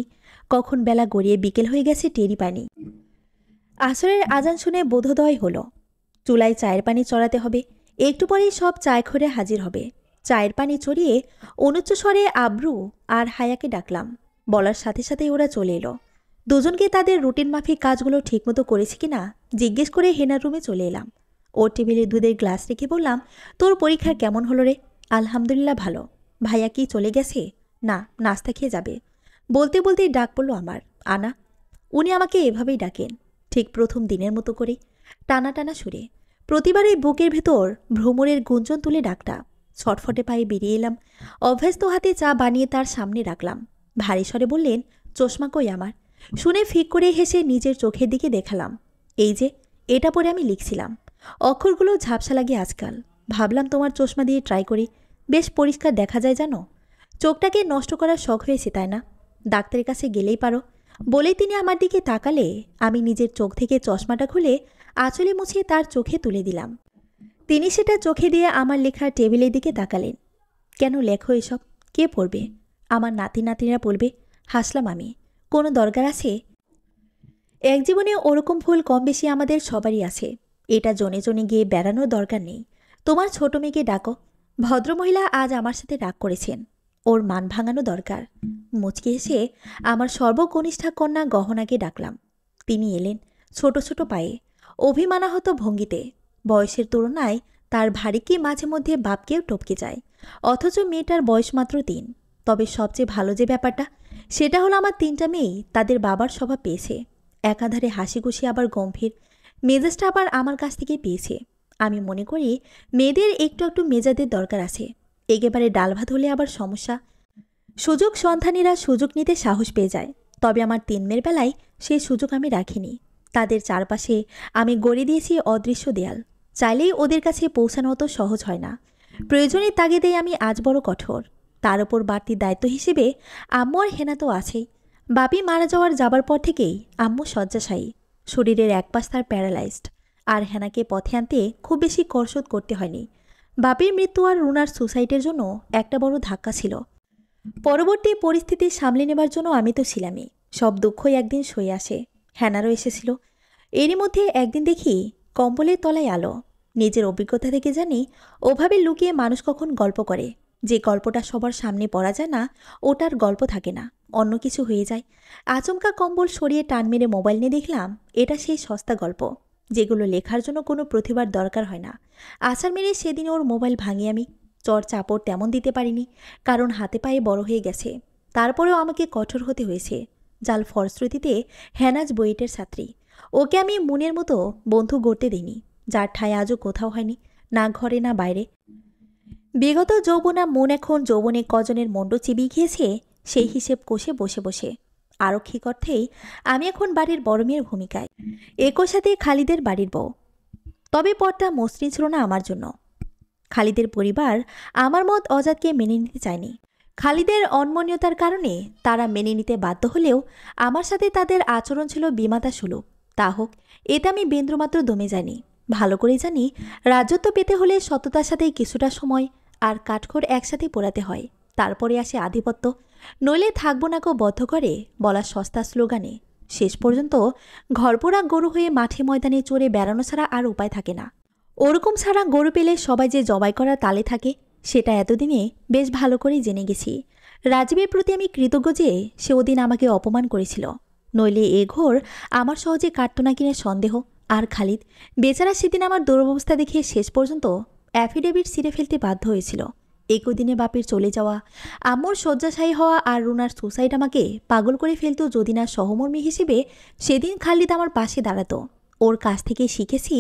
কখন বেলা গড়িয়ে বিকেল হয়ে গেছে টেরই পানি। আসরের আজান শুনে বোধোদয় হলো। চুলায় চায়ের পানি চড়াতে হবে। একটু পরেই সব চায় খরে হাজির হবে। চায়ের পানি চড়িয়ে অনুচ্চ স্বরে আব্রু আর হায়াকে ডাকলাম। বলার সাথে সাথেই ওরা চলে এলো। দুজনকে তাদের রুটিন মাফিক কাজগুলো ঠিকমতো করেছে কিনা জিজ্ঞেস করে হেনার রুমে চলে এলাম। ওর টেবিলে দুধের গ্লাস রেখে বললাম, তোর পরীক্ষা কেমন হলো রে? আলহামদুলিল্লাহ ভালো। ভাইয়া কি চলে গেছে? না, নাস্তা খেয়ে যাবে। বলতে বলতেই ডাক পড়ল আমার, আনা। উনি আমাকে এভাবেই ডাকেন, ঠিক প্রথম দিনের মতো করে, টানা টানা সুরে। প্রতিবারই বুকের ভেতর ভ্রমরের গুঞ্জন তুলে ডাকটা। ছটফটে পায়ে বেরিয়ে এলাম। অভ্যস্ত হাতে চা বানিয়ে তার সামনে রাখলাম। ভারী স্বরে বললেন, চশমা কই আমার? শুনে ফিক করে হেসে নিজের চোখের দিকে দেখালাম। এই যে, এটা পরে আমি লিখছিলাম। অক্ষরগুলো ঝাপসা লাগে আজকাল। ভাবলাম তোমার চশমা দিয়ে ট্রাই করি, বেশ পরিষ্কার দেখা যায় জানো। চোখটাকে নষ্ট করার শখ হয়েছে তাই না? ডাক্তারের কাছে গেলেই পারো। বলেই তিনি আমার দিকে তাকালে আমি নিজের চোখ থেকে চশমাটা খুলে আঁচলে মুছিয়ে তার চোখে তুলে দিলাম। তিনি সেটা চোখে দিয়ে আমার লেখা টেবিলের দিকে তাকালেন। কেন লেখো এসব? কে পড়বে? আমার নাতি নাতিরা পড়বে। হাসলাম আমি। কোনো দরকার আছে? এক জীবনে ওরকম ভুল কম বেশি আমাদের সবারই আছে। এটা জনে জনে গিয়ে বেড়ানোর দরকার নেই। তোমার ছোট মেয়েকে ডাকো। ভদ্রমহিলা আজ আমার সাথে রাগ করেছেন। ওর মান ভাঙানো দরকার। মুচকি এসে আমার সর্বকনিষ্ঠা কন্যা গহনাকে ডাকলাম। তিনি এলেন ছোট ছোট পায়ে, অভিমানাহত ভঙ্গিতে। বয়সের তুলনায় তার ভারী কি মাঝে মধ্যে বাপকেও টপকে যায়, অথচ মেয়েটার বয়স মাত্র ৩। তবে সবচেয়ে ভালো যে ব্যাপারটা, সেটা হলো আমার ৩টা মেয়েই তাদের বাবার স্বভাব পেয়েছে। একাধারে হাসিখুশি আবার গম্ভীর মেজাজটা আবার আমার কাছ থেকে পেয়েছে। আমি মনে করি মেয়েদের একটু একটু মেজাজের দরকার আছে। একেবারে ডাল ভাত হলে আবার সমস্যা। সুযোগ সন্ধানীরা সুযোগ নিতে সাহস পেয়ে যায়। তবে আমার ৩ মেয়ের বেলায় সেই সুযোগ আমি রাখিনি। তাদের চারপাশে আমি গড়ে দিয়েছি অদৃশ্য দেয়াল। চাইলেই ওদের কাছে পৌঁছানো অত সহজ হয় না। প্রয়োজনের তাগিদেই আমি আজ বড় কঠোর। তার উপর বাড়তি দায়িত্ব হিসেবে আম্মু আর হেনা তো আছেই। বাপি মারা যাবার পর থেকেই আম্মু শয্যাশায়ী। শরীরের এক পাশ তার প্যারালাইজড। আর হেনাকে পথে আনতে খুব বেশি কসরত করতে হয়নি। বাপির মৃত্যু আর রুনার সুসাইডের জন্য একটা বড় ধাক্কা ছিল। পরবর্তী পরিস্থিতি সামলে নেবার জন্য আমি তো ছিলামই। সব দুঃখই একদিন সয়ে আসে। হেনারও এসেছিল। এরই মধ্যে একদিন দেখি কম্বলের তলায় আলো। নিজের অভিজ্ঞতা থেকে জানি ওভাবে লুকিয়ে মানুষ কখন গল্প করে। যে গল্পটা সবার সামনে পড়া যায় না, ওটার গল্প থাকে না, অন্য কিছু হয়ে যায়। আচমকা কম্বল সরিয়ে টান মেরে মোবাইল নিয়ে দেখলাম এটা সেই সস্তা গল্প, যেগুলো লেখার জন্য কোনো প্রতিভার দরকার হয় না। আছাড় মেরে সেদিন ওর মোবাইল ভাঙি আমি। চর চাপড় তেমন দিতে পারিনি, কারণ হাতে পায়ে বড় হয়ে গেছে। তারপরেও আমাকে কঠোর হতে হয়েছে। যার ফলশ্রুতিতে হেনাজ বুয়েটের ছাত্রী। ওকে আমি মনের মতো বন্ধু গড়তে দিইনি, যার ঠাঁই আজও কোথাও হয়নি, না ঘরে না বাইরে। বিগত যৌবনা মন এখন যৌবনে কজনের মণ্ড চিবিয়ে খেয়েছে সেই হিসেব কষে বসে বসে। আরক্ষিক অর্থেই আমি এখন বাড়ির বড় মেয়ের ভূমিকায়, একই সাথে খালিদের বাড়ির বউ। তবে পথটা মসৃণ ছিল না আমার জন্য। খালিদের পরিবার আমার মত অজাতকে মেনে নিতে চায়নি। খালিদের অনমনীয়তার কারণে তারা মেনে নিতে বাধ্য হলেও আমার সাথে তাদের আচরণ ছিল বিমাতা সুলভ। তা হোক, এতে আমি বিন্দুমাত্র দমে যাইনি। ভালো করে জানি রাজত্ব পেতে হলে সততার সাথে কিছুটা সময় আর কাঠখড় একসাথে পোড়াতে হয়। তারপরে আসে আধিপত্য। নইলে থাকবো না কেউ বদ্ধ করে বলা সস্তা স্লোগানে শেষ পর্যন্ত ঘরপোড়া গরু হয়ে মাঠে ময়দানে চড়ে বেড়ানো ছাড়া আর উপায় থাকে না। ওরকম ছাড়া গরু পেলে সবাই যে জবাই করার তালে থাকে, সেটা এতদিনে বেশ ভালো করেই জেনে গেছি। রাজীবের প্রতি আমি কৃতজ্ঞ যে সে ওদিন আমাকে অপমান করেছিল। নইলে এ ঘোর আমার সহজে কাটত না কিনে সন্দেহ। আর খালিদ বেচারা সেদিন আমার দুরবস্থা দেখে শেষ পর্যন্ত অ্যাফিডেভিট ছিঁড়ে ফেলতে বাধ্য হয়েছিল। একই দিনে বাপের চলে যাওয়া, আম্মুর শয্যাশায়ী হওয়া আর রুনার সুসাইড আমাকে পাগল করে ফেলত। যদি না সহমর্মী হিসেবে সেদিন খালিদ আমার পাশে দাঁড়াতো। ওর কাছ থেকে শিখেছি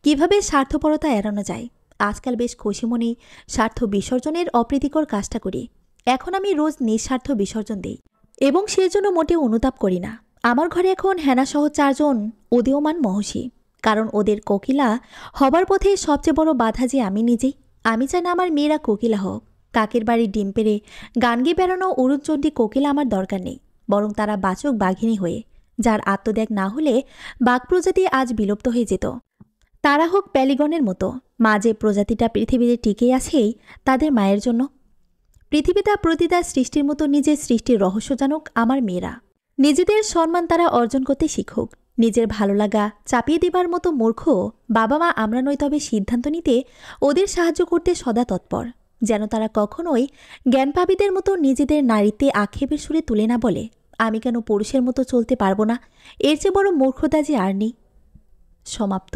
কিভাবে স্বার্থপরতা এড়ানো যায়। আজকাল বেশ খুশি মনেই স্বার্থ বিসর্জনের অপ্রীতিকর কাজটা করি। এখন আমি রোজ নিঃস্বার্থ বিসর্জন দিই এবং সেজন্য মোটেও অনুতাপ করি না। আমার ঘরে এখন হেনাসহ 4 জন উদীয়মান মহর্ষি। কারণ ওদের কোকিলা হবার পথে সবচেয়ে বড় বাধা যে আমি নিজেই। আমি চাই না আমার মেয়েরা কোকিলা হোক। কাকের বাড়ির ডিম পেড়ে গান গেয়ে বেড়ানো অরুণচণ্ডী কোকিলা আমার দরকার নেই। বরং তারা বাচক বাঘিনী হয়ে, যার আত্মত্যাগ না হলে বাঘ প্রজাতি আজ বিলুপ্ত হয়ে যেত। তারা হোক প্যালিগনের মতো। মা যে প্রজাতিটা পৃথিবীতে টিকে আছেই তাদের মায়ের জন্য। পৃথিবীটা প্রতিটা সৃষ্টির মতো নিজের সৃষ্টির রহস্য জানুক আমার মেয়েরা। নিজেদের সম্মান তারা অর্জন করতে শিখুক। নিজের ভালো লাগা চাপিয়ে দেবার মতো মূর্খ বাবা মা আমরা নই, তবে সিদ্ধান্ত নিতে ওদের সাহায্য করতে সদা তৎপর। যেন তারা কখনোই জ্ঞানপাপীদের মতো নিজেদের নারীত্বে আক্ষেপের সুরে তুলে না বলে আমি কেন পুরুষের মতো চলতে পারবো না। এর চেয়ে বড় মূর্খতা যে আর নেই। সমাপ্ত।